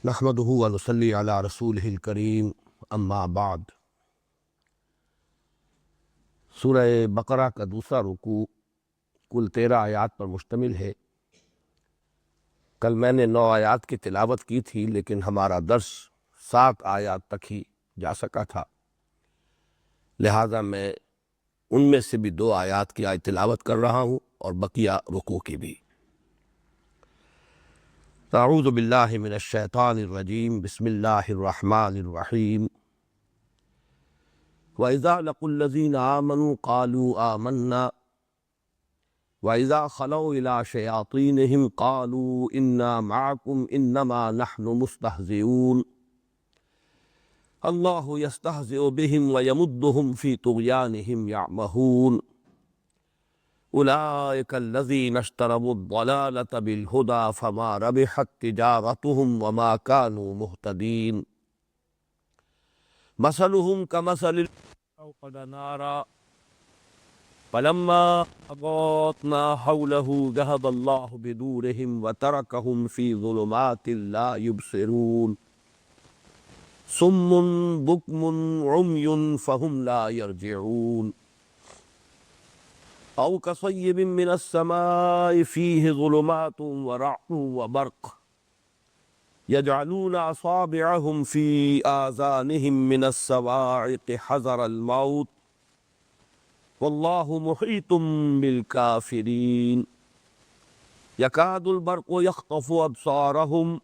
نحمدہ و نصلی علی رسولہ الکریم، اما بعد۔ سورہ بقرہ کا دوسرا رکوع کل 13 آیات پر مشتمل ہے۔ کل میں نے 9 آیات کی تلاوت کی تھی، لیکن ہمارا درس 7 آیات تک ہی جا سکا تھا، لہٰذا میں ان میں سے بھی 2 آیات کی آج تلاوت کر رہا ہوں اور بقیہ رکوع کی بھی۔ اعوذ باللہ من الشیطان الرجیم، بسم اللہ الرحمن الرحیم۔ وَإِذَا لَقُوا الَّذِينَ آمَنُوا قَالُوا آمَنَّا وَإِذَا خَلَوْا إِلَىٰ شَيَاطِينِهِمْ قَالُوا إِنَّا مَعَكُمْ إِنَّمَا نَحْنُ مُسْتَهْزِئُونَ اللَّهُ يَسْتَهْزِئُ بِهِمْ وَيَمُدُّهُمْ فِي طُغْيَانِهِمْ يَعْمَهُونَ أُولَٰئِكَ الَّذِينَ اشْتَرَوُا الضَّلَالَةَ بِالْهُدَىٰ فَمَا رَبِحَتْ تِجَارَتُهُمْ وَمَا كَانُوا مُهْتَدِينَ مثلهم كمثل أوقد نارا فلما أضاءت ما حوله ذهب الله بنورهم وتركهم في ظلمات لا يبصرون صم بكم عمي فهم لا يرجعون أو كصيب من السماء فيه ظلمات ورعد وبرق يجعلون أصابعهم في آذانهم من الصواعق حذر الموت والله محيط بالكافرين يكاد البرق يخطف أبصارهم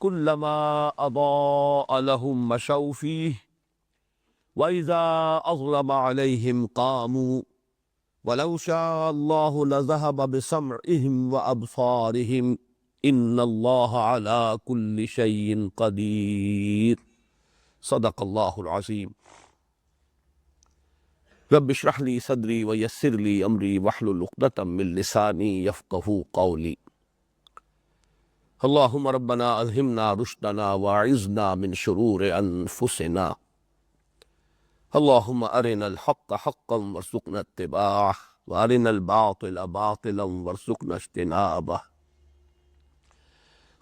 كلما أضاء لهم مشوا فيه وإذا أظلم عليهم قاموا ولو شاء الله لذهب بسمعهم وأبصارهم ان اللہ علی کل شیء قدیر۔ صدق اللہ العظیم۔ رب اشرح لی صدری ویسر لی امری واحلل عقدۃ من لسانی یفقہوا قولی۔ اللہم ربنا الہمنا رشدنا واعذنا من شرور انفسنا۔ اللہم ارنا الحق حقا وارزقنا اتباعہ وارنا الباطل باطلا وارزقنا اجتنابہ۔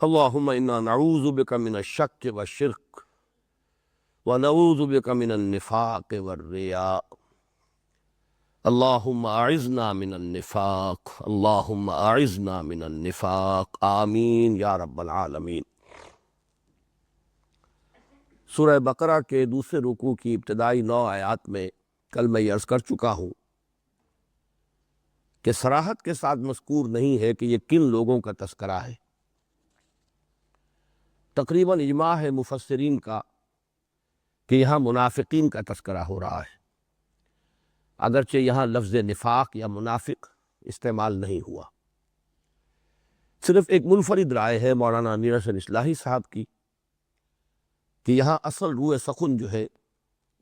اللہم انا نعوذ بک من الشک والشرک ونعوذ بک من النفاق والریاء۔ اللہم اعذنا من النفاق، اللہم اعذنا من النفاق، آمین یا رب العالمین۔ سورہ بقرہ کے دوسرے رکوع کی ابتدائی 9 آیات میں کل میں یہ عرض کر چکا ہوں کہ صراحت کے ساتھ مذکور نہیں ہے کہ یہ کن لوگوں کا تذکرہ ہے۔ تقریباً اجماع ہے مفسرین کا کہ یہاں منافقین کا تذکرہ ہو رہا ہے، اگرچہ یہاں لفظ نفاق یا منافق استعمال نہیں ہوا۔ صرف ایک منفرد رائے ہے مولانا امیر حسن اصلاحی صاحب کی کہ یہاں اصل روح سخن جو ہے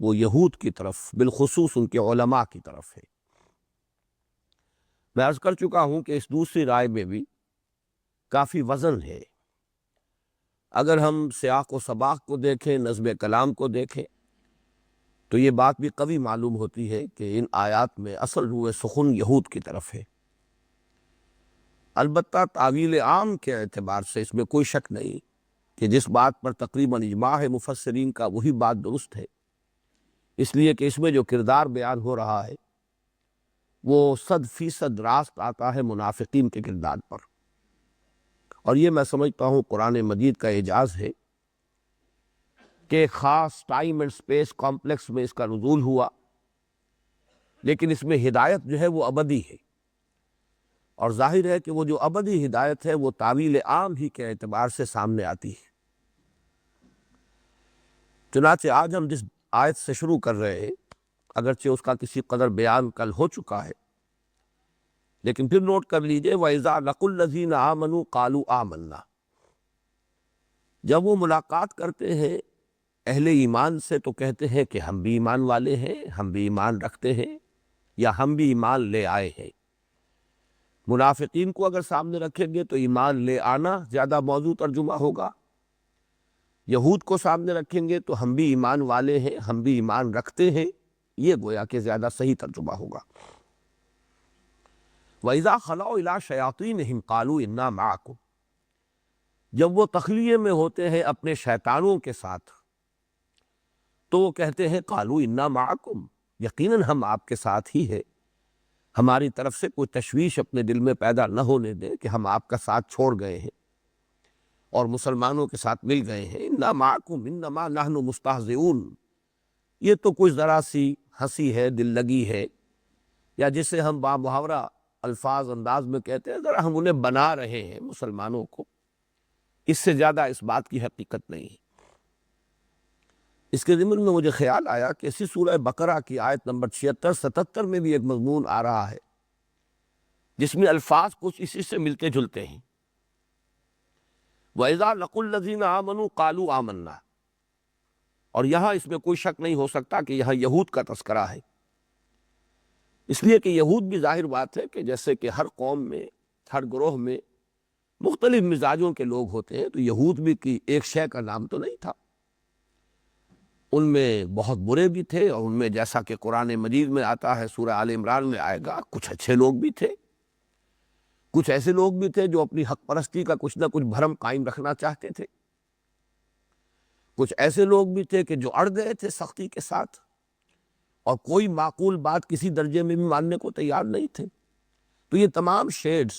وہ یہود کی طرف، بالخصوص ان کے علماء کی طرف ہے۔ میں عرض کر چکا ہوں کہ اس دوسری رائے میں بھی کافی وزن ہے۔ اگر ہم سیاق و سباق کو دیکھیں، نظم کلام کو دیکھیں، تو یہ بات بھی قوی معلوم ہوتی ہے کہ ان آیات میں اصل روح سخن یہود کی طرف ہے۔ البتہ تعویل عام کے اعتبار سے اس میں کوئی شک نہیں کہ جس بات پر تقریباً اجماع ہے مفسرین کا وہی بات درست ہے، اس لیے کہ اس میں جو کردار بیان ہو رہا ہے وہ 100% راست آتا ہے منافقین کے کردار پر، اور یہ میں سمجھتا ہوں قرآن مجید کا اعجاز ہے کہ ایک خاص ٹائم اینڈ سپیس کمپلیکس میں اس کا نزول ہوا، لیکن اس میں ہدایت جو ہے وہ ابدی ہے، اور ظاہر ہے کہ وہ جو ابدی ہدایت ہے وہ تعویل عام ہی کے اعتبار سے سامنے آتی ہے۔ چنانچہ آج ہم جس آیت سے شروع کر رہے ہیں، اگرچہ اس کا کسی قدر بیان کل ہو چکا ہے، لیکن پھر نوٹ کر لیجئے وَإِذَا لَقُوا الَّذِينَ آمَنُوا قَالُوا آمَنَّا۔ جب وہ ملاقات کرتے ہیں اہل ایمان سے تو کہتے ہیں کہ ہم بھی ایمان والے ہیں، ہم بھی ایمان رکھتے ہیں، یا ہم بھی ایمان لے آئے ہیں۔ منافقین کو اگر سامنے رکھیں گے تو ایمان لے آنا زیادہ موضوع ترجمہ ہوگا، یہود کو سامنے رکھیں گے تو ہم بھی ایمان والے ہیں، ہم بھی ایمان رکھتے ہیں، یہ گویا کہ زیادہ صحیح ترجمہ ہوگا۔ وَإِذَا خَلَوْا إِلَىٰ شَيَاطِينِهِمْ قَالُوا إِنَّا مَعَكُمْ۔ جب وہ تخلیے میں ہوتے ہیں اپنے شیطانوں کے ساتھ تو وہ کہتے ہیں قالوا انا معکم، یقیناً ہم آپ کے ساتھ ہی ہے، ہماری طرف سے کوئی تشویش اپنے دل میں پیدا نہ ہونے دیں کہ ہم آپ کا ساتھ چھوڑ گئے ہیں اور مسلمانوں کے ساتھ مل گئے ہیں۔ انا معکم انما نحن مستہزئون، یہ تو کوئی ذرا سی ہنسی ہے، دل لگی ہے، یا جسے ہم بامحاورہ الفاظ انداز میں کہتے ہیں ذرا ہم انہیں بنا رہے ہیں مسلمانوں کو، اس سے زیادہ اس بات کی حقیقت نہیں ہے۔ اس کے ضمن میں مجھے خیال آیا کہ اسی سورہ بقرہ کی آیت نمبر 76-77 میں بھی ایک مضمون آ رہا ہے جس میں الفاظ کچھ اسی سے ملتے جلتے ہیں۔ وَإِذَا لَقُوا الَّذِينَ آمَنُوا قَالُوا آمَنَّا، اور یہاں اس میں کوئی شک نہیں ہو سکتا کہ یہاں یہود کا تذکرہ ہے، اس لیے کہ یہود بھی ظاہر بات ہے کہ جیسے کہ ہر قوم میں، ہر گروہ میں مختلف مزاجوں کے لوگ ہوتے ہیں، تو یہود بھی کی ایک شے کا نام تو نہیں تھا، ان میں بہت برے بھی تھے، اور ان میں جیسا کہ قرآن مجید میں آتا ہے، سورہ آل عمران میں آئے گا، کچھ اچھے لوگ بھی تھے، کچھ ایسے لوگ بھی تھے جو اپنی حق پرستی کا کچھ نہ کچھ بھرم قائم رکھنا چاہتے تھے، کچھ ایسے لوگ بھی تھے کہ جو اڑ گئے تھے سختی کے ساتھ اور کوئی معقول بات کسی درجے میں بھی ماننے کو تیار نہیں تھے۔ تو یہ تمام شیڈز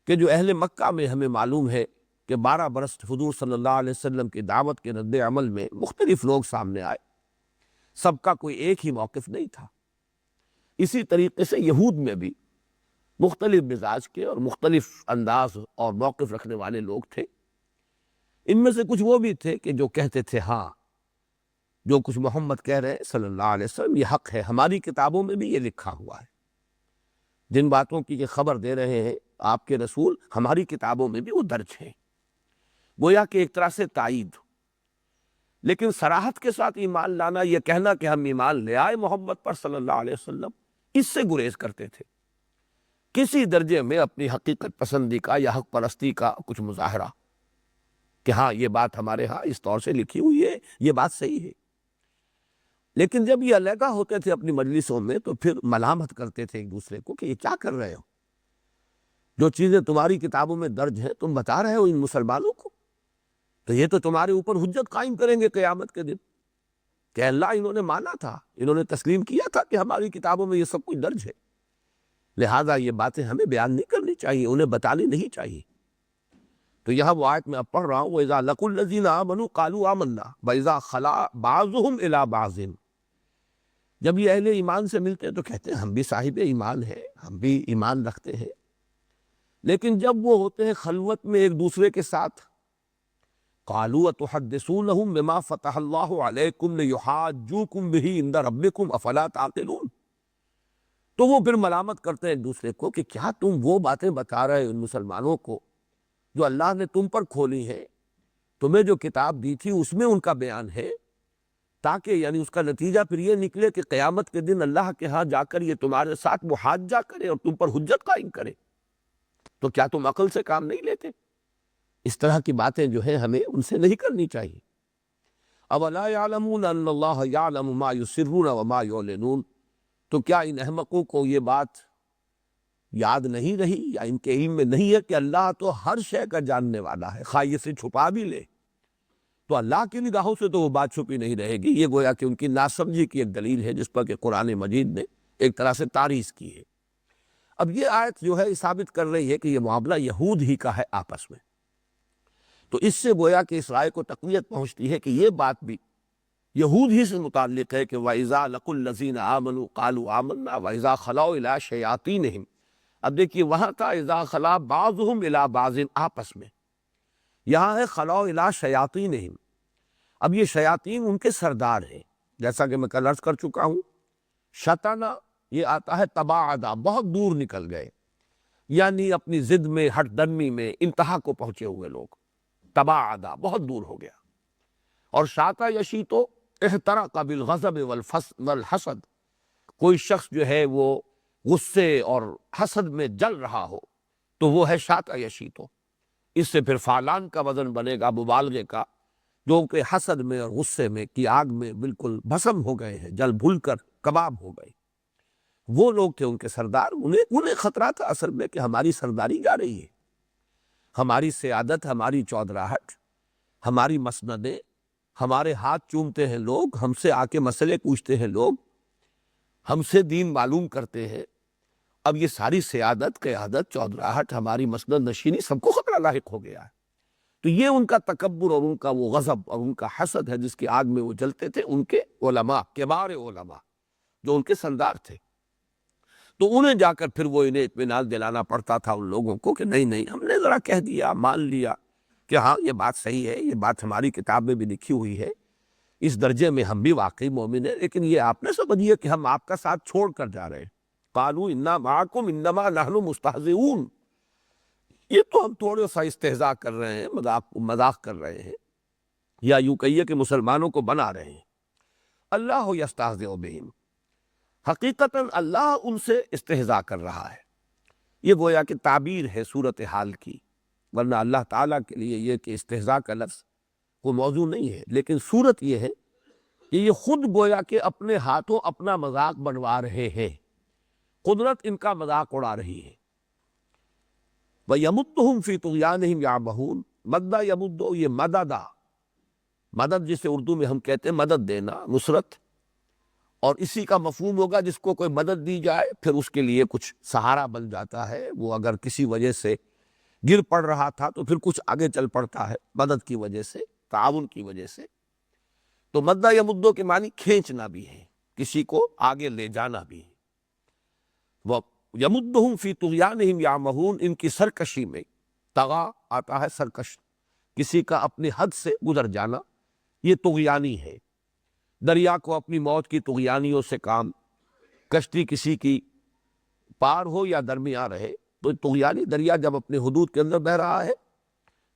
کہ جو اہل مکہ میں ہمیں معلوم ہے کہ 12 برس حضور صلی اللہ علیہ وسلم کی دعوت کے رد عمل میں مختلف لوگ سامنے آئے، سب کا کوئی ایک ہی موقف نہیں تھا۔ اسی طریقے سے یہود میں بھی مختلف مزاج کے اور مختلف انداز اور موقف رکھنے والے لوگ تھے۔ ان میں سے کچھ وہ بھی تھے کہ جو کہتے تھے ہاں جو کچھ محمد کہہ رہے ہیں صلی اللہ علیہ وسلم یہ حق ہے، ہماری کتابوں میں بھی یہ لکھا ہوا ہے، جن باتوں کی یہ خبر دے رہے ہیں آپ کے رسول ہماری کتابوں میں بھی وہ درج ہے، گویا کہ ایک طرح سے تائید۔ لیکن صراحت کے ساتھ ایمان لانا، یہ کہنا کہ ہم ایمان لے آئے محمد پر صلی اللہ علیہ وسلم، اس سے گریز کرتے تھے، کسی درجے میں اپنی حقیقت پسندی کا یا حق پرستی کا کچھ مظاہرہ کہ ہاں یہ بات ہمارے ہاں اس طور سے لکھی ہوئی ہے، یہ بات صحیح ہے۔ لیکن جب یہ علیحدہ ہوتے تھے اپنی مجلسوں میں تو پھر ملامت کرتے تھے ایک دوسرے کو کہ یہ کیا کر رہے ہو، جو چیزیں تمہاری کتابوں میں درج ہیں تم بتا رہے ہو ان مسلمانوں کو، تو یہ تو تمہارے اوپر حجت قائم کریں گے قیامت کے دن کہ اللہ انہوں نے مانا تھا، انہوں نے تسلیم کیا تھا کہ ہماری کتابوں میں یہ سب کچھ درج ہے، لہذا یہ باتیں ہمیں بیان نہیں کرنی چاہیے، انہیں بتانی نہیں چاہیے۔ تو یہاں وہ آیت میں اب پڑھ رہا ہوں، وَإِذَا لَقُوا الَّذِينَ آمَنُوا قَالُوا آمَنَّا وَإِذَا خَلَا بَعْضُهُمْ إِلَىٰ بَعْضٍ، جب یہ اہل ایمان سے ملتے ہیں تو کہتے ہیں ہم بھی صاحب ایمان ہیں، ہم بھی ایمان رکھتے ہیں، لیکن جب وہ ہوتے ہیں خلوت میں ایک دوسرے کے ساتھ، قَالُوا أَتُحَدِّثُونَهُم بِمَا فَتَحَ اللَّهُ عَلَيْكُمْ لِيُحَاجُّوكُمْ بِهِ عِندَ رَبِّكُمْ أَفَلَا تَعْقِلُونَ، تو وہ پھر ملامت کرتے ہیں ایک دوسرے کو کہ کیا تم وہ باتیں بتا رہے ہو ان مسلمانوں کو جو اللہ نے تم پر کھولی ہیں، تمہیں جو کتاب دی تھی اس میں ان کا بیان ہے، تاکہ یعنی اس کا نتیجہ پھر یہ نکلے کہ قیامت کے دن اللہ کے ہاں جا کر یہ تمہارے ساتھ محاجہ کرے اور تم پر حجت قائم کرے، تو کیا تم عقل سے کام نہیں لیتے؟ اس طرح کی باتیں جو ہیں ہمیں ان سے نہیں کرنی چاہیے۔ اولا یعلمون ان اللہ یعلم ما یسرون وما یعلنون، تو کیا ان احمقوں کو یہ بات یاد نہیں رہی یا ان کے علم میں نہیں ہے کہ اللہ تو ہر شے کا جاننے والا ہے، خواہ یہ سے چھپا بھی لے تو اللہ کی نگاہوں سے تو وہ بات چھپی نہیں رہے گی۔ یہ گویا کہ ان کی ناسمجھی کی ایک دلیل ہے جس پر کہ قرآن مجید نے ایک طرح سے تعریض کی ہے۔ اب یہ آیت جو ہے ثابت کر رہی ہے کہ یہ معاملہ یہود ہی کا ہے آپس میں، تو اس سے گویا کہ اس رائے کو تقویت پہنچتی ہے کہ یہ بات بھی یہود ہی سے متعلق ہے کہ وَإِذَا لَقُوا الَّذِينَ آمَنُوا قَالُوا آمَنَّا وَإِذَا خَلَوْا إِلَىٰ شَيَاطِينِهِمْ، اب دیکھیے وہاں تھا اذا خلا بعضهم الى بعض آپس میں، یہاں ہے خلو الى شیاطینہم، اب یہ شیاطین ان کے سردار ہیں، جیسا کہ میں کل عرض کر چکا ہوں، شطنا یہ آتا ہے تباعدا، بہت دور نکل گئے، یعنی اپنی ضد میں ہٹ درمی میں انتہا کو پہنچے ہوئے لوگ، تباعدا بہت دور ہو گیا، اور شاطا یشیتو احترق بالغضب والحسد، کوئی شخص جو ہے وہ غصے اور حسد میں جل رہا ہو تو وہ ہے شاطا یشیتو، اس سے پھر فعلان کا وزن بنے گا مبالغے کا، جو کہ حسد میں اور غصے میں کی آگ میں بالکل بھسم ہو گئے ہیں، جل بھول کر کباب ہو گئے، وہ لوگ تھے ان کے سردار، انہیں خطرہ تھا اصل میں کہ ہماری سرداری جا رہی ہے، ہماری سیادت، ہماری چودراہٹ، ہماری مسندیں، ہمارے ہاتھ چومتے ہیں لوگ، ہم سے آ کے مسئلے پوچھتے ہیں لوگ، ہم سے دین معلوم کرتے ہیں۔ اب یہ ساری سیادت، قیادت، چودراہٹ، ہماری مسند نشینی سب کو خطرہ لاحق ہو گیا ہے۔ تو یہ ان کا تکبر اور ان کا وہ غضب اور ان کا حسد ہے جس کی آگ میں وہ جلتے تھے، ان کے علماء، کبار علماء جو ان کے سردار تھے۔ تو انہیں جا کر پھر وہ انہیں اطمینان دلانا پڑتا تھا ان لوگوں کو کہ نہیں نہیں، ہم نے ذرا کہہ دیا، مان لیا کہ ہاں یہ بات صحیح ہے، یہ بات ہماری کتاب میں بھی لکھی ہوئی ہے، اس درجے میں ہم بھی واقعی مومن ہیں، لیکن یہ آپ نہ سمجھیے کہ ہم آپ کا ساتھ چھوڑ کر جا رہے ہیں۔ قالوا انا معکم انما نحن مستہزئون، یہ تو ہم تھوڑا سا استہزاء کر رہے ہیں، مذاق کر رہے ہیں، یا یوں کہیے کہ مسلمانوں کو بنا رہے ہیں۔ اللہ یستہزئ بہم، حقیقتاً اللہ ان سے استہزاء کر رہا ہے۔ یہ گویا کہ تعبیر ہے صورتحال کی، ورنہ اللہ تعالیٰ کے لیے یہ کہ استہزاء کا لفظ کوئی موضوع نہیں ہے، لیکن صورت یہ ہے کہ یہ خود گویا کہ اپنے ہاتھوں اپنا مذاق بنوا رہے ہیں، قدرت ان کا مذاق اڑا رہی ہے۔ وَيَمُدُّهُمْ فِي طُغْيَانِهِمْ يَعْمَهُونَ، مدّ یمد، یہ مددہ، مدد جسے اردو میں ہم کہتے ہیں مدد دینا، نصرت، اور اسی کا مفہوم ہوگا جس کو کوئی مدد دی جائے پھر اس کے لیے کچھ سہارا بن جاتا ہے، وہ اگر کسی وجہ سے گر پڑ رہا تھا تو پھر کچھ آگے چل پڑتا ہے مدد کی وجہ سے، تعاون کی وجہ سے۔ تو مدّ یمدو کے معنی کھینچنا بھی ہے، کسی کو آگے لے جانا بھی ہے۔ وہ یمدہم فی طغیانہم یعمہون، ان کی سرکشی میں، طغا آتا ہے سرکش، کسی کا اپنی حد سے گزر جانا، یہ طغیانی ہے۔ دریا کو اپنی موت کی طغیانیوں سے کام، کشتی کسی کی پار ہو یا درمیان رہے تو طغیانی، دریا جب اپنے حدود کے اندر بہ رہا ہے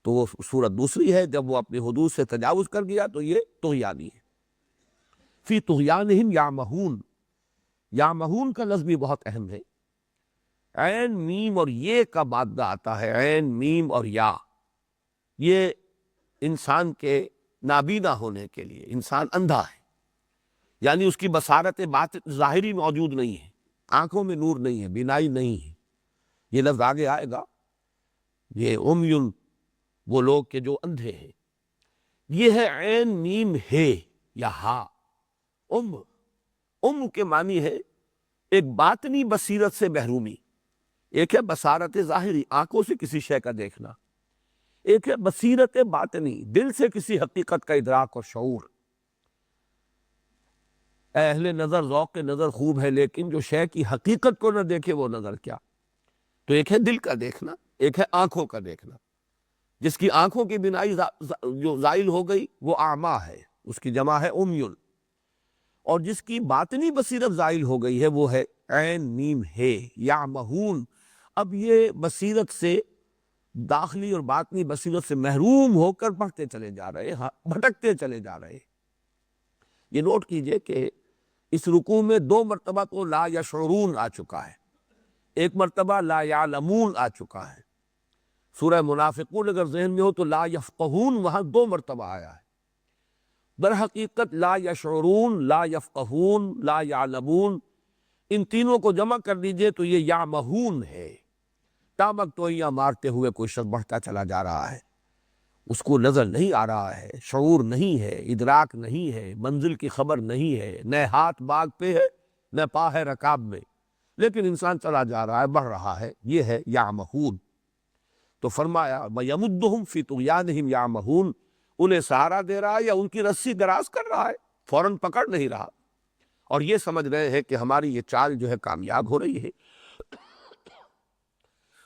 تو وہ صورت دوسری ہے، جب وہ اپنی حدود سے تجاوز کر گیا تو یہ طغیانی ہے۔ فی طغیانہم یعمہون، یعمہون کا لفظ بھی بہت اہم ہے۔ عین میم اور یہ کا مادہ آتا ہے، عین میم اور یا، یہ انسان کے نابینا ہونے کے لیے، انسان اندھا ہے، یعنی اس کی بصارت باطن ظاہری موجود نہیں ہے، آنکھوں میں نور نہیں ہے، بینائی نہیں ہے۔ یہ لفظ آگے آئے گا، یہ امیون، وہ لوگ کہ جو اندھے ہیں۔ یہ ہے عین میم ہے یا ہا، ام کے معنی ہے ایک باطنی بصیرت سے محرومی، ایک ہے بصارت ظاہری، آنکھوں سے کسی شے کا دیکھنا، ایک ہے بصیرت باطنی، دل سے کسی حقیقت کا ادراک اور شعور۔ اہل نظر ذوق نظر خوب ہے، لیکن جو شے کی حقیقت کو نہ دیکھے وہ نظر کیا۔ تو ایک ہے دل کا دیکھنا، ایک ہے آنکھوں کا دیکھنا۔ جس کی آنکھوں کی بینائی جو زائل ہو گئی وہ اعمیٰ ہے، اس کی جمع ہے امیون، اور جس کی باطنی بصیرت زائل ہو گئی ہے وہ ہے عین میم ہے، یعمہون۔ اب یہ بصیرت سے، داخلی اور باطنی بصیرت سے محروم ہو کر بڑھتے چلے جا رہے ہیں، بھٹکتے چلے جا رہے ہیں۔ یہ نوٹ کیجئے کہ اس رکوع میں 2 مرتبہ تو لا یشعرون آ چکا ہے، ایک مرتبہ لا یعلمون آ چکا ہے۔ سورہ منافقون اگر ذہن میں ہو تو لا یفقہون وہاں 2 مرتبہ آیا ہے۔ در حقیقت لا یشعرون، لا یفقہون، لا یعلمون، ان تینوں کو جمع کر دیجئے تو یہ یعمہون ہے۔ ٹامک ٹوئیاں مارتے ہوئے کوئی شخص بڑھتا چلا جا رہا ہے، اس کو نظر نہیں آ رہا ہے، شعور نہیں ہے، ادراک نہیں ہے، منزل کی خبر نہیں ہے، نہ ہاتھ باغ پہ ہے نہ پا ہے رکاب میں، لیکن انسان چلا جا رہا ہے، بڑھ رہا ہے، یہ ہے یعمہون۔ تو فرمایا وَيَمُدُّهُمْ فِي طُغْيَانِهِمْ يَعْمَهُونَ، انہیں سہارا دے رہا ہے یا ان کی رسی دراز کر رہا ہے، فوراً پکڑ نہیں رہا، اور یہ سمجھ رہے ہیں کہ ہماری یہ چال جو ہے کامیاب ہو رہی ہے۔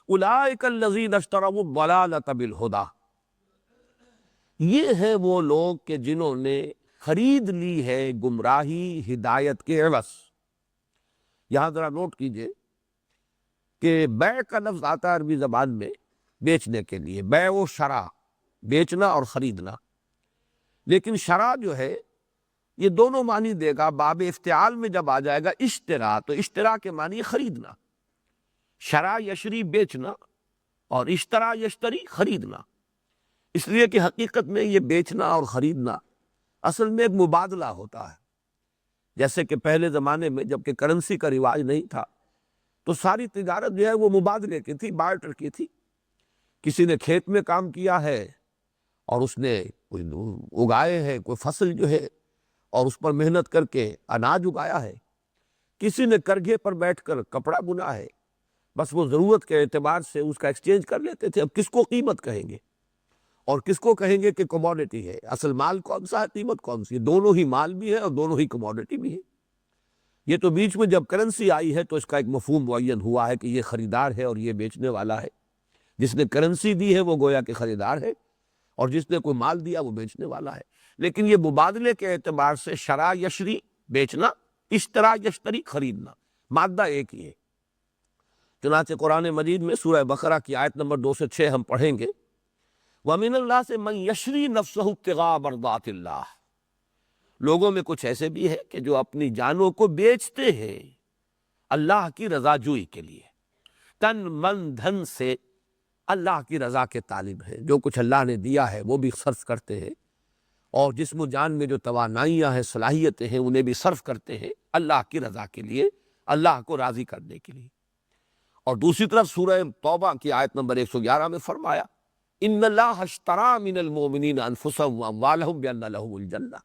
أُولَٰئِكَ الَّذِينَ اشْتَرَوُا الضَّلَالَةَ بِالْهُدَىٰ، یہ ہے وہ لوگ کہ جنہوں نے خرید لی ہے گمراہی ہدایت کے عوض۔ یہاں ذرا نوٹ کیجئے کہ بیع کا لفظ آتا ہے عربی زبان میں بیچنے کے لیے، بیع و شرا، بیچنا اور خریدنا، لیکن شرا جو ہے یہ دونوں معنی دے گا۔ باب افتعال میں جب آ جائے گا اشترا، تو اشترا کے معنی خریدنا، شرا یشری بیچنا، اور اشترا یشتری خریدنا، اس لیے کہ حقیقت میں یہ بیچنا اور خریدنا اصل میں ایک مبادلہ ہوتا ہے۔ جیسے کہ پہلے زمانے میں جب کہ کرنسی کا رواج نہیں تھا تو ساری تجارت جو ہے وہ مبادلے کی تھی، بارٹر کی تھی، کسی نے کھیت میں کام کیا ہے اور اس نے کوئی اگائے ہے کوئی فصل جو ہے اور اس پر محنت کر کے اناج اگایا ہے، کسی نے کرگھے پر بیٹھ کر کپڑا بنا ہے، بس وہ ضرورت کے اعتبار سے اس کا ایکسچینج کر لیتے تھے۔ اب کس کو قیمت کہیں گے اور کس کو کہیں گے کہ کموڈٹی ہے؟ اصل مال کون سا ہے، قیمت کون سی ہے؟ دونوں ہی مال بھی ہے اور دونوں ہی کموڈٹی بھی ہے۔ یہ تو بیچ میں جب کرنسی آئی ہے تو اس کا ایک مفہوم معین ہوا ہے کہ یہ خریدار ہے اور یہ بیچنے والا ہے۔ جس نے کرنسی دی ہے وہ گویا کہ خریدار ہے اور جس نے کوئی مال دیا وہ بیچنے والا ہے۔ لیکن یہ مبادلے کے اعتبار سے شرا یشری بیچنا، اشترا یشتری خریدنا، مادہ ایک ہی ہے۔ چنانچہ قرآن مجید میں سورہ بقرہ کی آیت نمبر 2 سے 6 ہم پڑھیں گے، وَمِنَ النَّاسِ مَن يَشْرِي نَفْسَهُ ابْتِغَاءَ مَرْضَاتِ اللَّهِ۔ لوگوں میں کچھ ایسے بھی ہیں کہ جو اپنی جانوں کو بیچتے ہیں اللہ کی رضا جوئی کے لیے، تن من دھن سے اللہ کی رضا کے طالب ہیں، جو کچھ اللہ نے دیا ہے وہ بھی صرف کرتے ہیں، اور جسم و جان میں جو توانائیاں ہیں صلاحیتیں ہیں انہیں بھی صرف کرتے ہیں اللہ کی رضا کے لیے، اللہ کو راضی کرنے کے لیے۔ اور دوسری طرف سورہ توبہ کی آیت نمبر 111 میں فرمایا، ان اللہ اشتری من المؤمنین انفسهم واموالهم بان لهم الجنہ۔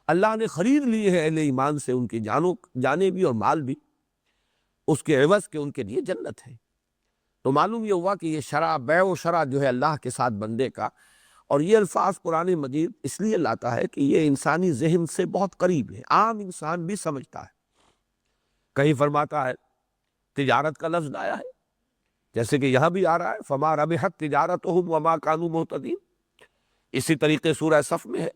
اللہ نے خرید لیے ہیں اہل ایمان سے ان کی جانیں بھی اور مال بھی، اس کے عوض کے ان کے لیے جنت ہے۔ تو معلوم یہ ہوا کہ یہ شرع، بیع و شرع جو ہے اللہ کے ساتھ بندے کا، اور یہ الفاظ قرآن مجید اس لیے لاتا ہے کہ یہ انسانی ذہن سے بہت قریب ہے، عام انسان بھی سمجھتا ہے۔ کہیں فرماتا ہے تجارت کا لفظ آیا ہے، جیسے کہ یہاں بھی آ رہا ہے فما ربحت تجارتہم وما کانوا مہتدین۔ اسی طریقے سورہ صف میں ہے،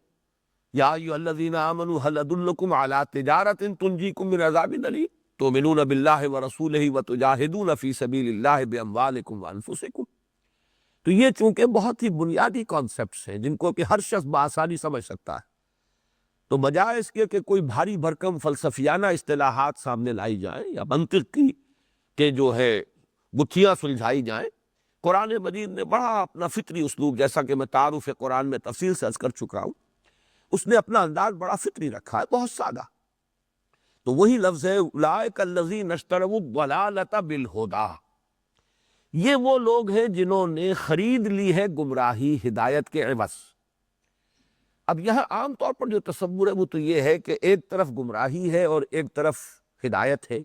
یا ایھا الذین آمنوا هل ادلکم علی تجارۃ تنجیکم من عذاب الیم تؤمنون باللہ ورسولہ وتجاہدون فی سبیل اللہ باموالکم وانفسکم۔ تو یہ چونکہ بہت ہی بنیادی کانسیپٹس ہیں جن کو کہ ہر شخص بآسانی سمجھ سکتا ہے، تو بجائے اس کے کہ کوئی بھاری بھرکم فلسفیانہ اصطلاحات سامنے لائی جائیں یا منطق کی کہ جو ہے گتھیاں سلجھائی جائیں، قرآن مجید نے بڑا اپنا فطری اسلوب، جیسا کہ میں تعارف قرآن میں تفصیل سے عرض کر چکا ہوں، اس نے اپنا انداز بڑا فطری رکھا ہے، بہت سادہ۔ تو وہی لفظ ہے اولئک الذین اشتروا الضلالۃ بالہدیٰ، یہ وہ لوگ ہیں جنہوں نے خرید لی ہے گمراہی ہدایت کے عوض۔ اب یہاں عام طور پر جو تصور ہے وہ تو یہ ہے کہ ایک طرف گمراہی ہے اور ایک طرف ہدایت ہے،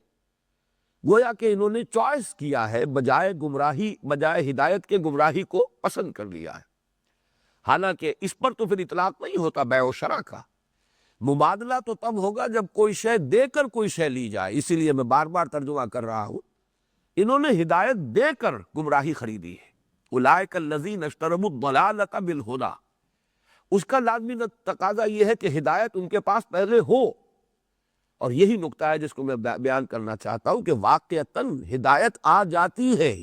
گویا کہ انہوں نے چوائس کیا ہے، بجائے گمراہی، بجائے ہدایت کے گمراہی کو پسند کر لیا ہے۔ حالانکہ اس پر تو پھر اطلاق نہیں ہوتا بیع و شرع کا، مبادلہ تو تب ہوگا جب کوئی شے دے کر کوئی شے لی جائے۔ اسی لیے میں بار بار ترجمہ کر رہا ہوں، انہوں نے ہدایت دے کر گمراہی خریدی ہے۔ اولئک الذین اشتروا الضلالۃ بالہدیٰ، اس کا لازمی تقاضا یہ ہے کہ ہدایت ان کے پاس پہلے ہو، اور یہی نقطہ ہے جس کو میں بیان کرنا چاہتا ہوں کہ واقعتاً ہدایت آ جاتی ہے،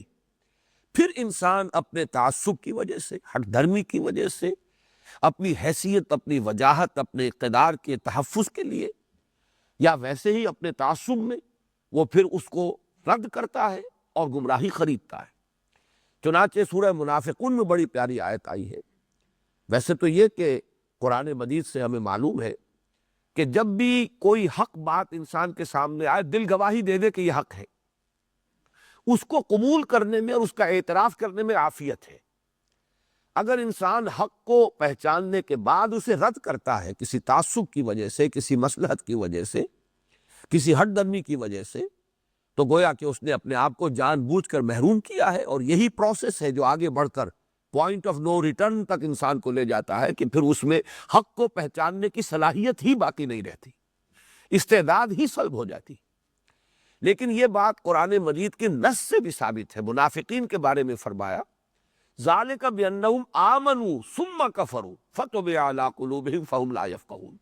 پھر انسان اپنے تعصب کی وجہ سے، ہٹ دھرمی کی وجہ سے، اپنی حیثیت، اپنی وجاہت، اپنے اقتدار کے تحفظ کے لیے، یا ویسے ہی اپنے تعصب میں، وہ پھر اس کو رد کرتا ہے اور گمراہی خریدتا ہے۔ چنانچہ سورہ منافقون میں بڑی پیاری آیت آئی ہے۔ ویسے تو یہ کہ قرآن مجید سے ہمیں معلوم ہے کہ جب بھی کوئی حق بات انسان کے سامنے آئے، دل گواہی دے دے کہ یہ حق ہے، اس کو قبول کرنے میں اور اس کا اعتراف کرنے میں عافیت ہے۔ اگر انسان حق کو پہچاننے کے بعد اسے رد کرتا ہے کسی تعصب کی وجہ سے، کسی مصلحت کی وجہ سے، کسی ہٹ درمی کی وجہ سے، تو گویا کہ اس نے اپنے آپ کو جان بوجھ کر محروم کیا ہے، اور یہی پروسیس ہے جو آگے بڑھ کر پوائنٹ آف نو ریٹرن تک انسان کو لے جاتا ہے کہ پھر اس میں حق کو پہچاننے کی صلاحیت ہی باقی نہیں رہتی، استعداد ہی سلب ہو جاتی۔ لیکن یہ بات قرآن مجید کی نص سے بھی ثابت ہے۔ منافقین کے بارے میں فرمایا ذالک بانہم آمنوا ثم کفروا فطبع علی قلوبہم فہم لا یفقہون،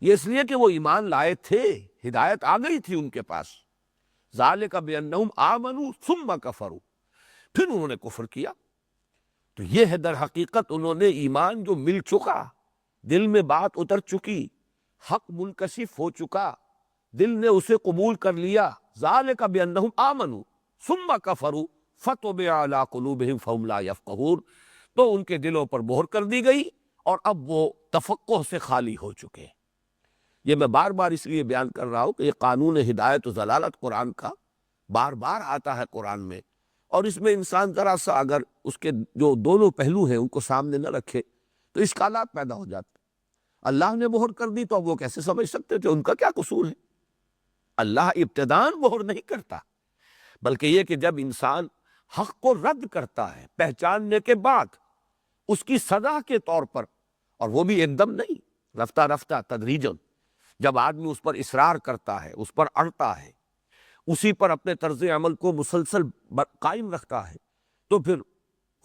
یہ اس لیے کہ وہ ایمان لائے تھے، ہدایت آ گئی تھی ان کے پاس۔ ذالک بانہم آمنوا ثم کفروا، پھر انہوں نے کفر کیا۔ تو یہ ہے در حقیقت انہوں نے ایمان جو مل چکا، دل میں بات اتر چکی، حق منکشف ہو چکا، دل نے اسے قبول کر لیا۔ ذالک بانہم آمنوا ثم کفروا فطبع علی قلوبہم فہم لا یفقہون، تو ان کے دلوں پر مہر کر دی گئی اور اب وہ تفقہ سے خالی ہو چکے۔ یہ میں بار بار اس لیے بیان کر رہا ہوں کہ یہ قانون ہدایت و ضلالت قرآن کا بار بار آتا ہے قرآن میں، اور اس میں انسان ذرا سا اگر اس کے جو دونوں پہلو ہیں ان کو سامنے نہ رکھے تو اشکالات پیدا ہو جاتے. اللہ نے مہر کر دی تو اب وہ کیسے سمجھ سکتے تھے؟ ان کا کیا قصور ہے؟ اللہ ابتداءً مہر نہیں کرتا، بلکہ یہ کہ جب انسان حق کو رد کرتا ہے پہچاننے کے بعد اس کی سزا کے طور پر، اور وہ بھی ایک دم نہیں، رفتہ رفتہ تدریجاً، جب آدمی اس پر اصرار کرتا ہے، اس پر اڑتا ہے، اسی پر اپنے طرز عمل کو مسلسل قائم رکھتا ہے، تو پھر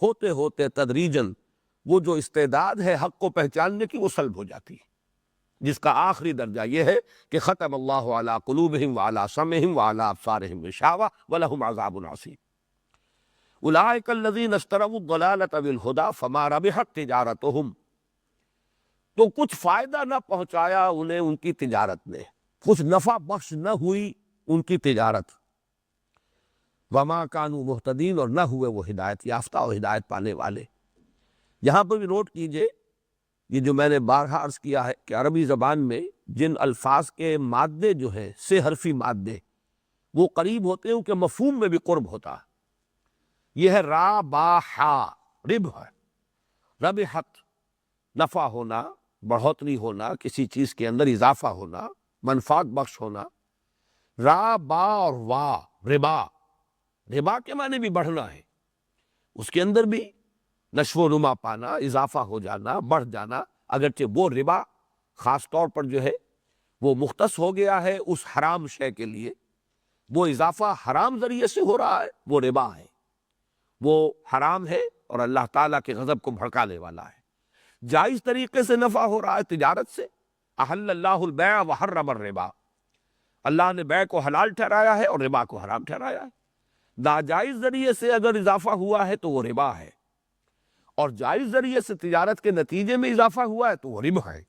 ہوتے ہوتے تدریجاً وہ جو استعداد ہے حق کو پہچاننے کی وہ سلب ہو جاتی ہے، جس کا آخری درجہ یہ ہے کہ ختم اللہ علی قلوبہم وعلی سمعہم وعلی ابصارہم غشاوہ ولہم عذاب عظیم. اولئک الذین اشتروا الضلالۃ بالہدی فما ربحت تجارتہم. تو کچھ فائدہ نہ پہنچایا انہیں ان کی تجارت نے، کچھ نفع بخش نہ ہوئی ان کی تجارت. وما کانوا مہتدین، اور نہ ہوئے وہ ہدایت یافتہ اور ہدایت پانے والے. یہاں پر بھی نوٹ کیجئے، یہ جو میں نے بارہا عرض کیا ہے کہ عربی زبان میں جن الفاظ کے مادے جو ہیں سے حرفی مادے وہ قریب ہوتے ہیں ان کے مفہوم میں بھی قرب ہوتا ہے. یہ ہے را با حا، ربح ہے، ربحت نفع ہونا، بڑھوتری ہونا، کسی چیز کے اندر اضافہ ہونا، منفعت بخش ہونا. را با اور وا ربا، ربا کے معنی بھی بڑھنا ہے، اس کے اندر بھی نشو و نما پانا، اضافہ ہو جانا، بڑھ جانا. اگرچہ وہ ربا خاص طور پر جو ہے وہ مختص ہو گیا ہے اس حرام شے کے لیے، وہ اضافہ حرام ذریعے سے ہو رہا ہے، وہ ربا ہے، وہ حرام ہے اور اللہ تعالیٰ کے غضب کو بھڑکانے والا ہے. جائز طریقے سے نفع ہو رہا ہے تجارت سے، احل اللہ البیع وحرم الربا، اللہ نے بیع کو حلال ٹھہرایا ہے اور ربا کو حرام ٹھہرایا ہے. ناجائز ذریعے سے اگر اضافہ ہوا ہے تو وہ ربا ہے، اور جائز ذریعے سے تجارت کے نتیجے میں اضافہ ہوا ہے تو وہ ربح ہے.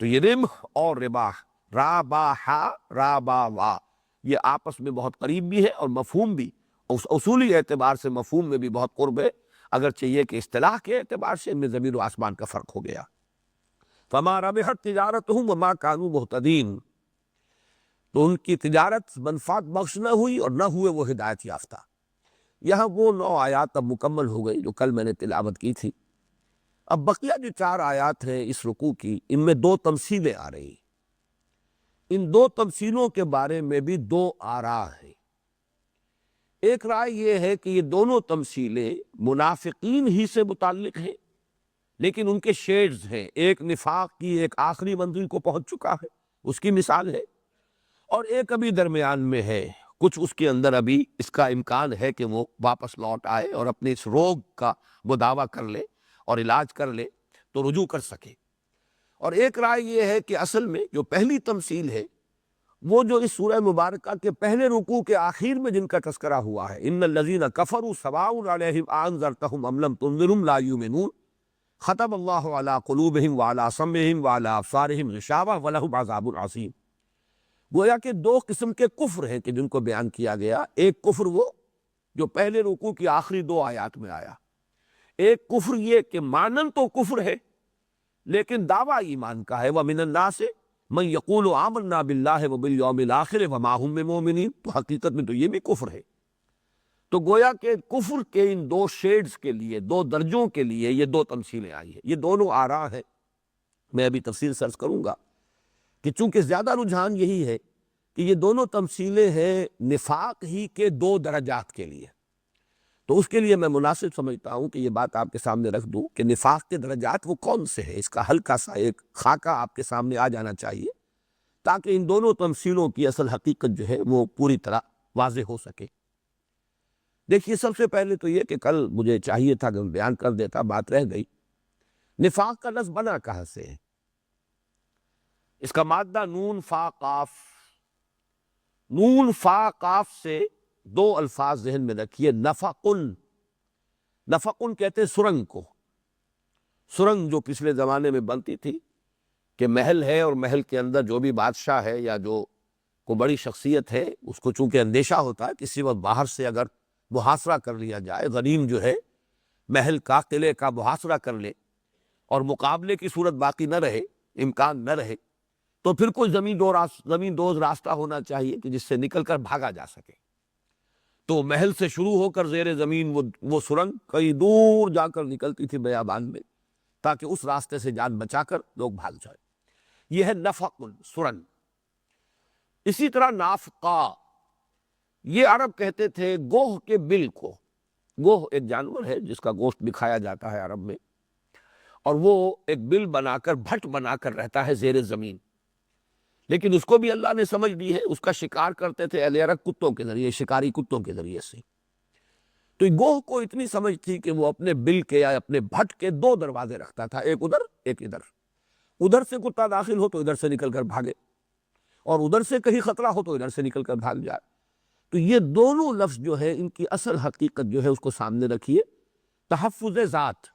تو یہ ربح اور ربا، را با ہا را با وا، یہ آپس میں بہت قریب بھی ہے اور مفہوم بھی، اس اصولی اعتبار سے مفہوم میں بھی بہت قرب ہے، اگرچہ یہ کہ اصطلاح کے اعتبار سے ان میں زمین و آسمان کا فرق ہو گیا. فما ربحت تجارتہم وما کانوا مہتدین. تو ان کی تجارت منفعت بخش نہ ہوئی اور نہ ہوئے وہ ہدایت یافتہ. یہاں وہ 9 آیات اب مکمل ہو گئی جو کل میں نے تلاوت کی تھی. اب بقیہ جو 4 آیات ہیں اس رکوع کی، ان میں 2 تمثیلیں آ رہی. ان 2 تمثیلوں کے بارے میں بھی 2 آراء ہیں. ایک رائے یہ ہے کہ یہ دونوں تمثیلیں منافقین ہی سے متعلق ہیں، لیکن ان کے شیڈز ہیں. ایک نفاق کی ایک آخری منزل کو پہنچ چکا ہے، اس کی مثال ہے، اور ایک ابھی درمیان میں ہے. کچھ اس کے اندر ابھی اس کا امکان ہے کہ وہ واپس لوٹ آئے اور اپنے اس روگ کا وہ دعویٰ کر لے اور علاج کر لے تو رجوع کر سکے. اور ایک رائے یہ ہے کہ اصل میں جو پہلی تمثیل ہے وہ جو اس سورہ مبارکہ کے پہلے رکوع کے آخر میں جن کا تذکرہ ہوا ہے، ان الذین کفروا سواء علیہم انذرتہم ام لم تنذرہم لا یؤمنون ختم اللہ علی قلوبہم وعلی سمعہم وعلی ابصارہم غشاوہ ولہم عذاب عظیم. گویا کہ 2 قسم کے کفر ہیں کہ جن کو بیان کیا گیا. ایک کفر وہ جو پہلے رکوع کی آخری 2 آیات میں آیا، ایک کفر یہ کہ مانن تو کفر ہے لیکن دعویٰ ایمان کا ہے. وَمِنَ النَّاسِ مَن يَقُولُ آمَنَّا بِاللَّهِ وَبِالْيَوْمِ الْآخِرِ وَمَا هُم بِمُؤْمِنِينَ. تو حقیقت میں تو یہ بھی کفر ہے. تو گویا کہ کفر کے ان 2 شیڈز کے لیے، 2 درجوں کے لیے یہ 2 تمثیلیں آئی ہیں. یہ دونوں آراء ہیں. میں ابھی تفصیل سرچ کروں گا کہ چونکہ زیادہ رجحان یہی ہے کہ یہ دونوں تمثیلیں ہیں نفاق ہی کے 2 درجات کے لیے. تو اس کے لیے میں مناسب سمجھتا ہوں کہ یہ بات آپ کے سامنے رکھ دوں کہ نفاق کے درجات وہ کون سے ہیں. اس کا ہلکا سا ایک خاکہ آپ کے سامنے آ جانا چاہیے تاکہ ان دونوں تمثیلوں کی اصل حقیقت جو ہے وہ پوری طرح واضح ہو سکے. دیکھیے، سب سے پہلے تو یہ کہ کل مجھے چاہیے تھا کہ میں بیان کر دیتا، بات رہ گئی. نفاق کا لفظ بنا کہاں سے ہے؟ اس کا مادہ نون فا قاف. نون فا قاف سے 2 الفاظ ذہن میں رکھیے. نفقن، نفقن کہتے ہیں سرنگ کو. سرنگ جو پچھلے زمانے میں بنتی تھی کہ محل ہے اور محل کے اندر جو بھی بادشاہ ہے یا جو کوئی بڑی شخصیت ہے اس کو چونکہ اندیشہ ہوتا ہے کسی وقت باہر سے اگر محاصرہ کر لیا جائے، غنیم جو ہے محل کا قلعے کا محاصرہ کر لے اور مقابلے کی صورت باقی نہ رہے، امکان نہ رہے، تو پھر کوئی زمین دوز راستہ ہونا چاہیے کہ جس سے نکل کر بھاگا جا سکے. تو محل سے شروع ہو کر زیر زمین وہ سرنگ کئی دور جا کر نکلتی تھی بیابان میں، تاکہ اس راستے سے جان بچا کر لوگ بھاگ جائیں۔ یہ ہے نفق سرنگ۔ اسی طرح نافقہ، یہ عرب کہتے تھے گوہ کے بل کو۔ گوہ ایک جانور ہے جس کا گوشت بھی کھایا جاتا ہے عرب میں، اور وہ ایک بل بنا کر، بھٹ بنا کر رہتا ہے زیر زمین، لیکن اس کو بھی اللہ نے سمجھ لی ہے۔ اس کا شکار کرتے تھے اہل عرب کتوں کے ذریعے، شکاری کتوں کے ذریعے سے۔ تو گوہ کو اتنی سمجھ تھی کہ وہ اپنے بل کے یا اپنے بھٹ کے دو دروازے رکھتا تھا، ایک ادھر ایک ادھر۔ ادھر سے کتا داخل ہو تو ادھر سے نکل کر بھاگے، اور ادھر سے کہیں خطرہ ہو تو ادھر سے نکل کر بھاگ جائے۔ تو یہ دونوں لفظ جو ہے ان کی اصل حقیقت جو ہے اس کو سامنے رکھیے۔ تحفظ ذات،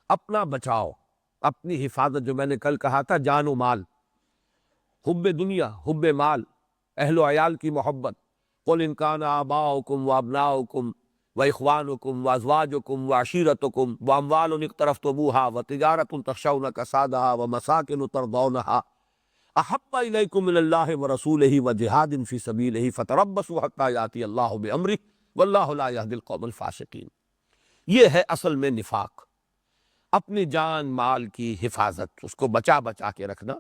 اپنا بچاؤ، اپنی حفاظت، جو میں نے کل کہا تھا، جان و مال، حب دنیا، حب مال، اہل و عیال کی محبت۔ قل ان کان آباؤکم وابناؤکم واخوانکم وازواجکم وعشیرتکم واموال اقترفتموها وتجارۃ تخشون کسادها ومساکن ترضونها احب الیکم من اللہ ورسولہ وجہاد فی سبیلہ فتربصوا حتی یاتی اللہ بامرہ واللہ لا یہدی القوم الفاسقین۔ یہ ہے اصل میں نفاق، اپنی جان مال کی حفاظت، اس کو بچا بچا کے رکھنا۔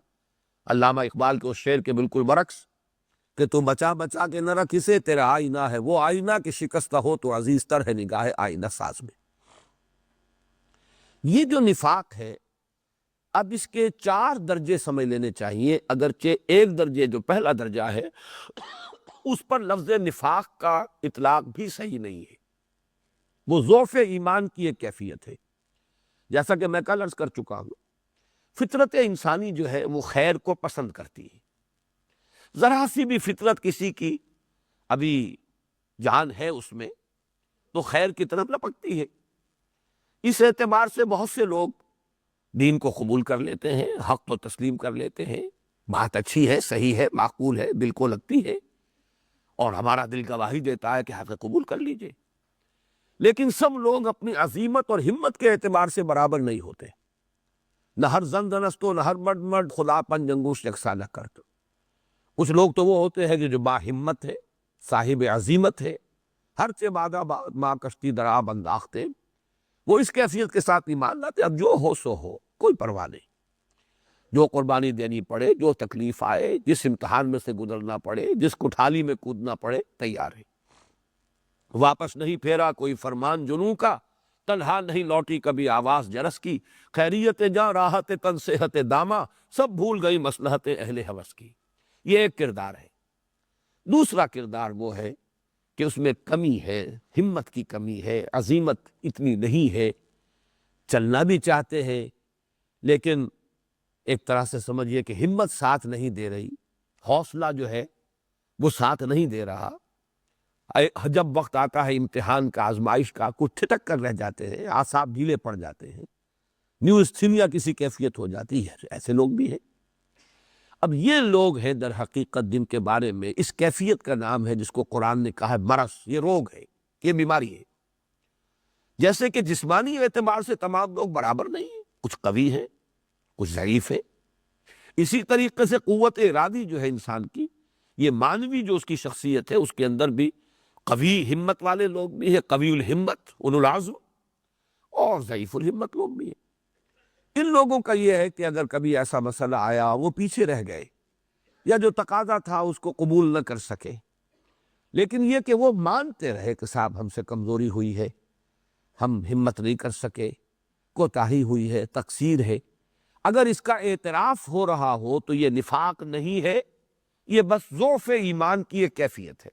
علامہ اقبال کے اس شعر کے بالکل برعکس کہ تو بچا بچا کے نہ رکھ اسے، تیرا آئینہ ہے وہ آئینہ کہ شکستہ ہو تو عزیز تر ہے نگاہ آئینہ ساز میں۔ یہ جو نفاق ہے، اب اس کے 4 درجے سمجھ لینے چاہیے، اگرچہ ایک درجے جو پہلا درجہ ہے اس پر لفظ نفاق کا اطلاق بھی صحیح نہیں ہے۔ وہ ضعف ایمان کی ایک کیفیت ہے، جیسا کہ میں کل عرض کر چکا ہوں۔ فطرت انسانی جو ہے وہ خیر کو پسند کرتی ہے۔ ذرا سی بھی فطرت کسی کی ابھی جان ہے اس میں تو خیر کی طرف لپکتی ہے۔ اس اعتبار سے بہت سے لوگ دین کو قبول کر لیتے ہیں، حق کو تسلیم کر لیتے ہیں، بات اچھی ہے، صحیح ہے، معقول ہے، دل کو لگتی ہے، اور ہمارا دل گواہی دیتا ہے کہ حق قبول کر لیجئے۔ لیکن سب لوگ اپنی عظیمت اور ہمت کے اعتبار سے برابر نہیں ہوتے۔ نہ ہر زن دنستو نہ ہر مرد مرد خدا پن جنگوش یکساں نہ کرت۔ کچھ لوگ تو وہ ہوتے ہیں کہ جو با ہمت ہے، صاحب عظیمت ہے، ہر چہ بادہ ماں کشتی درآب انداختے، وہ اس کیفیت کے ساتھ ایمان لاتے، اب جو ہو سو ہو، کوئی پرواہ نہیں، جو قربانی دینی پڑے، جو تکلیف آئے، جس امتحان میں سے گزرنا پڑے، جس کٹھالی میں کودنا پڑے، تیار ہے۔ واپس نہیں پھیرا کوئی فرمان جنوں کا، تنہا نہیں لوٹی کبھی آواز جرس کی، خیریت جاں راحت تن صحت دامہ، سب بھول گئی مصلحت اہل ہوس کی۔ یہ ایک کردار ہے۔ دوسرا کردار وہ ہے کہ اس میں کمی ہے، ہمت کی کمی ہے، عظیمت اتنی نہیں ہے، چلنا بھی چاہتے ہیں لیکن ایک طرح سے سمجھیے کہ ہمت ساتھ نہیں دے رہی، حوصلہ جو ہے وہ ساتھ نہیں دے رہا۔ جب وقت آتا ہے امتحان کا، آزمائش کا، کچھ ٹھٹک کر رہ جاتے ہیں، اعصاب ڈھیلے پڑ جاتے ہیں، نیوستھیمیا کسی کیفیت ہو جاتی ہے، ایسے لوگ بھی ہیں۔ اب یہ لوگ ہیں در حقیقت جن کے بارے میں اس کیفیت کا نام ہے جس کو قرآن نے کہا ہے مرض، یہ روگ ہے، یہ بیماری ہے۔ جیسے کہ جسمانی اعتبار سے تمام لوگ برابر نہیں ہیں، کچھ قوی ہیں، کچھ ضعیف ہیں، اسی طریقے سے قوت ارادی جو ہے انسان کی، یہ مانوی جو اس کی شخصیت ہے، اس کے اندر بھی قوی ہمت والے لوگ بھی ہیں، قوی الہمت اولو العزم، اور ضعیف الہمت لوگ بھی ہیں۔ ان لوگوں کا یہ ہے کہ اگر کبھی ایسا مسئلہ آیا وہ پیچھے رہ گئے، یا جو تقاضا تھا اس کو قبول نہ کر سکے، لیکن یہ کہ وہ مانتے رہے کہ صاحب ہم سے کمزوری ہوئی ہے، ہم ہمت نہیں کر سکے، کوتاہی ہوئی ہے، تقصیر ہے، اگر اس کا اعتراف ہو رہا ہو تو یہ نفاق نہیں ہے، یہ بس ضعف ایمان کی ایک کیفیت ہے،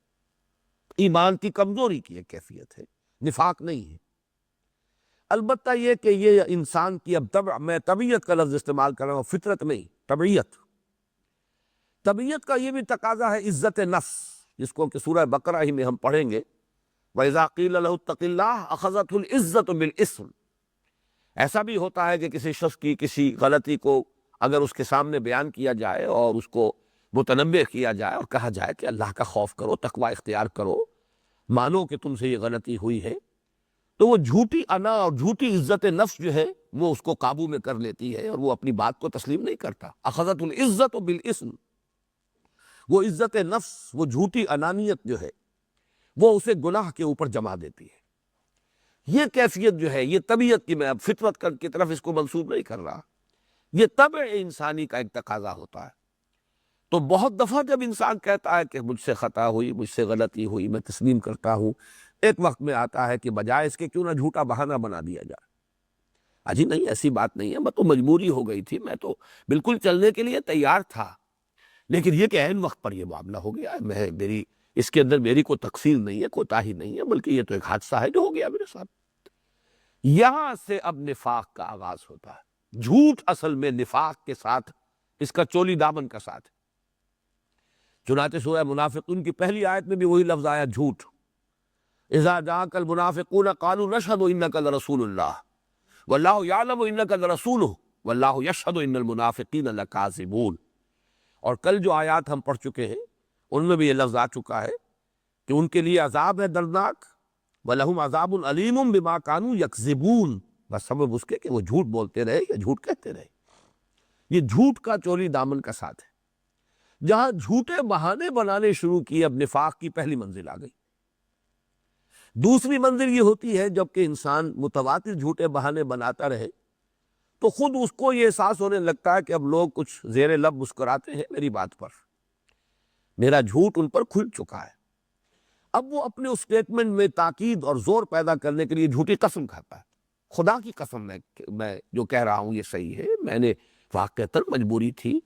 ایمان کی کمزوری کی ایک کیفیت ہے، نفاق نہیں ہے۔ البتہ یہ کہ یہ انسان کی، اب میں طبیعت کا لفظ استعمال کر رہا ہوں، فطرت نہیں، طبیعت کا یہ بھی تقاضا ہے عزت نفس، جس کو کہ سورہ بقرہ ہی میں ہم پڑھیں گے، وَإِذَا قِيلَ لَهُ اتَّقِ اللَّهَ أَخَذَتْهُ الْعِزَّةُ بِالْإِثْمِ۔ ایسا بھی ہوتا ہے کہ کسی شخص کی کسی غلطی کو اگر اس کے سامنے بیان کیا جائے اور اس کو متنبہ کیا جائے اور کہا جائے کہ اللہ کا خوف کرو، تقوی اختیار کرو، مانو کہ تم سے یہ غلطی ہوئی ہے، تو وہ جھوٹی انا اور جھوٹی عزت نفس جو ہے وہ اس کو قابو میں کر لیتی ہے اور وہ اپنی بات کو تسلیم نہیں کرتا۔ اخذت العزت بالاسم، وہ عزت نفس، وہ جھوٹی انانیت جو ہے وہ اسے گناہ کے اوپر جما دیتی ہے۔ یہ کیفیت جو ہے، یہ طبیعت کی، میں اب فطرت کی طرف اس کو منسوب نہیں کر رہا، یہ طبع انسانی کا ایک تقاضا ہوتا ہے۔ تو بہت دفعہ جب انسان کہتا ہے کہ مجھ سے خطا ہوئی، مجھ سے غلطی ہوئی، میں تسلیم کرتا ہوں، ایک وقت میں آتا ہے کہ بجائے اس کے کیوں نہ جھوٹا بہانہ بنا دیا جائے۔ اجی نہیں، ایسی بات نہیں ہے، میں تو مجبوری ہو گئی تھی، میں تو بالکل چلنے کے لیے تیار تھا، لیکن یہ کہ عین وقت پر یہ معاملہ ہو گیا ہے، میری اس کے اندر میری کوئی تقصیر نہیں ہے، کوتاہی نہیں ہے، بلکہ یہ تو ایک حادثہ ہے جو ہو گیا میرے ساتھ۔ یہاں سے اب نفاق کا آغاز ہوتا ہے۔ جھوٹ اصل میں نفاق کے ساتھ، اس کا چولی دامن کا ساتھ ہے۔ چنانچہ سورہ منافقون کی پہلی آیت میں بھی وہی لفظ آیا، جھوٹ۔ اذا جاءک المنافقون قالوا نشهد انک لرسول اللہ واللہ یعلم انک لرسولہ واللہ یشہد ان المنافقین لکاذبون۔ اور کل جو آیات ہم پڑھ چکے ہیں ان میں بھی یہ لفظ آ چکا ہے کہ ان کے لیے عذاب ہے دردناک، وَلَهُمْ عَذَابٌ عَلِيمٌ بِمَا كَانُوا يَكْذِبُونَ، بس سبب اس کے کہ وہ جھوٹ بولتے رہے یا جھوٹ کہتے رہے۔ یہ جھوٹ کا چولی دامن کا ساتھ ہے۔ جہاں جھوٹے بہانے بنانے شروع کیے، اب نفاق کی پہلی منزل آ گئی۔ دوسری منزل یہ ہوتی ہے جب کہ انسان متواتر جھوٹے بہانے بناتا رہے تو خود اس کو یہ احساس ہونے لگتا ہے کہ اب لوگ کچھ زیر لب مسکراتے ہیں میری بات پر، میرا جھوٹ ان پر کھل چکا ہے۔ اب وہ اپنے اس سٹیٹمنٹ میں تاکید اور زور پیدا کرنے کے لیے جھوٹی قسم کھاتا ہے۔ خدا کی قسم میں جو کہہ رہا ہوں یہ صحیح ہے، میں نے واقعتاً مجبوری تھی،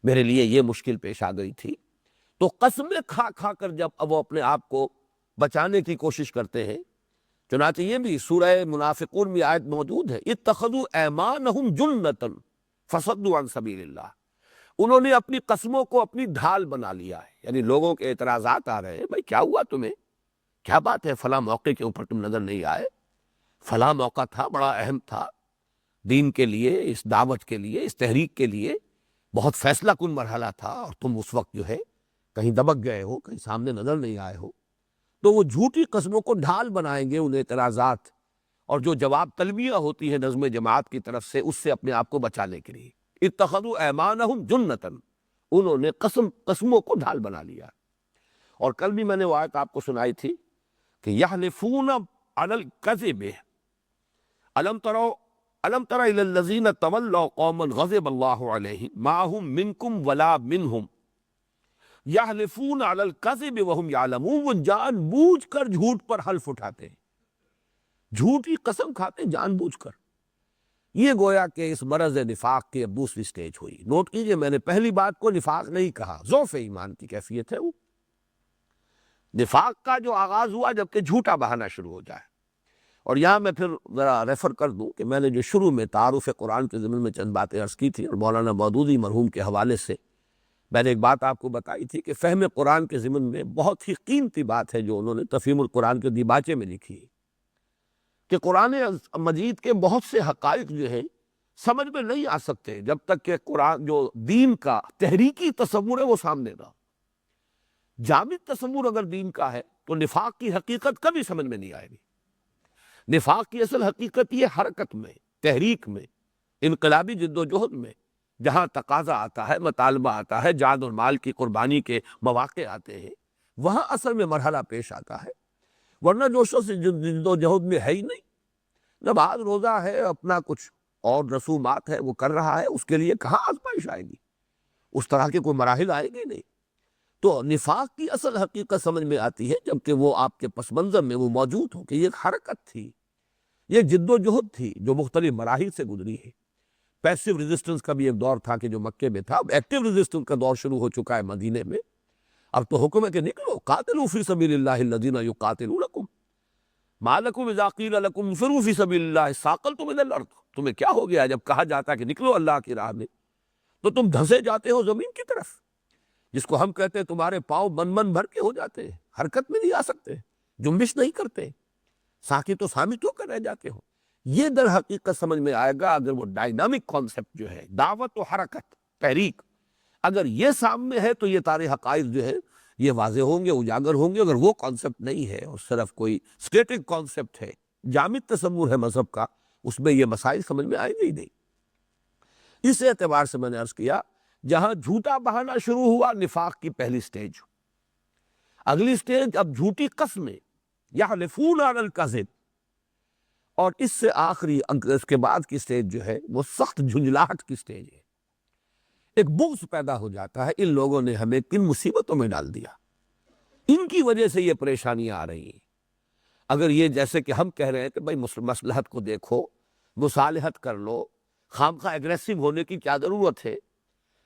میرے لیے یہ مشکل پیش آ گئی تھی۔ تو قسمیں کھا کھا کر جب اب وہ اپنے آپ کو بچانے کی کوشش کرتے ہیں، چنانچہ یہ بھی سورہ منافقون میں آیت موجود ہے، اتخذوا ایمانہم جنۃ فصدوا عن سبیل اللہ، انہوں نے اپنی قسموں کو اپنی ڈھال بنا لیا ہے۔ یعنی لوگوں کے اعتراضات آ رہے ہیں، بھائی کیا ہوا تمہیں، کیا بات ہے فلاں موقع کے اوپر تم نظر نہیں آئے، فلاں موقع تھا بڑا اہم تھا دین کے لیے، اس دعوت کے لیے، اس تحریک کے لیے بہت فیصلہ کن مرحلہ تھا، اور تم اس وقت جو ہے کہیں دبک گئے ہو، کہیں سامنے نظر نہیں آئے ہو۔ تو وہ جھوٹی قسموں کو ڈھال بنائیں گے ان اعتراضات اور جو جواب طلبیہ ہوتی ہے نظم جماعت کی طرف سے، اس سے اپنے آپ کو بچانے کے لیے۔ اتخذوا ایمانہم جنۃ، انہوں نے قسموں کو ڈھال بنا لیا۔ اور کل بھی میں نے وہ آیت آپ کو سنائی تھی کہ یحلفون علی الکذب، الم تر الی الذین تولوا قوما غضب اللہ علیہم ما هم منکم ولا منہم یحلفون علی الکذب وہم یعلمون، وہ جان بوجھ کر جھوٹ پر حلف اٹھاتے ہیں، جھوٹی قسم کھاتے ہیں جان بوجھ کر۔ یہ گویا کہ اس مرض نفاق کی اب دوسری سٹیج ہوئی۔ نوٹ کیجئے، میں نے پہلی بات کو نفاق نہیں کہا، ضعف ایمان کی کیفیت ہے وہ۔ نفاق کا جو آغاز ہوا جبکہ جھوٹا بہانا شروع ہو جائے۔ اور یہاں میں پھر ذرا ریفر کر دوں کہ میں نے جو شروع میں تعارف قرآن کے ضمن میں چند باتیں عرض کی تھی، اور مولانا مودودی مرحوم کے حوالے سے میں نے ایک بات آپ کو بتائی تھی کہ فہم قرآن کے ضمن میں بہت ہی قیمتی بات ہے جو انہوں نے تفہیم القرآن کے دیباچے میں لکھی ہے، کہ قرآن مجید کے بہت سے حقائق جو ہیں سمجھ میں نہیں آ سکتے جب تک کہ قرآن جو دین کا تحریکی تصور ہے وہ سامنے نہ ہو۔ جامد تصور اگر دین کا ہے تو نفاق کی حقیقت کبھی سمجھ میں نہیں آئے گی۔ نفاق کی اصل حقیقت یہ حرکت میں، تحریک میں، انقلابی جد و جہد میں، جہاں تقاضا آتا ہے، مطالبہ آتا ہے، جان اور مال کی قربانی کے مواقع آتے ہیں، وہاں اصل میں مرحلہ پیش آتا ہے۔ ورنہ جو شخص جد و جہد میں ہے ہی نہیں، نماز روزہ ہے، اپنا کچھ اور رسومات ہے وہ کر رہا ہے، اس کے لیے کہاں آزمائش آئے گی، اس طرح کے کوئی مراحل آئے گی نہیں۔ تو نفاق کی اصل حقیقت سمجھ میں آتی ہے جبکہ وہ آپ کے پس منظر میں وہ موجود ہو کہ یہ ایک حرکت تھی، یہ جد و جہد تھی جو مختلف مراحل سے گزری ہے۔ پیسو ریزسٹنس کا بھی ایک دور تھا کہ جو مکے میں تھا، اب ایکٹیو ریزسٹنس کا دور شروع ہو چکا ہے مدینے میں۔ اب تو حکم ہے کہ نکلو، قاتلوا فی سبیل اللہ الذین یقاتلونکم ما لکم اذا قیل لکم انفروا فی سبیل اللہ ثاقلتم الی الارض، تمہیں کیا ہو گیا جب کہا جاتا ہے کہ نکلو اللہ کی راہ میں تو تم دھسے جاتے ہو زمین کی طرف، جس کو ہم کہتے ہیں تمہارے پاؤں من بھر کے ہو جاتے ہیں، حرکت میں نہیں آ سکتے، جنبش نہیں کرتے، ساکت و صامت ہو کر رہ جاتے ہو۔ یہ در حقیقت سمجھ میں آئے گا اگر وہ ڈائنامک کانسیپٹ جو ہے، دعوت و حرکت، تحریک، اگر یہ سامنے ہے تو یہ سارے حقائق جو ہے یہ واضح ہوں گے، اجاگر ہوں گے۔ اگر وہ کانسیپٹ نہیں ہے اور صرف کوئی اسٹیٹک کانسیپٹ ہے، جامد تصور ہے مذہب کا، اس میں یہ مسائل سمجھ میں آئیں گے ہی نہیں۔ اس اعتبار سے میں نے عرض کیا، جہاں جھوٹا بہانا شروع ہوا، نفاق کی پہلی سٹیج۔ اگلی سٹیج اب جھوٹی قسمیں، یحلفون علی الکذب، اور اس سے آخری اس کے بعد کی سٹیج جو ہے وہ سخت جھنجھلاہٹ کی سٹیج ہے۔ ایک بغض پیدا ہو جاتا ہے، ان لوگوں نے ہمیں کن مصیبتوں میں ڈال دیا، ان کی وجہ سے یہ پریشانیاں آ رہی ہیں۔ اگر یہ جیسے کہ ہم کہہ رہے ہیں کہ بھائی مصلحت کو دیکھو، مصالحت کر لو، خامخواہ ایگریسو ہونے کی کیا ضرورت ہے،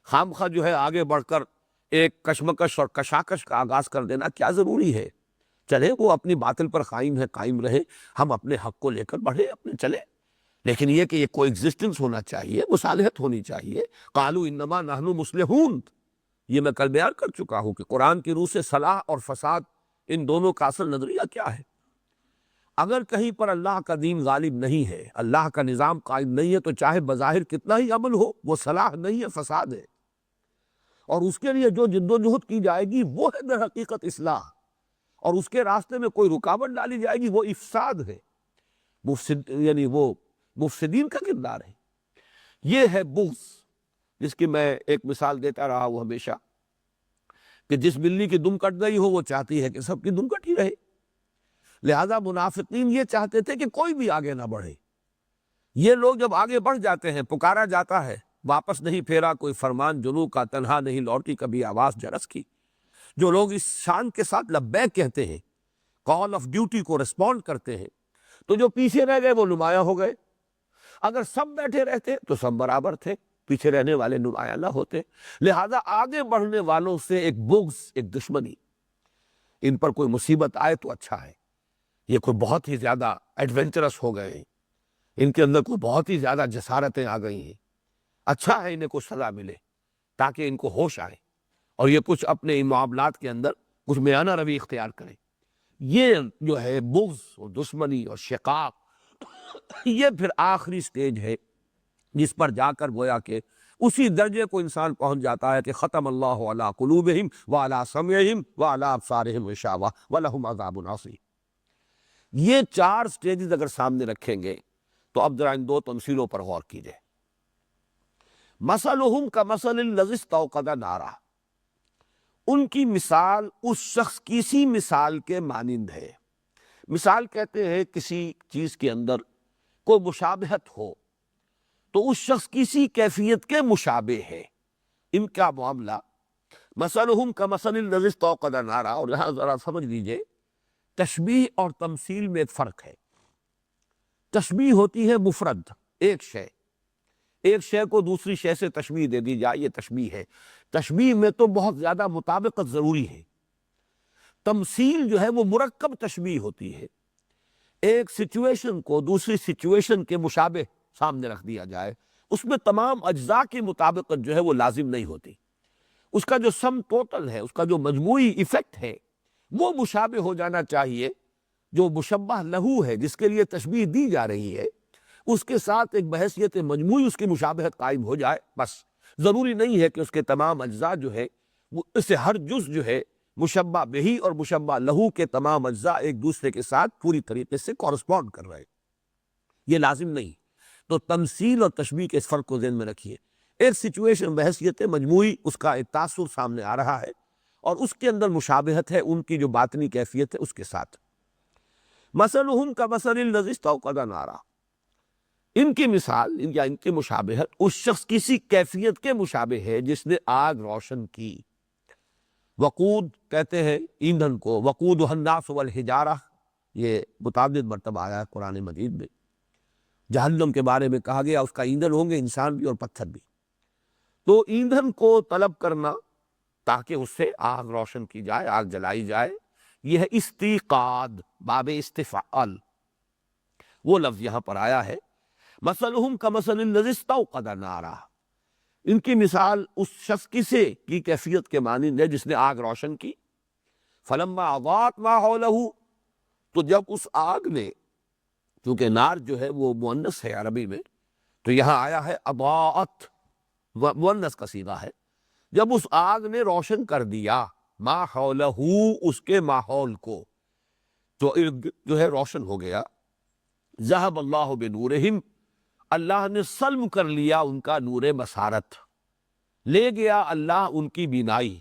خامخواہ جو ہے آگے بڑھ کر ایک کشمکش اور کشاکش کا آغاز کر دینا کیا ضروری ہے؟ چلے وہ اپنی باطل پر قائم رہے، ہم اپنے حق کو لے کر بڑھے اپنے چلے، لیکن یہ کہ یہ کوئی ایگزسٹنس ہونا چاہیے، مصالحت ہونی چاہیے۔ قالوا انما نحن مصلحون، یہ میں کل بیان کر چکا ہوں کہ قرآن کی روح سے صلاح اور فساد ان دونوں کا اصل نظریہ کیا ہے۔ اگر کہیں پر اللہ کا دین غالب نہیں ہے، اللہ کا نظام قائم نہیں ہے، تو چاہے بظاہر کتنا ہی عمل ہو، وہ صلاح نہیں ہے، فساد ہے، اور اس کے لیے جو جد و جہد کی جائے گی وہ ہے در حقیقت اصلاح، اور اس کے راستے میں کوئی رکاوٹ ڈالی جائے گی وہ افساد ہے، یعنی وہ مفسدین کا کردار ہے۔ یہ ہے بغض، جس کی میں ایک مثال دیتا رہا ہوں ہمیشہ، کہ جس بلی کی دم کٹ گئی ہو وہ چاہتی ہے کہ سب کی دم کٹی رہے، لہذا منافقین یہ چاہتے تھے کہ کوئی بھی آگے نہ بڑھے۔ یہ لوگ جب آگے بڑھ جاتے ہیں، پکارا جاتا ہے، واپس نہیں پھیرا کوئی فرمان جنوں کا، تنہا نہیں لوٹی کبھی آواز جرس کی، جو لوگ اس شان کے ساتھ لبیک کہتے ہیں، کال آف ڈیوٹی کو ریسپونڈ کرتے ہیں، تو جو پیچھے رہ گئے وہ نمایاں ہو گئے۔ اگر سب بیٹھے رہتے تو سب برابر تھے، پیچھے رہنے والے نمایاں نہ ہوتے، لہذا آگے بڑھنے والوں سے ایک بغض، ایک دشمنی، ان پر کوئی مصیبت آئے تو اچھا ہے، یہ کوئی بہت ہی زیادہ ایڈونچرس ہو گئے ہیں، ان کے اندر کوئی بہت ہی زیادہ جسارتیں آ گئی ہیں، اچھا ہے انہیں کچھ سزا ملے تاکہ ان کو ہوش آئے اور یہ کچھ اپنے ان معاملات کے اندر کچھ میانہ روی اختیار کریں۔ یہ جو ہے بغض اور دشمنی اور شقاق، یہ پھر آخری سٹیج ہے جس پر جا کر گویا کہ اسی درجے کو انسان پہنچ جاتا ہے کہ ختم اللہ علی قلوبہم وعلی سمعہم وعلی ابصارہم غشاوہ ولہم عذاب عظیم۔ یہ چار سٹیجز اگر سامنے رکھیں گے تو اب ذرا ان دو تمثیلوں پر غور کیجئے۔ مثلہم کمثل الذی استوقد نارا، ان کی مثال اس شخص کی سی مثال کے مانند ہے۔ مثال کہتے ہیں کسی چیز کے اندر کوئی مشابہت ہو تو اس شخص کسی کیفیت کے مشابہ ہے، ان کا معاملہ مثلہم کمثل الذی استوقد نارا۔ اور یہاں ذرا سمجھ لیجئے، تشبیہ اور تمثیل میں ایک فرق ہے۔ تشبیہ ہوتی ہے مفرد، ایک شے کو دوسری شے سے تشبیہ دے دی جائے، یہ تشبیہ ہے۔ تشبیہ میں تو بہت زیادہ مطابقت ضروری ہے۔ تمثیل جو ہے وہ مرکب تشبیہ ہوتی ہے، ایک سچویشن کو دوسری سچویشن کے مشابہ سامنے رکھ دیا جائے، اس میں تمام اجزاء کی مطابقت جو ہے وہ لازم نہیں ہوتی، اس کا جو سم ٹوٹل ہے، اس کا جو مجموعی ایفیکٹ ہے وہ مشابہ ہو جانا چاہیے۔ جو مشبہ لہو ہے، جس کے لیے تشبیہ دی جا رہی ہے، اس کے ساتھ ایک بحیثیت مجموعی اس کی مشابہت قائم ہو جائے، بس۔ ضروری نہیں ہے کہ اس کے تمام اجزاء جو ہے وہ اس سے ہر جز جو ہے مشبہ بہی اور مشبہ لہو کے تمام اجزاء ایک دوسرے کے ساتھ پوری طریقے سے کورسپونڈ کر رہے، یہ لازم نہیں۔ تو تمثیل اور تشبیہ کے اس فرق کو ذہن میں رکھیے۔ ایک سچویشن بحیثیت مجموعی اس کا ایک تاثر سامنے آ رہا ہے اور اس کے اندر مشابہت ہے ان کی جو باطنی کیفیت ہے اس کے ساتھ۔ مثلہم کمثل الذی استوقد نارا، ان کی مثال یا ان کی مشابہت اس شخص کسی کیفیت کے مشابہ ہے جس نے آگ روشن کی۔ وقود کہتے ہیں ایندھن کو، وقودھا الناس والحجارہ، یہ متعدد مرتبہ آیا ہے قرآن مجید میں۔ جہنم کے بارے میں کہا گیا اس کا ایندھن ہوں گے انسان بھی اور پتھر بھی۔ تو ایندھن کو طلب کرنا تاکہ اس سے آگ روشن کی جائے، آگ جلائی جائے، یہ ہے استیقاد، باب استفعال، وہ لفظ یہاں پر آیا ہے۔ مثلہم کمثل الذی استوقد نارا، ان کی مثال اس شخص کی کیفیت کے مانند ہے جس نے آگ روشن کی۔ فلما اضاءت ما حولہ، تو جب اس آگ نے، چونکہ نار جو ہے وہ مؤنث ہے عربی میں، تو یہاں آیا ہے اضاءت، مؤنث کا صیغہ ہے۔ جب اس آگ نے روشن کر دیا ما حولہ، اس کے ماحول کو، تو ارد جو ہے روشن ہو گیا۔ ذہب اللہ بنورہم، اللہ نے سلب کر لیا ان کا نور بصارت، لے گیا اللہ ان کی بینائی۔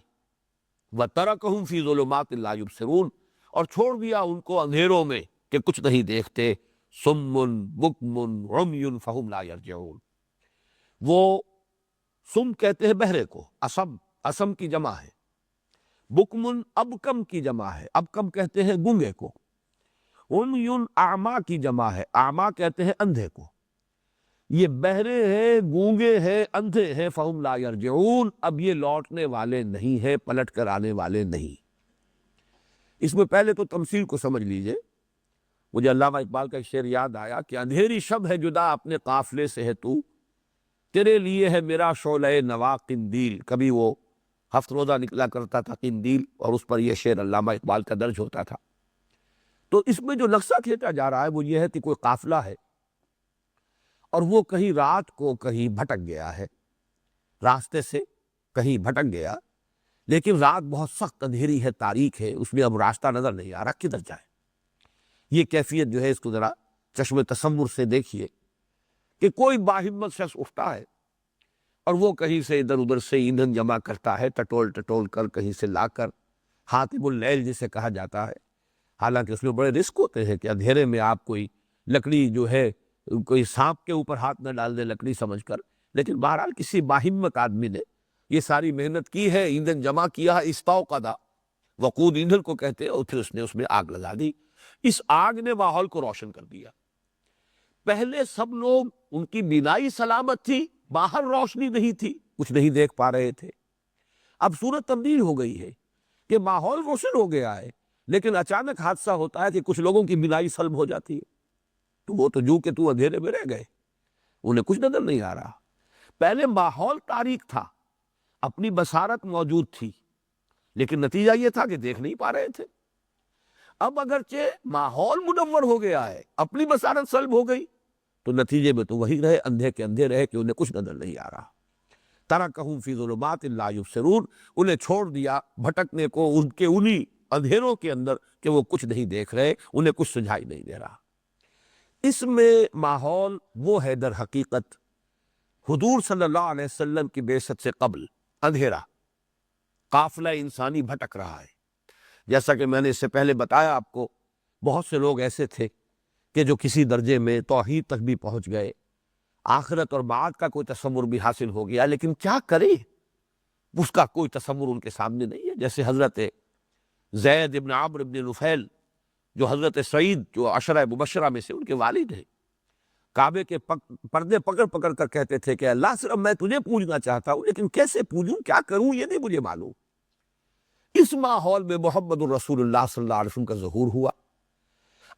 وترکہم فی ظلمات لا یبصرون، اور چھوڑ دیا ان کو اندھیروں میں کہ کچھ نہیں دیکھتے. سم بکم عمی فہم لا یرجعون. وہ سم کہتے ہیں بہرے کو، اسم کی جمع ہے. بکمن ابکم کی جمع ہے، ابکم کہتے ہیں گونگے کو. عمیٌ اعمیٰ کی جمع ہے، اعمیٰ کہتے ہیں اندھے کو. یہ بہرے ہیں، گونگے ہیں، اندھے ہیں. فہم لا یرجعون، اب یہ لوٹنے والے نہیں ہیں، پلٹ کر آنے والے نہیں. اس میں پہلے تو تمثیل کو سمجھ لیجئے. مجھے علامہ اقبال کا ایک شعر یاد آیا کہ اندھیری شب ہے جدا اپنے قافلے سے ہے تو، تیرے لیے ہے میرا شعلہ نوا قندیل. کبھی وہ ہفت روزہ نکلا کرتا تھا قندیل، اور اس پر یہ شعر علامہ اقبال کا درج ہوتا تھا. تو اس میں جو نقشہ کھینچا جا رہا ہے وہ یہ ہے کہ کوئی قافلہ ہے اور وہ کہیں رات کو کہیں بھٹک گیا ہے، راستے سے کہیں بھٹک گیا، لیکن رات بہت سخت اندھیری ہے، تاریک ہے، اس میں اب راستہ نظر نہیں آ رہا، کدھر جائے. یہ کیفیت جو ہے اس کو ذرا چشم تصور سے دیکھیے کہ کوئی باہمت شخص اٹھتا ہے اور وہ کہیں سے ادھر ادھر سے ایندھن جمع کرتا ہے، ٹٹول ٹٹول کر کہیں سے لا کر، حاطب اللیل جسے کہا جاتا ہے. حالانکہ اس میں بڑے رسک ہوتے ہیں کہ اندھیرے میں آپ کوئی لکڑی جو ہے، کوئی سانپ کے اوپر ہاتھ نہ ڈال دے لکڑی سمجھ کر. لیکن بہرحال کسی باہمت آدمی نے یہ ساری محنت کی ہے، ایندھن جمع کیا ہے. استوقدا، وقود ایندھن کو کہتے ہیں، اور پھر اس نے اس میں آگ لگا دی. اس آگ نے ماحول کو روشن کر دیا. پہلے سب لوگ، ان کی بینائی سلامت تھی، باہر روشنی نہیں تھی، کچھ نہیں دیکھ پا رہے تھے. اب صورت تبدیل ہو گئی ہے کہ ماحول روشن ہو گیا ہے، لیکن اچانک حادثہ ہوتا ہے کہ کچھ لوگوں کی بینائی سلب ہو جاتی ہے. تو وہ تو جو کہ تو اندھیرے میں رہ گئے، انہیں کچھ نظر نہیں آ رہا. پہلے ماحول تاریک تھا، اپنی بصارت موجود تھی، لیکن نتیجہ یہ تھا کہ دیکھ نہیں پا رہے تھے. اب اگرچہ ماحول منور ہو گیا ہے، اپنی بصارت سلب ہو گئی، تو نتیجے میں تو وہی رہے، اندھے کے اندھے رہے کہ انہیں کچھ نظر نہیں آ رہا. ترکہم فی ظلمات لا یبصرون، انہیں چھوڑ دیا بھٹکنے کو ان کے انہی اندھیروں کے اندر کہ وہ کچھ نہیں دیکھ رہے، انہیں کچھ سجھائی نہیں دے رہا. اس میں ماحول وہ ہے در حقیقت حضور صلی اللہ علیہ وسلم کی بعثت سے قبل اندھیرا. قافلہ انسانی بھٹک رہا ہے. جیسا کہ میں نے اس سے پہلے بتایا آپ کو، بہت سے لوگ ایسے تھے کہ جو کسی درجے میں توحید تک بھی پہنچ گئے، آخرت اور بعد کا کوئی تصور بھی حاصل ہو گیا، لیکن کیا کرے اس کا کوئی تصور ان کے سامنے نہیں ہے. جیسے حضرت زید ابن عمرو ابن نفیل، جو حضرت سعید جو عشرہ مبشرہ میں سے ان کے والد ہیں، کعبے کے پردے پکڑ پکڑ کر کہتے تھے کہ اللہ صرف میں تجھے پوجنا چاہتا ہوں، لیکن کیسے پوجوں، کیا کروں، یہ نہیں مجھے معلوم. اس ماحول میں محمد الرسول اللہ صلی اللہ علیہ وسلم کا ظہور ہوا.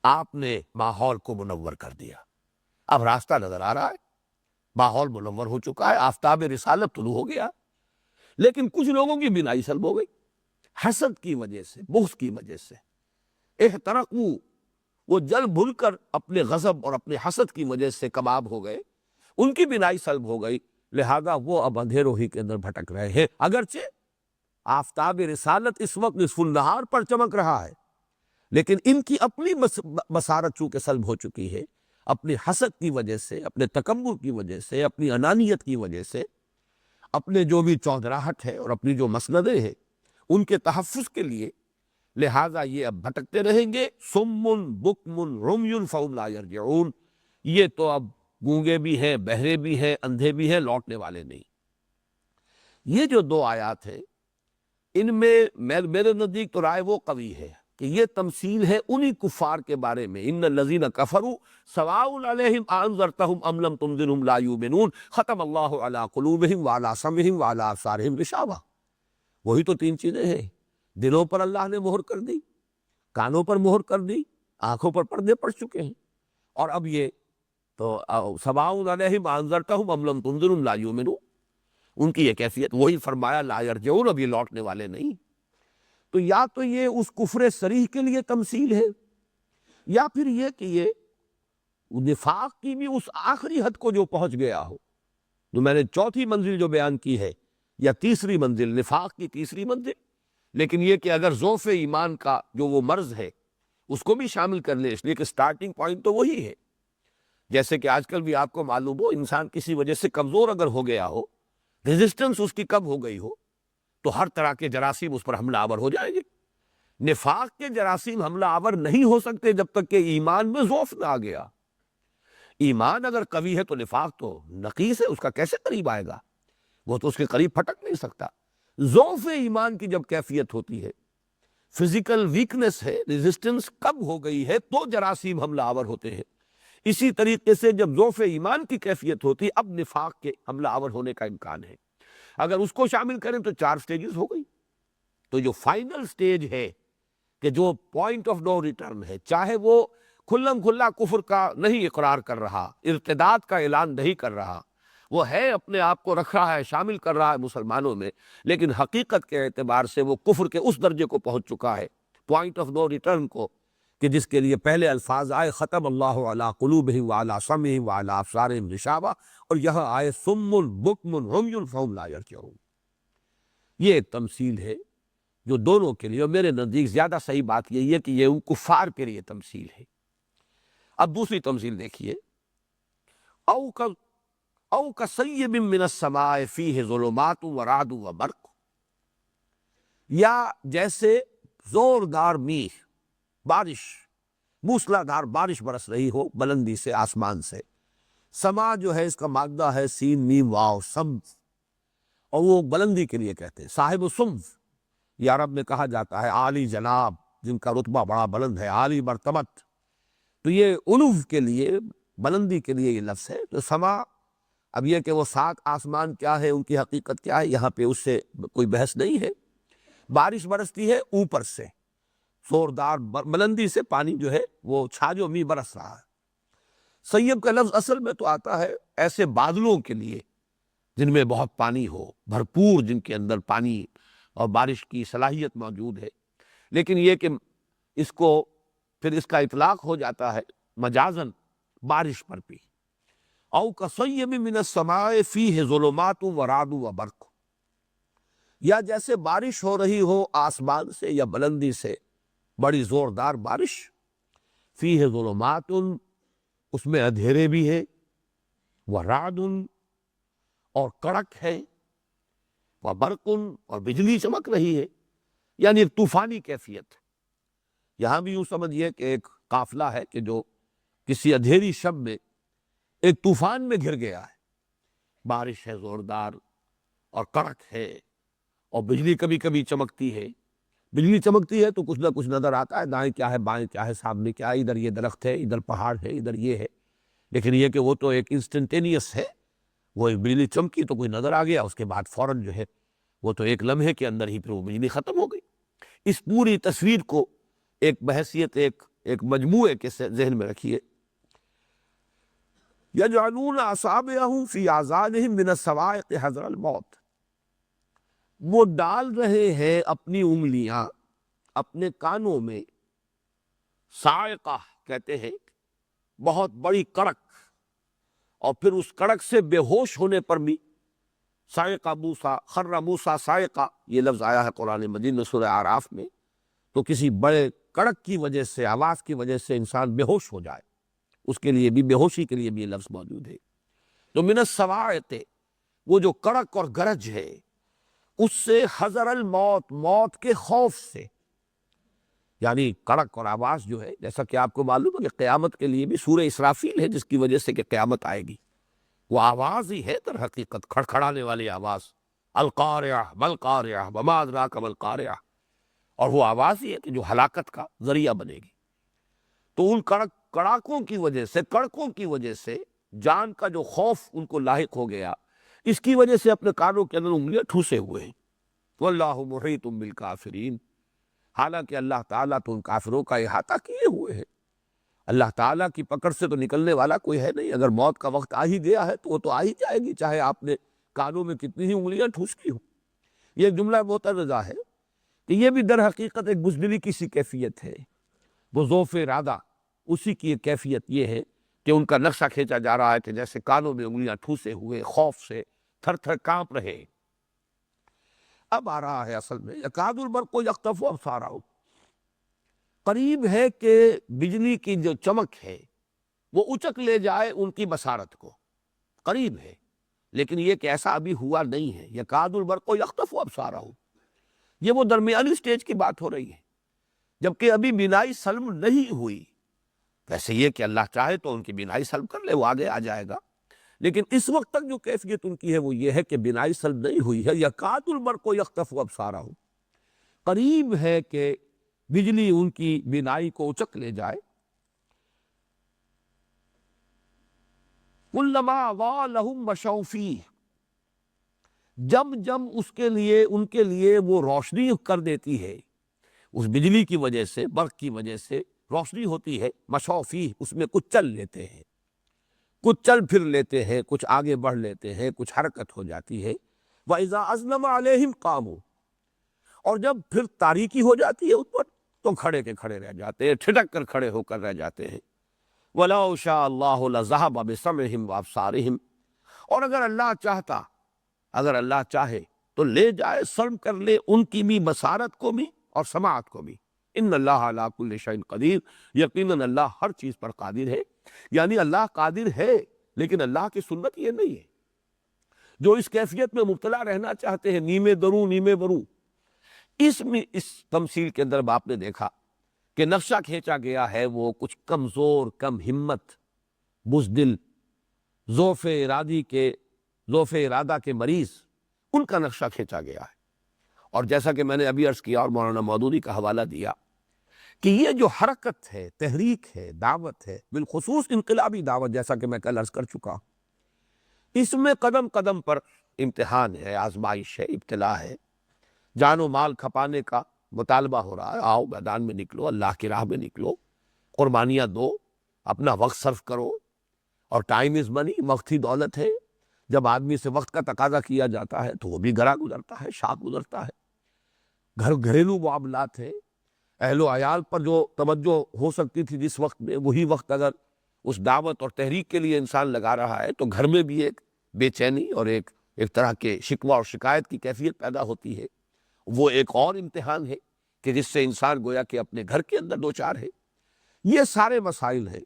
آپ نے ماحول کو منور کر دیا. اب راستہ نظر آ رہا ہے، ماحول منور ہو چکا ہے، آفتاب رسالت طلوع ہو گیا. لیکن کچھ لوگوں کی بینائی سلب ہو گئی، حسد کی وجہ سے، بغض کی وجہ سے. احترقوا، وہ جل بھل کر اپنے غضب اور اپنے حسد کی وجہ سے کباب ہو گئے، ان کی بینائی سلب ہو گئی. لہذا وہ اب اندھیروں ہی کے اندر بھٹک رہے ہیں. اگرچہ آفتاب رسالت اس وقت نصف النہار پر چمک رہا ہے، لیکن ان کی اپنی بصارت چونکہ سلب ہو چکی ہے، اپنی حسد کی وجہ سے، اپنے تکبر کی وجہ سے، اپنی انانیت کی وجہ سے، اپنے جو بھی چودراہٹ ہے اور اپنی جو مسندیں ہیں ان کے تحفظ کے لیے، لہٰذا یہ اب بھٹکتے رہیں گے. سم بکم عمی فہم لا یرجعون، یہ تو اب گونگے بھی ہیں، بہرے بھی ہیں، اندھے بھی ہیں، لوٹنے والے نہیں. یہ جو دو آیات ہیں، ان میں میرے نزدیک تو رائے وہ قوی ہے کہ یہ تمثیل ہے انہی کفار کے بارے میں. ان الذین کفروا سواء علیہم اانذرتہم ام لم تنذرہم لا یؤمنون ختم اللہ علی قلوبہم وعلی سمعہم وعلی ابصارہم غشاوہ. وہی تو تین چیزیں ہیں. دلوں پر اللہ نے مہر کر دی، کانوں پر مہر کر دی، آنکھوں پر پردے پڑ چکے ہیں. اور اب یہ تو سواء علیہم اانذرتہم ام لم تنذرہم لا یؤمنون، ان کی یہ کیفیت. وہی فرمایا لا یرجعون، اب یہ لوٹنے والے نہیں. تو یا تو یہ اس کفر صریح کے لیے تمثیل ہے، یا پھر یہ کہ یہ نفاق کی بھی اس آخری حد کو جو پہنچ گیا ہو. جو میں نے چوتھی منزل جو بیان کی ہے، یا تیسری منزل، نفاق کی تیسری منزل. لیکن یہ کہ اگر ضعف ایمان کا جو وہ مرض ہے اس کو بھی شامل کر لیں، اس لیے کہ سٹارٹنگ پوائنٹ تو وہی ہے. جیسے کہ آج کل بھی آپ کو معلوم ہو، انسان کسی وجہ سے کمزور اگر ہو گیا ہو، ریزسٹنس اس کی کم ہو گئی ہو، تو ہر طرح کے جراثیم اس پر حملہ آور ہو جائیں گے. نفاق کے جراثیم حملہ آور نہیں ہو سکتے جب تک کہ ایمان میں ضعف نہ آ گیا۔ ایمان اگر قوی ہے تو نفاق تو نقیص ہے، اس کا کیسے قریب آئے گا؟ وہ تو اس کے قریب پھٹک نہیں سکتا۔ ضعف ایمان کی جب کیفیت ہوتی ہے، فزیکل ویکنس ہے، ریزسٹنس کم ہو گئی ہے، تو جراثیم حملہ آور ہوتے ہیں۔ اسی طریقے سے جب ضعف ایمان کی کیفیت ہوتی ہے، اب نفاق کے حملہ آور ہونے کا امکان ہے۔ اگر اس کو شامل کریں تو 4 سٹیجز ہو گئی۔ تو جو فائنل سٹیج ہے کہ جو پوائنٹ آف نو ریٹرن ہے، چاہے وہ کھلم کھلا کفر کا نہیں اقرار کر رہا، ارتداد کا اعلان نہیں کر رہا، وہ ہے اپنے آپ کو رکھ رہا ہے، شامل کر رہا ہے مسلمانوں میں، لیکن حقیقت کے اعتبار سے وہ کفر کے اس درجے کو پہنچ چکا ہے، پوائنٹ آف نو ریٹرن کو، کہ جس کے لیے پہلے الفاظ آئے ختم اللہ علی قلوبہم وعلی سمعہم وعلی ابصارہم غشاوہ، اور یہاں آئے صم بکم عمی فہم لا یرجعون۔ یہ ایک تمثیل ہے جو دونوں کے لیے، اور میرے نزدیک زیادہ صحیح بات یہی ہے کہ یہ ان کفار کے لیے تمثیل ہے۔ اب دوسری تمثیل دیکھیے، او کصیب من السماء فیہ ظلمات ورعد وبرق، یا جیسے زوردار میغ، بارش، موسلادھار بارش برس رہی ہو بلندی سے آسمان سے۔ سما جو ہے اس کا مادہ ہے سین میم واو، سمت، اور وہ بلندی کے لیے کہتے ہیں، صاحب سمت یہ عرب میں کہا جاتا ہے، عالی جناب، جن کا رتبہ بڑا بلند ہے، عالی مرتبت، تو یہ علو کے لیے، بلندی کے لیے یہ لفظ ہے۔ تو سما، اب یہ کہ وہ 7 آسمان کیا ہے، ان کی حقیقت کیا ہے، یہاں پہ اس سے کوئی بحث نہیں ہے۔ بارش برستی ہے اوپر سے، زوردار بلندی سے پانی جو ہے وہ چھاجو می برس رہا ہے۔ سیب کا لفظ اصل میں تو آتا ہے ایسے بادلوں کے لیے جن میں بہت پانی ہو، بھرپور، جن کے اندر پانی اور بارش کی صلاحیت موجود ہے، لیکن یہ کہ اس کو پھر اس کا اطلاق ہو جاتا ہے مجازن بارش پر بھی۔ او کصیب من السماء فیہ ظلمات ورعد وبرق، یا جیسے بارش ہو رہی ہو آسمان سے یا بلندی سے، بڑی زوردار بارش، فیہ ظلمات، اس میں اندھیرے بھی ہے، ورعد، اور کڑک ہے، وبرق، اور بجلی چمک رہی ہے، یعنی ایک طوفانی کیفیت۔ یہاں بھی یوں سمجھیے کہ ایک قافلہ ہے کہ جو کسی اندھیری شب میں ایک طوفان میں گھر گیا ہے، بارش ہے زوردار اور کڑک ہے، اور بجلی کبھی کبھی چمکتی ہے۔ بجلی چمکتی ہے تو کچھ نہ کچھ نظر آتا ہے، دائیں کیا ہے، بائیں کیا ہے، سامنے کیا ہے، ادھر یہ درخت ہے، ادھر پہاڑ ہے، ادھر یہ ہے، لیکن یہ کہ وہ تو ایک انسٹنٹینیس ہے، وہ ایک بجلی چمکی تو کوئی نظر آ گیا، اس کے بعد فوراً جو ہے وہ تو ایک لمحے کے اندر ہی پھر وہ بجلی ختم ہو گئی۔ اس پوری تصویر کو ایک بحیثیت ایک مجموعے کے ذہن میں رکھیے۔ یجعلون اصابعهم فی آذانہم من الصواعق حذر الموت، وہ ڈال رہے ہیں اپنی انگلیاں اپنے کانوں میں، صاعقہ کہتے ہیں بہت بڑی کڑک، اور پھر اس کڑک سے بے ہوش ہونے پر بھی، صاعقہ موسیٰ، خر موسیٰ صاعقہ، یہ لفظ آیا ہے قرآن مجید میں سورہ اعراف میں، تو کسی بڑے کڑک کی وجہ سے، آواز کی وجہ سے انسان بے ہوش ہو جائے، اس کے لیے بھی، بے ہوشی کے لیے بھی یہ لفظ موجود ہے۔ تو من الصواعق، وہ جو کڑک اور گرج ہے، اس سے حذر الموت، موت کے خوف سے، یعنی کڑک اور آواز جو ہے، جیسا کہ آپ کو معلوم ہے کہ قیامت کے لیے بھی سورہ اسرافیل ہے جس کی وجہ سے کہ قیامت آئے گی، وہ آواز ہی ہے در حقیقت، کھڑکھڑانے والی آواز، القارعہ مالقارعہ وما ادراک مالقارعہ، اور وہ آواز ہی ہے کہ جو ہلاکت کا ذریعہ بنے گی۔ تو ان کڑاکوں کی وجہ سے، کڑکوں کی وجہ سے جان کا جو خوف ان کو لاحق ہو گیا، اس کی وجہ سے اپنے کانوں کے اندر انگلیاں ٹھوسے ہوئے ہیں۔ واللہ محیط بالکافرین، حالانکہ اللہ تعالیٰ تو ان کافروں کا احاطہ کیے ہوئے ہے، اللہ تعالیٰ کی پکڑ سے تو نکلنے والا کوئی ہے نہیں، اگر موت کا وقت آ ہی گیا ہے تو وہ تو آ ہی جائے گی، چاہے آپ نے کانوں میں کتنی ہی انگلیاں ٹھوس کی ہوں۔ یہ ایک جملہ معترضہ ہے کہ یہ بھی در حقیقت ایک بزدلی کی سی کیفیت ہے، وہ ضعف ارادہ، اسی کی ایک کیفیت یہ ہے کہ ان کا نقشہ کھینچا جا رہا ہے کہ جیسے کانوں میں انگلیاں ٹھوسے ہوئے، خوف سے تھر تھر کانپ رہے۔ اب آ رہا ہے اصل میں، یکاد البرق یخطف ابصارہم، قریب ہے کہ بجلی کی جو چمک ہے وہ اچک لے جائے ان کی بصارت کو، قریب ہے، لیکن یہ کہ ایسا ابھی ہوا نہیں ہے۔ یکاد البرق یخطف ابصارہم، یہ وہ درمیانی سٹیج کی بات ہو رہی ہے جبکہ ابھی بینائی سلم نہیں ہوئی. ویسے یہ کہ اللہ چاہے تو ان کی بینائی سلب کر لے، وہ آگے آ جائے گا، لیکن اس وقت تک جو کیفیت ان کی ہے وہ یہ ہے کہ بینائی سلب نہیں ہوئی ہے. یکاد البرق یخطف ابصارہ، قریب ہے کہ بجلی ان کی بینائی کو اچک لے جائے. کلما اضاء لهم مشوا فیہ، جب جب اس کے لیے ان کے لیے وہ روشنی کر دیتی ہے، اس بجلی کی وجہ سے، برق کی وجہ سے روشنی ہوتی ہے، مشوا فیہ، اس میں کچھ چل لیتے ہیں، کچھ چل پھر لیتے ہیں، کچھ آگے بڑھ لیتے ہیں، کچھ حرکت ہو جاتی ہے. وَإِذَا أَظْلَمَ عَلَيْهِمْ قَامُوا، اور جب پھر تاریکی ہو جاتی ہے اس پر تو کھڑے کے کھڑے رہ جاتے ہیں، ٹھٹک کر کھڑے ہو کر رہ جاتے ہیں. وَلَوْ شَاءَ اللَّهُ لَذَهَبَ بِسَمْعِهِمْ وَأَبْصَارِهِمْ، اور اگر اللہ چاہتا، اگر اللہ چاہے تو لے جائے، سلب کر لے ان کی بھی بصارت کو بھی اور سماعت کو بھی. ان اللہ علی کل شیء قدیر، یقیناً اللہ ہر چیز پر قادر ہے. یعنی اللہ قادر ہے، لیکن اللہ کی سنت یہ نہیں ہے. جو اس کیفیت میں مبتلا رہنا چاہتے ہیں، نیمے دروں نیمے بروں، اس تمثیل کے اندر آپ نے دیکھا کہ نقشہ کھینچا گیا ہے وہ کچھ کمزور، کم ہمت، بزدل، ضعف ارادہ کے مریض، ان کا نقشہ کھینچا گیا ہے. اور جیسا کہ میں نے ابھی عرض کیا اور مولانا مودودی کا حوالہ دیا کہ یہ جو حرکت ہے، تحریک ہے، دعوت ہے، بالخصوص انقلابی دعوت، جیسا کہ میں کل عرض کر چکا ہوں، اس میں قدم قدم پر امتحان ہے، آزمائش ہے، ابتلا ہے. جان و مال کھپانے کا مطالبہ ہو رہا ہے، آؤ میدان میں نکلو، اللہ کی راہ میں نکلو، قربانیاں دو، اپنا وقت صرف کرو. اور ٹائم از منی، وقت ہی دولت ہے. جب آدمی سے وقت کا تقاضا کیا جاتا ہے تو وہ بھی گرا گزرتا ہے، شاق گزرتا ہے. گھریلو معاملات ہیں، اہل و عیال پر جو توجہ ہو سکتی تھی جس وقت میں، وہی وقت اگر اس دعوت اور تحریک کے لیے انسان لگا رہا ہے تو گھر میں بھی ایک بے چینی اور ایک طرح کے شکوہ اور شکایت کی کیفیت پیدا ہوتی ہے. وہ ایک اور امتحان ہے کہ جس سے انسان گویا کہ اپنے گھر کے اندر دوچار ہے. یہ سارے مسائل ہیں.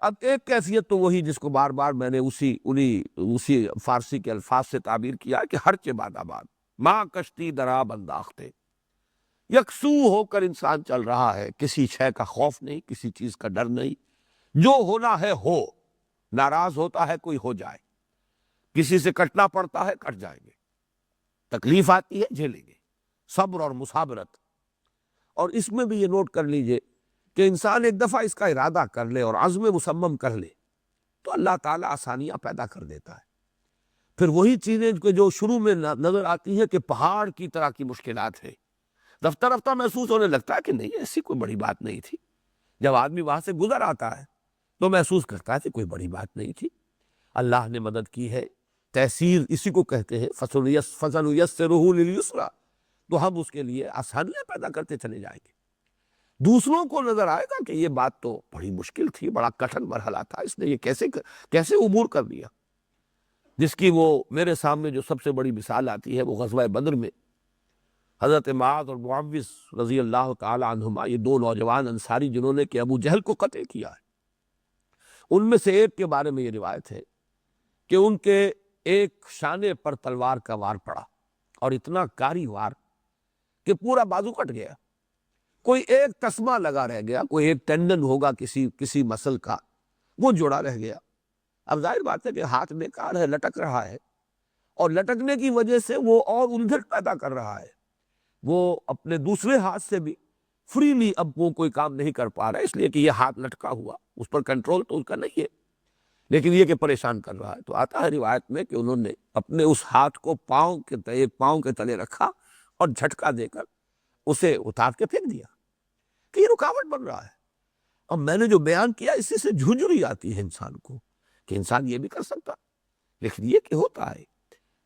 اب ایک کیفیت تو وہی جس کو بار بار میں نے اسی فارسی کے الفاظ سے تعبیر کیا کہ ہرچ باد آباد، ماں کشتی دراب انداختے، یکسو ہو کر انسان چل رہا ہے، کسی شے کا خوف نہیں، کسی چیز کا ڈر نہیں. جو ہونا ہے ہو، ناراض ہوتا ہے کوئی ہو جائے، کسی سے کٹنا پڑتا ہے کٹ جائیں گے، تکلیف آتی ہے جھیلیں گے، صبر اور مصابرت. اور اس میں بھی یہ نوٹ کر لیجئے کہ انسان ایک دفعہ اس کا ارادہ کر لے اور عزم مصمم کر لے تو اللہ تعالیٰ آسانیاں پیدا کر دیتا ہے. پھر وہی چیزیں جو شروع میں نظر آتی ہیں کہ پہاڑ کی طرح کی مشکلات ہے، رفتہ رفتہ محسوس ہونے لگتا ہے کہ نہیں ایسی کوئی بڑی بات نہیں تھی. جب آدمی وہاں سے گزر آتا ہے تو محسوس کرتا ہے کہ کوئی بڑی بات نہیں تھی، اللہ نے مدد کی ہے. تیسیر اسی کو کہتے ہیں، فَسَنُيَسِّرُهُ لِلْيُسْرَىٰ، تو ہم اس کے لیے آسانیاں پیدا کرتے چلے جائیں گے. دوسروں کو نظر آئے گا کہ یہ بات تو بڑی مشکل تھی، بڑا کٹھن مرحلہ تھا، اس نے یہ کیسے عبور کر لیا. جس کی وہ میرے سامنے جو سب سے بڑی مثال آتی ہے وہ غزوہ بدر میں حضرت معاذ اور معوذ رضی اللہ تعالی عنہما، یہ دو نوجوان انصاری جنہوں نے کہ ابو جہل کو قتل کیا ہے. ان میں سے ایک کے بارے میں یہ روایت ہے کہ ان کے ایک شانے پر تلوار کا وار پڑا، اور اتنا کاری وار کہ پورا بازو کٹ گیا. کوئی ایک تسمہ لگا رہ گیا، کوئی ایک ٹینڈن ہوگا کسی مسل کا، وہ جڑا رہ گیا. اب ظاہر بات ہے کہ ہاتھ بیکار ہے، لٹک رہا ہے، اور لٹکنے کی وجہ سے وہ اور الجھن پیدا کر رہا ہے. وہ اپنے دوسرے ہاتھ سے بھی فریلی اب وہ کوئی کام نہیں کر پا رہا ہے، اس لیے کہ یہ ہاتھ لٹکا ہوا، اس پر کنٹرول تو ان کا نہیں ہے، لیکن یہ کہ پریشان کر رہا ہے. تو آتا ہے روایت میں کہ انہوں نے اپنے اس ہاتھ کو ایک پاؤں کے تلے رکھا اور جھٹکا دے کر اسے اتار کے پھینک دیا کہ یہ رکاوٹ بن رہا ہے. اب میں نے جو بیان کیا اسی سے جھنجھری آتی ہے انسان کو کہ انسان یہ بھی کر سکتا، لیکن یہ کہ ہوتا ہے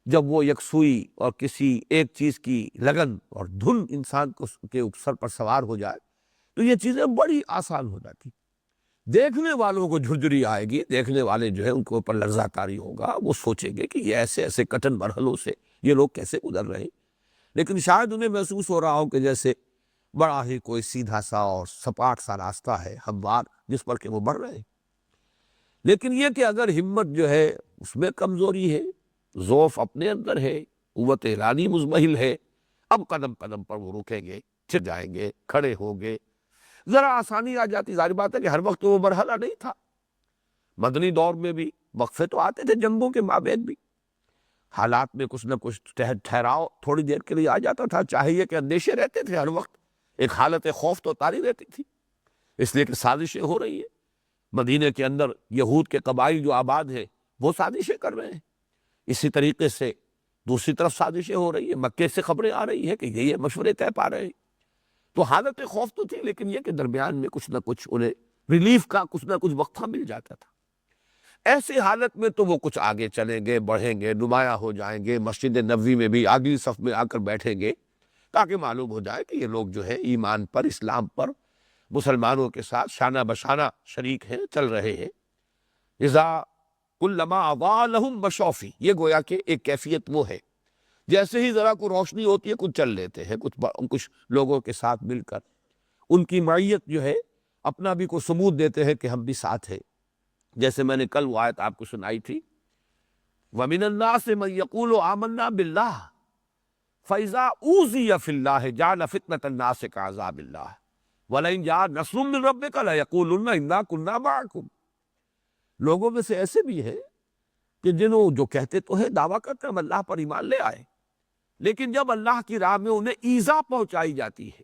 جب وہ یکسوئی اور کسی ایک چیز کی لگن اور دھن انسان کے سر پر سوار ہو جائے تو یہ چیزیں بڑی آسان ہو جاتی. دیکھنے والوں کو جھنجھری آئے گی، دیکھنے والے جو ہے ان کے اوپر لرزہ طاری ہوگا، وہ سوچیں گے کہ یہ ایسے کٹن مرحلوں سے یہ لوگ کیسے گزر رہے ہیں. لیکن شاید انہیں محسوس ہو رہا ہو کہ جیسے بڑا ہی کوئی سیدھا سا اور سپاٹ سا راستہ ہے ہموار جس پر کہ وہ بڑھ رہے ہیں. لیکن یہ کہ اگر ہمت جو ہے اس میں کمزوری ہے، ضعف اپنے اندر ہے، قوت ارادی مزمحل ہے، اب قدم قدم پر وہ رکیں گے، چر جائیں گے، کھڑے ہوں گے، ذرا آسانی آ جاتی، ظاہر بات ہے کہ ہر وقت وہ مرحلہ نہیں تھا، مدنی دور میں بھی وقفے تو آتے تھے جنگوں کے مابین بھی، حالات میں کچھ نہ کچھ ٹھہراؤ تھوڑی دیر کے لیے آ جاتا تھا، چاہے یہ کہ اندیشے رہتے تھے ہر وقت، ایک حالت خوف تو طاری رہتی تھی، اس لیے کہ سازشیں ہو رہی ہیں، مدینے کے اندر یہود کے قبائل جو آباد ہیں وہ سازشیں کر رہے ہیں، اسی طریقے سے دوسری طرف سازشیں ہو رہی ہیں، مکے سے خبریں آ رہی ہیں کہ یہ مشورے طے پا رہے ہیں، تو حالت خوف تو تھی، لیکن یہ کہ درمیان میں کچھ نہ کچھ انہیں ریلیف کا کچھ نہ کچھ وقفہ مل جاتا تھا۔ ایسی حالت میں تو وہ کچھ آگے چلیں گے، بڑھیں گے، نمایاں ہو جائیں گے، مسجد نبوی میں بھی آگلی صف میں آ کر بیٹھیں گے تاکہ معلوم ہو جائے کہ یہ لوگ جو ہے ایمان پر، اسلام پر، مسلمانوں کے ساتھ شانہ بشانہ شریک ہیں، چل رہے ہیں۔ اذا کلما اضاء لهم مشوا فیہ، یہ گویا کہ ایک کیفیت وہ ہے، جیسے ہی ذرا کوئی روشنی ہوتی ہے کچھ چل لیتے ہیں، کچھ لوگوں کے ساتھ مل کر ان کی معیت جو ہے اپنا بھی کوئی ثبوت دیتے ہیں کہ ہم بھی ساتھ ہیں، جیسے میں نے کل وہ آیت آپ کو سنائی تھی، وَمِنَ النَّاسِ مَن يَقُولُ آمَنَّا بِاللَّهِ فَإِذَا أُوذِيَ فِي اللَّهِ جَعَلَ فِتْنَةَ النَّاسِ كَعَذَابِ اللَّهِ وَلَئِن جَاءَ نَصْرٌ مِّن رَّبِّكَ لَيَقُولُنَّ إِنَّا كُنَّا مَعَكُمْ۔ لوگوں میں سے ایسے بھی ہیں کہ جنہوں جو کہتے تو ہے، دعویٰ کرتے ہیں ہم اللہ پر ایمان لے آئے، لیکن جب اللہ کی راہ میں انہیں ایذا پہنچائی جاتی ہے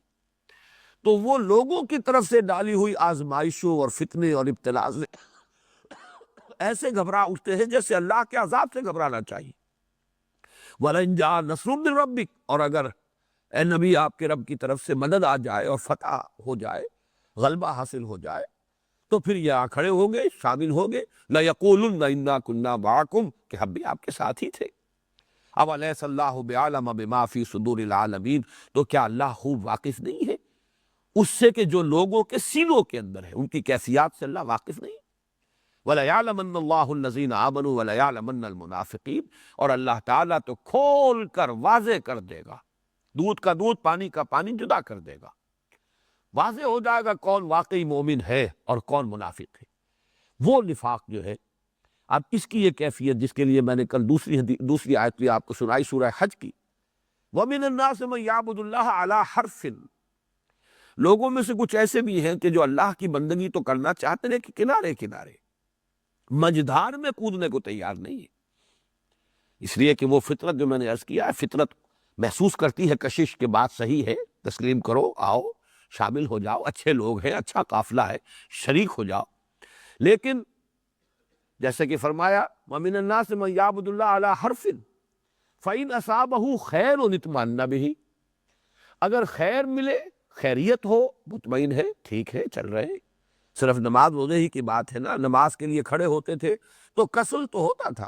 تو وہ لوگوں کی طرف سے ڈالی ہوئی آزمائشوں اور فتنے اور ابتلاء سے ایسے گھبرا اٹھتے ہیں جیسے اللہ کے عذاب سے گھبرانا چاہیے۔ وَلَئِن جَاءَ نَصْرٌ مِّن رَّبِّكَ، اور اگر اے نبی آپ کے رب کی طرف سے مدد آ جائے اور فتح ہو جائے، غلبہ حاصل ہو جائے، تو پھر یہ آ کھڑے ہوں گے، شامل ہوں گے، لَيَقُولُنَّ إِنَّا كُنَّا مَعَكُمْ، کہ ہم بھی آپ کے ساتھ ہی تھے۔ أَوَلَيْسَ اللَّهُ بِأَعْلَمَ بِمَا فِي صُدُورِ الْعَالَمِينَ، تو کیا اللہ خوب واقف نہیں ہے اس سے کہ جو لوگوں کے سینوں کے اندر ہے، ان کی کیفیات سے اللہ واقف نہیں؟ وَلَيَعْلَمَنَّ اللَّهُ الَّذِينَ آمَنُوا وَلَيَعْلَمَنَّ الْمُنَافِقِينَ، اور اللہ تعالیٰ تو کھول کر واضح کر دے گا، دودھ کا دودھ پانی کا پانی جدا کر دے گا، واضح ہو جائے گا کون واقعی مومن ہے اور کون منافق ہے۔ وہ نفاق جو ہے، اب اس کی یہ کیفیت جس کے لیے میں نے کل دوسری آیت بھی آپ کو سنائی سورہ حج کی، وَمِنَ النَّاسِ مَن يَعْبُدُ اللَّهَ عَلَى حَرْفٍ، لوگوں میں سے کچھ ایسے بھی ہیں کہ جو اللہ کی بندگی تو کرنا چاہتے ہیں کہ کنارے کنارے، مجدھار میں کودنے کو تیار نہیں ہے، اس لیے کہ وہ فطرت جو میں نے عرض کیا ہے، فطرت محسوس کرتی ہے کشش کے بات صحیح ہے، تسلیم کرو، آؤ شامل ہو جاؤ، اچھے لوگ ہیں، اچھا قافلہ ہے، شریک ہو جاؤ، لیکن جیسے کہ فرمایا وَمِنَ النَّاسِ مَن يَعْبُدُ اللَّهَ عَلَى حَرْفٍ فَإِنْ أَصَابَهُ خَيْرٌ اطْمَأَنَّ بِهِ، اگر خیر ملے، خیریت ہو، مطمئن ہے، ٹھیک ہے، چل رہے ہیں، صرف نماز روزے ہی کی بات ہے نا، نماز کے لیے کھڑے ہوتے تھے تو کسل تو ہوتا تھا،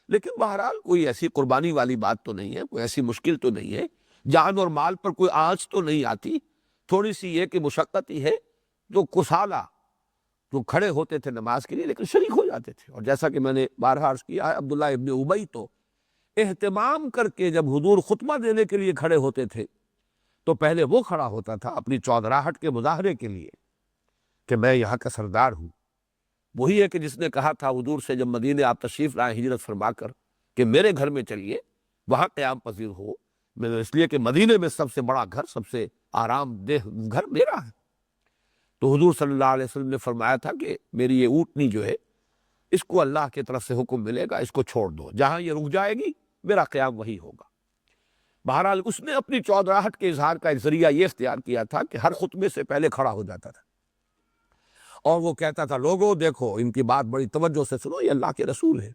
لیکن بہرحال کوئی ایسی قربانی والی بات تو نہیں ہے، کوئی ایسی مشکل تو نہیں ہے، جان اور مال پر کوئی آنچ تو نہیں آتی، تھوڑی سی یہ کہ مشقت ہی ہے، جو کسالہ تو کھڑے ہوتے تھے نماز کے لیے لیکن شریک ہو جاتے تھے، اور جیسا کہ میں نے بارہا عرض کیا ہے، عبداللہ ابن ابی تو اہتمام کر کے جب حضور خطبہ دینے کے لیے کھڑے ہوتے تھے تو پہلے وہ کھڑا ہوتا تھا اپنی چودراہٹ کے مظاہرے کے لیے کہ میں یہاں کا سردار ہوں، وہی ہے کہ جس نے کہا تھا حضور سے جب مدینے آپ تشریف لائے ہجرت فرما کر کہ میرے گھر میں چلیے، وہاں قیام پذیر ہو، میں اس لیے کہ مدینے میں سب سے بڑا گھر، سب سے آرام دہ گھر میرا ہے۔ تو حضور صلی اللہ علیہ وسلم نے فرمایا تھا کہ میری یہ اونٹنی جو ہے، اس کو اللہ کی طرف سے حکم ملے گا، اس کو چھوڑ دو، جہاں یہ رک جائے گی میرا قیام وہی ہوگا۔ بہرحال اس نے اپنی چودراہٹ کے اظہار کا ایک ذریعہ یہ اختیار کیا تھا کہ ہر خطبے سے پہلے کھڑا ہو جاتا تھا اور وہ کہتا تھا لوگوں دیکھو ان کی بات بڑی توجہ سے سنو، یہ اللہ کے رسول ہے۔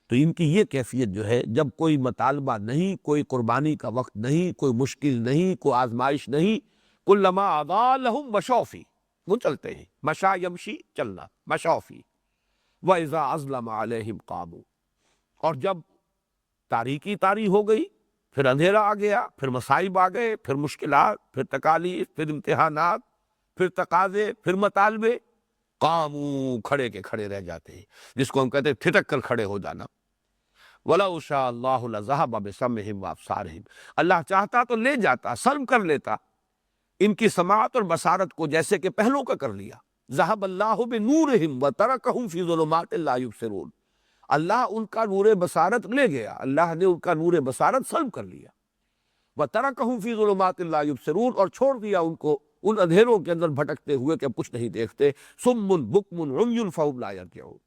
تو ان کی یہ کیفیت جو ہے، جب کوئی مطالبہ نہیں، کوئی قربانی کا وقت نہیں، کوئی مشکل نہیں، کوئی آزمائش نہیں، کلما اضاء لهم مشوا فیہ، وہ چلتے ہیں، مشا یمشی، چلنا، مشوا فیہ، وَإِذَا أَظْلَمَ عَلَيْهِمْ قَامُوا، اور جب تاریکی طاری ہو گئی، پھر اندھیرا آ گیا، پھر مصائب آ گئے، پھر مشکلات، پھر تکالیف، پھر امتحانات، پھر تقاضے، پھر مطالبے، قاموا، کھڑے کے کھڑے رہ جاتے ہیں، جس کو ہم کہتے ہیں ٹھٹک کر کھڑے ہو جانا۔ وَلَوْ شَاءَ اللَّهُ لَذَهَبَ بِسَمْعِهِمْ وَأَبْصَارِهِمْ، اللہ چاہتا تو لے جاتا، سلب کر لیتا ان کی سماعت اور بصارت کو، جیسے کہ پہلوں کا کر لیا۔ ذَهَبَ اللَّهُ بِنُورِهِمْ وَتَرَكَهُمْ فِي ظُلُمَاتٍ لَا يُبْصِرُونَ، اللہ ان کا نور بصارت لے گیا، اللہ نے ان کا نور بصارت سلب کر لیا۔ وَتَرَكَهُمْ فِي ظُلُمَاتٍ لَا يُبْصِرُونَ، اور چھوڑ دیا ان کو ان اندھیروں کے اندر بھٹکتے ہوئے کہ کچھ نہیں دیکھتے، صم بکم عمی فہم لا یرجعون۔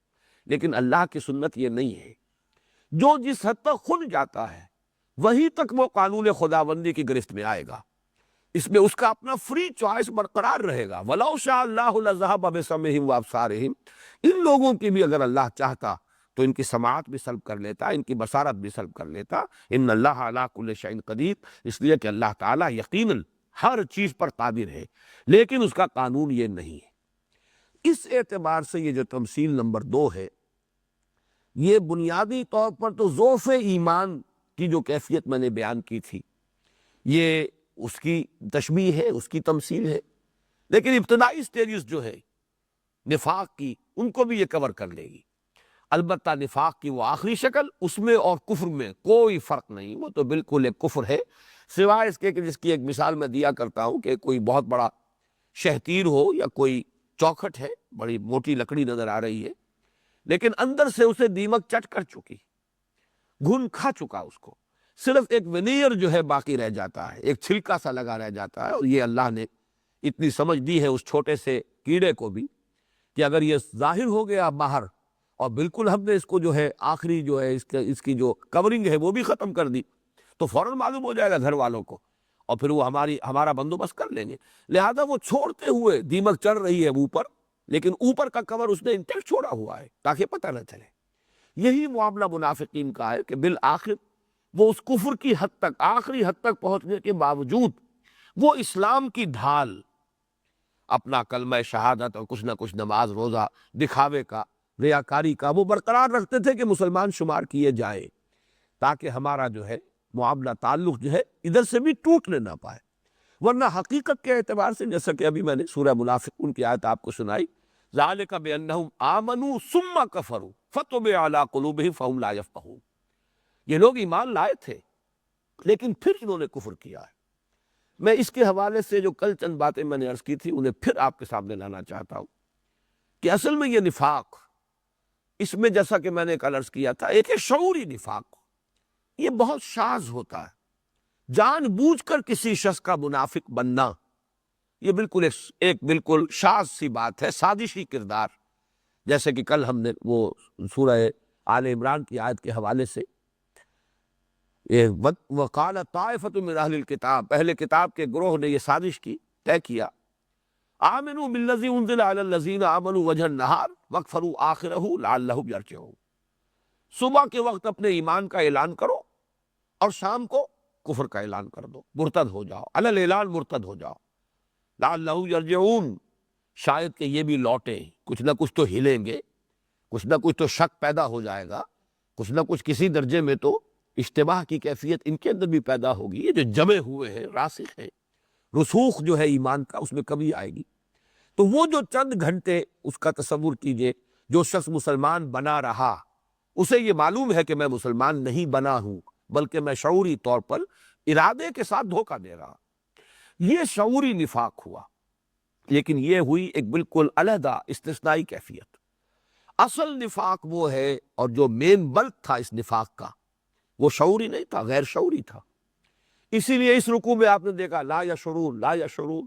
لیکن اللہ کی سنت یہ نہیں ہے، جو جس حد تک خود جاتا ہے وہیں تک وہ قانون خداوندی کی گرفت میں آئے گا، اس میں اس کا اپنا فری چوائس برقرار رہے گا۔ وَلَوْ شَاءَ اللَّهُ لَذَهَبَ بِسَمْعِهِمْ وَأَبْصَارِهِمْ، ان لوگوں کی بھی اگر اللہ چاہتا تو ان کی سماعت بھی سلب کر لیتا، ان کی بصارت بھی سلب کر لیتا۔ ان اللہ علی کل شیء قدیر، اس لیے کہ اللہ تعالیٰ یقیناً ہر چیز پر قادر ہے، لیکن اس کا قانون یہ نہیں ہے۔ اس اعتبار سے یہ جو تمثیل نمبر 2 ہے، یہ بنیادی طور پر تو ضعف ایمان کی جو کیفیت میں نے بیان کی تھی، یہ اس کی تشبیہ ہے، اس کی تمثیل ہے، لیکن ابتدائی سٹیجز جو ہے نفاق کی، ان کو بھی یہ کور کر لے گی۔ البتہ نفاق کی وہ آخری شکل، اس میں اور کفر میں کوئی فرق نہیں، وہ تو بالکل ایک کفر ہے، سوائے اس کے کہ جس کی ایک مثال میں دیا کرتا ہوں کہ کوئی بہت بڑا شہتیر ہو یا کوئی چوکھٹ ہے، بڑی موٹی لکڑی نظر آ رہی ہے، لیکن اندر سے اسے دیمک چٹ کر چکی، گھن کھا چکا، اس کو صرف ایک ونیئر جو ہے باقی رہ جاتا ہے، ایک چھلکا سا لگا رہ جاتا ہے۔ اور یہ اللہ نے اتنی سمجھ دی ہے اس چھوٹے سے کیڑے کو بھی کہ اگر یہ ظاہر ہو گیا باہر اور بالکل ہم نے اس کو جو ہے آخری جو ہے اس کی جو کورنگ ہے وہ بھی ختم کر دی، تو فوراً معلوم ہو جائے گا گھر والوں کو، اور پھر وہ ہمارا بندوبست کر لیں گے۔ لہذا وہ چھوڑتے ہوئے دیمک چڑھ رہی ہے اوپر، لیکن اوپر کا کور اس نے انٹیکٹ چھوڑا ہوا ہے تاکہ پتہ نہ چلے۔ یہی معاملہ منافقین کا ہے کہ بالآخر وہ اس کفر کی حد تک، آخری حد تک پہنچنے کے باوجود وہ اسلام کی ڈھال، اپنا کلمہ شہادت اور کچھ نہ کچھ نماز روزہ دکھاوے کا، ریاکاری کا، وہ برقرار رکھتے تھے کہ مسلمان شمار کیے جائے، تاکہ ہمارا جو ہے معاملہ تعلق جو ہے ادھر سے بھی ٹوٹنے نہ پائے۔ ورنہ حقیقت کے اعتبار سے جیسا کہ ابھی میں نے سورہ منافقون کی آیت آپ کو سنائی، ذَلِكَ بِأَنَّهُمْ آمَنُوا ثُمَّ كَفَرُوا فَطُبِعَ عَلَىٰ قُلُوبِهِمْ فَهُمْ لَا يَفْقَهُونَ۔ یہ لوگ ایمان لائے تھے لیکن پھر انہوں نے کفر کیا ہے۔ میں اس کے حوالے سے جو کل چند باتیں میں نے عرض کی تھی انہیں پھر آپ کے سامنے لانا چاہتا ہوں کہ اصل میں یہ نفاق، اس میں جیسا کہ میں نے کل عرض کیا تھا، ایک ہے شعوری نفاق، یہ بہت شاذ ہوتا ہے، جان بوجھ کر کسی شخص کا منافق بننا، یہ بالکل ایک بالکل شاذ سی بات ہے، سازشی کردار، جیسے کہ کل ہم نے وہ سورہ آل عمران کی آیت کے حوالے سے وَقَالَ طَائِفَةٌ مِّنْ أَهْلِ الْكِتَابِ، اہل کتاب کے گروہ نے یہ سازش کی، طے کیا، آمنوا بالذی انزل علی الذین آمنوا وجہ النہار واکفروا آخرہ لعلہم یرجعون۔ صبح کے وقت اپنے ایمان کا اعلان کرو اور شام کو کفر کا اعلان کر دو، مرتد ہو جاؤ، علی الاعلان مرتد ہو جاؤ، لعلہم یرجعون، شاید کہ یہ بھی لوٹیں، کچھ نہ کچھ تو ہلیں گے، کچھ نہ کچھ تو شک پیدا ہو جائے گا، کچھ نہ کچھ کسی درجے میں تو اشتباہ کی کیفیت ان کے اندر بھی پیدا ہوگی۔ یہ جو جمے ہوئے ہیں، راسخ ہیں، رسوخ جو ہے ایمان کا، اس میں کمی آئے گی۔ تو وہ جو چند گھنٹے اس کا تصور کیجئے، جو شخص مسلمان بنا رہا، اسے یہ معلوم ہے کہ میں مسلمان نہیں بنا ہوں، بلکہ میں شعوری طور پر ارادے کے ساتھ دھوکہ دے رہا، یہ شعوری نفاق ہوا۔ لیکن یہ ہوئی ایک بالکل علیحدہ استثنائی کیفیت۔ اصل نفاق وہ ہے، اور جو مین بلک تھا اس نفاق کا، وہ شعوری نہیں تھا، غیر شعوری تھا۔ اسی لیے اس رکوع میں آپ نے دیکھا لا یشعرون، لا یشعرون،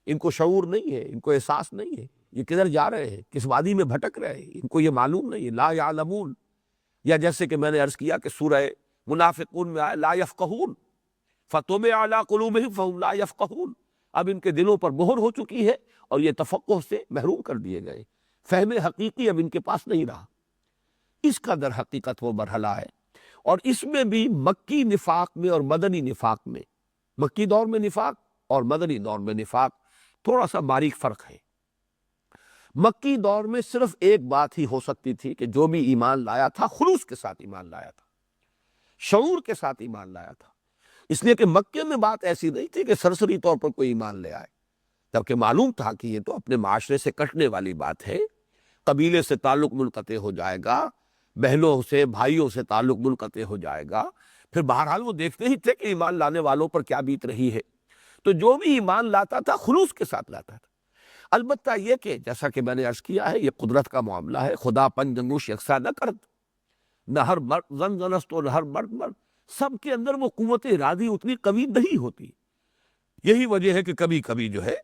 ان کو شعور نہیں ہے، ان کو احساس نہیں ہے، یہ کدھر جا رہے ہیں، کس وادی میں بھٹک رہے ہیں، ان کو یہ معلوم نہیں ہے، لا یعلمون۔ یا جیسے کہ میں نے عرض کیا کہ سورہ منافقون میں آئے لا یفقہون، فطبع علی قلوبہم فہم لا یفقہون، اب ان کے دلوں پر مہر ہو چکی ہے اور یہ تفقہ سے محروم کر دیے گئے، فہم حقیقی اب ان کے پاس نہیں رہا۔ اس کا در حقیقت وہ مرحلہ ہے، اور اس میں بھی مکی نفاق میں اور مدنی نفاق میں، مکی دور میں نفاق اور مدنی دور میں نفاق تھوڑا سا باریک فرق ہے۔ مکی دور میں صرف ایک بات ہی ہو سکتی تھی کہ جو بھی ایمان لایا تھا خلوص کے ساتھ ایمان لایا تھا، شعور کے ساتھ ایمان لایا تھا، اس لیے کہ مکے میں بات ایسی نہیں تھی کہ سرسری طور پر کوئی ایمان لے آئے، جبکہ معلوم تھا کہ یہ تو اپنے معاشرے سے کٹنے والی بات ہے، قبیلے سے تعلق منقطع ہو جائے گا، بہنوں سے بھائیوں سے تعلق منقطع ہو جائے گا، پھر بہرحال وہ دیکھتے ہی تھے کہ ایمان لانے والوں پر کیا بیت رہی ہے، تو جو بھی ایمان لاتا تھا خلوص کے ساتھ لاتا تھا۔ البتہ یہ کہ جیسا کہ میں نے عرض کیا ہے، یہ قدرت کا معاملہ ہے، خدا پنجنگوش یکساں نہ کرد، نہ ہر مرد زن زنست و نہ ہر مرد مرد، سب کے اندر وہ قوت ارادی اتنی قوی نہیں ہوتی۔ یہی وجہ ہے کہ کبھی کبھی جو ہے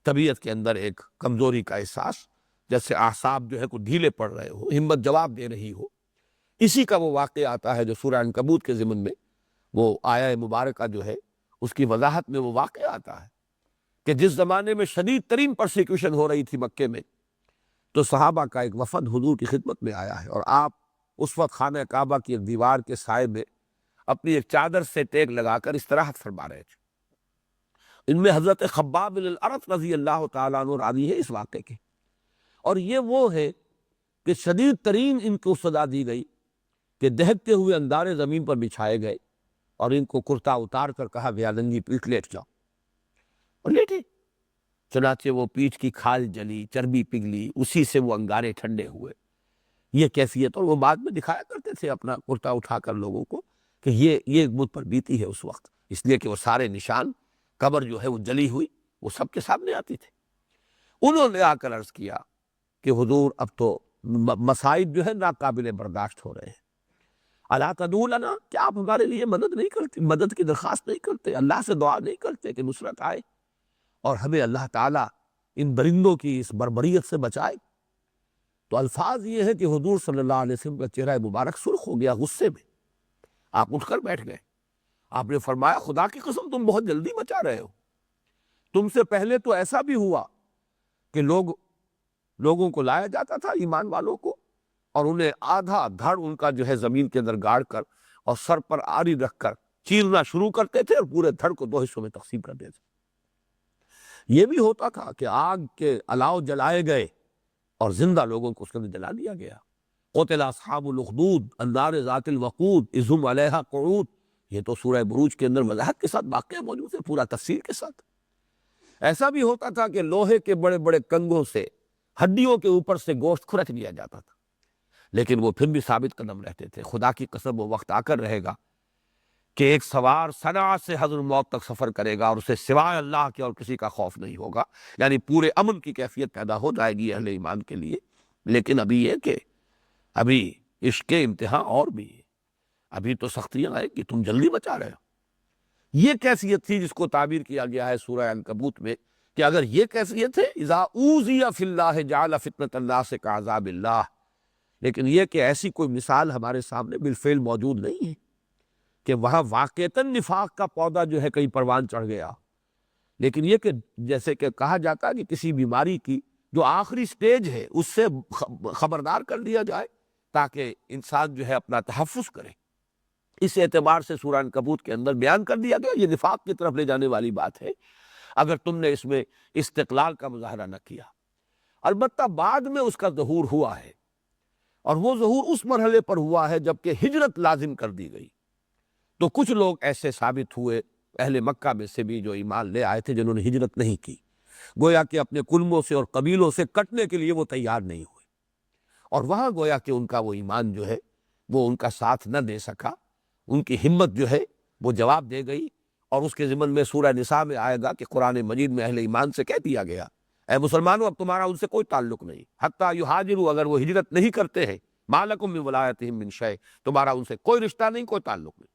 طبیعت کے اندر ایک کمزوری کا احساس، جیسے اعصاب جو ہے کوئی ڈھیلے پڑ رہے ہو، ہمت جواب دے رہی ہو، اسی کا وہ واقعہ آتا ہے جو سورہ عنکبوت کے ضمن میں وہ آیہ مبارکہ جو ہے اس کی وضاحت میں وہ واقعہ آتا ہے کہ جس زمانے میں شدید ترین پرسیکیوشن ہو رہی تھی مکے میں، تو صحابہ کا ایک وفد حضور کی خدمت میں آیا ہے، اور آپ اس وقت خانہ کعبہ کی ایک دیوار کے سائے میں اپنی ایک چادر سے ٹیک لگا کر استراحت فرما رہے تھے۔ ان میں حضرت خباب بن الارت رضی اللہ تعالیٰ عنہ راوی ہے اس واقعے کے، اور یہ وہ ہے کہ شدید ترین ان کو سزا دی گئی کہ دہکتے ہوئے اندارے زمین پر بچھائے گئے، اور ان کو کرتا اتار کر کہا گیا ننگی پیٹھ لیٹ جاؤ، اور لیٹے۔ چنانچہ وہ پیٹھ کی کھال جلی، چربی پگھلی، اسی سے وہ انگارے ٹھنڈے ہوئے، یہ کیفیت۔ اور وہ بعد میں دکھایا کرتے تھے اپنا کرتا اٹھا کر لوگوں کو کہ یہ مجھ پر بیتی ہے اس وقت، اس لیے کہ وہ سارے نشان، قبر جو ہے وہ جلی ہوئی، وہ سب کے سامنے آتی تھی۔ انہوں نے آ کر عرض کیا کہ حضور اب تو مصائب جو ہے ناقابل برداشت ہو رہے ہیں، الا تدعو لنا، کیا آپ ہمارے لیے مدد نہیں کرتے، مدد کی درخواست نہیں کرتے، اللہ سے دعا نہیں کرتے کہ نصرت آئے اور ہمیں اللہ تعالیٰ ان درندوں کی اس بربریت سے بچائے؟ تو الفاظ یہ ہے کہ حضور صلی اللہ علیہ وسلم کا چہرہ مبارک سرخ ہو گیا غصے میں، آپ اٹھ کر بیٹھ گئے۔ آپ نے فرمایا خدا کی قسم تم بہت جلدی مچا رہے ہو، تم سے پہلے تو ایسا بھی ہوا کہ لوگوں کو لایا جاتا تھا، ایمان والوں کو، اور انہیں آدھا دھڑ ان کا جو ہے زمین کے اندر گاڑ کر اور سر پر آری رکھ کر چیرنا شروع کرتے تھے، اور پورے دھڑ کو دو حصوں میں تقسیم کر دیتے تھے۔ یہ بھی ہوتا تھا کہ آگ کے الاؤ جلائے گئے اور زندہ لوگوں کو اس کے اندر جلا دیا گیا۔ قتل اصحاب الاخدود النار ذات الوقود اذ هم علیہا قعود، یہ تو سورہ بروج کے اندر وضاحت کے ساتھ واقعہ موجود ہے، پورا تفصیل کے ساتھ۔ ایسا بھی ہوتا تھا کہ لوہے کے بڑے بڑے کنگوں سے ہڈیوں کے اوپر سے گوشت کھرچ لیا جاتا تھا، لیکن وہ پھر بھی ثابت قدم رہتے تھے۔ خدا کی قسم وہ وقت آ کر رہے گا کہ ایک سوار صنعاء سے حضر الموت تک سفر کرے گا اور اسے سوائے اللہ کے اور کسی کا خوف نہیں ہوگا، یعنی پورے امن کی کیفیت پیدا ہو جائے گی اہل ایمان کے لیے۔ لیکن ابھی یہ کہ ابھی عشق کے امتحان اور بھی ہے، ابھی تو سختیاں آئیں کہ تم جلدی بچا رہے ہو۔ یہ کیفیت تھی جس کو تعبیر کیا گیا ہے سورہ عنکبوت میں کہ اگر یہ کیفیت ہے اذا اوذی فی اللہ جعل فتنۃ الناس کعذاب اللہ، لیکن یہ کہ ایسی کوئی مثال ہمارے سامنے بالفعل موجود نہیں ہے کہ وہاں واقعتاً نفاق کا پودا جو ہے کہیں پروان چڑھ گیا، لیکن یہ کہ جیسے کہ کہا جاتا ہے کہ کسی بیماری کی جو آخری سٹیج ہے اس سے خبردار کر دیا جائے تاکہ انسان جو ہے اپنا تحفظ کرے۔ اس اعتبار سے سورہ عنکبوت کے اندر بیان کر دیا گیا یہ نفاق کی طرف لے جانے والی بات ہے اگر تم نے اس میں استقلال کا مظاہرہ نہ کیا۔ البتہ بعد میں اس کا ظہور ہوا ہے، اور وہ ظہور اس مرحلے پر ہوا ہے جب کہ ہجرت لازم کر دی گئی، تو کچھ لوگ ایسے ثابت ہوئے اہل مکہ میں سے بھی جو ایمان لے آئے تھے جنہوں نے ہجرت نہیں کی، گویا کہ اپنے قلموں سے اور قبیلوں سے کٹنے کے لیے وہ تیار نہیں ہوئے، اور وہاں گویا کہ ان کا وہ ایمان جو ہے وہ ان کا ساتھ نہ دے سکا، ان کی ہمت جو ہے وہ جواب دے گئی۔ اور اس کے ضمن میں سورہ نساء میں آئے گا کہ قرآن مجید میں اہل ایمان سے کہہ دیا گیا اے مسلمانوں اب تمہارا ان سے کوئی تعلق نہیں، حتیٰ یہاجروا، اگر وہ ہجرت نہیں کرتے ہیں، ما لکم من ولایتہم من شیء، تمہارا ان سے کوئی رشتہ نہیں، کوئی تعلق نہیں،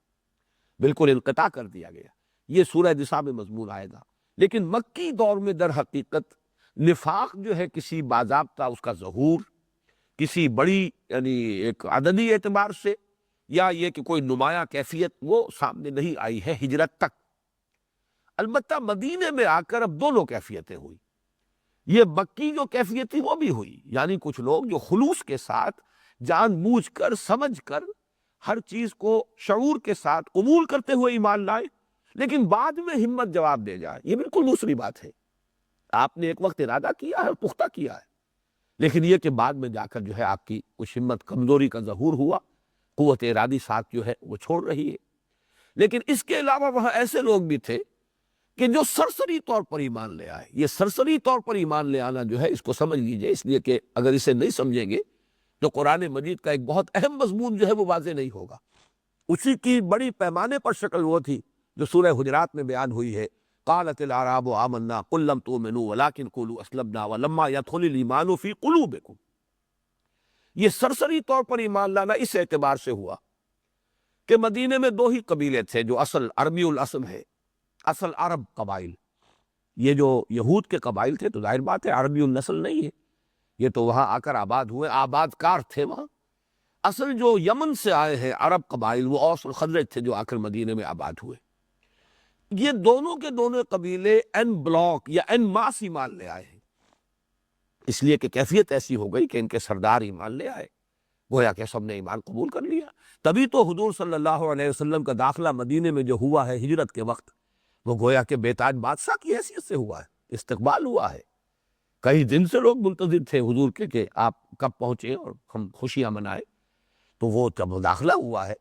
بالکل انقطاع کر دیا گیا۔ یہ سورہ نساء میں مضمون آئے گا۔ لیکن مکی دور میں در حقیقت نفاق جو ہے کسی باضابطہ اس کا ظہور، کسی بڑی یعنی ایک عددی اعتبار سے یا یہ کہ کوئی نمایاں کیفیت وہ سامنے نہیں آئی ہے ہجرت تک۔ البتہ مدینے میں آ کر اب دونوں کیفیتیں ہوئی۔ یہ مکی جو کیفیت تھی وہ بھی ہوئی، یعنی کچھ لوگ جو خلوص کے ساتھ جان بوجھ کر سمجھ کر ہر چیز کو شعور کے ساتھ قبول کرتے ہوئے ایمان لائے، لیکن بعد میں ہمت جواب دے جائے، یہ بالکل دوسری بات ہے۔ آپ نے ایک وقت ارادہ کیا ہے اور پختہ کیا ہے، لیکن یہ کہ بعد میں جا کر جو ہے آپ کی کچھ ہمت کمزوری کا ظہور ہوا، قوت ارادی ساتھ جو ہے وہ چھوڑ رہی ہے۔ لیکن اس کے علاوہ وہاں ایسے لوگ بھی تھے کہ جو سرسری طور پر ایمان لے آئے۔ یہ سرسری طور پر ایمان لے آنا جو ہے اس کو سمجھ لیجئے، اس لیے کہ اگر اسے نہیں سمجھیں گے تو قرآن مجید کا ایک بہت اہم مضمون جو ہے وہ واضح نہیں ہوگا۔ اسی کی بڑی پیمانے پر شکل وہ تھی جو سورہ حجرات میں بیان ہوئی ہے، قالت الاعراب آمنا قل لم تؤمنوا ولکن قولوا اسلمنا ولما يدخل الایمان فی قلوبکم۔ یہ سرسری طور پر ایمان لانا اس اعتبار سے ہوا کہ مدینے میں دو ہی قبیلے تھے جو اصل عربی الاصل ہے، اصل عرب قبائل، یہ جو یہود کے قبائل تھے تو ظاہر بات ہے عربی النسل نہیں ہے، یہ تو وہاں آ کر آباد ہوئے، آباد کار تھے وہاں۔ اصل جو یمن سے آئے ہیں عرب قبائل وہ اوس اور خزرج تھے جو آ کر مدینے میں آباد ہوئے۔ یہ دونوں کے دونوں قبیلے این بلاک یا این ماس ایمان لے آئے ہیں، اس لیے کہ کیفیت ایسی ہو گئی کہ ان کے سردار ایمان لے آئے، گویا کہ سب نے ایمان قبول کر لیا۔ تبھی تو حضور صلی اللہ علیہ وسلم کا داخلہ مدینے میں جو ہوا ہے ہجرت کے وقت، وہ گویا کہ بے تاج بادشاہ کی حیثیت سے ہوا ہے، استقبال ہوا ہے۔ کئی دن سے لوگ منتظر تھے حضور کے کہ آپ کب پہنچے اور ہم خوشیاں منائیں، تو وہ جب داخلہ ہوا ہے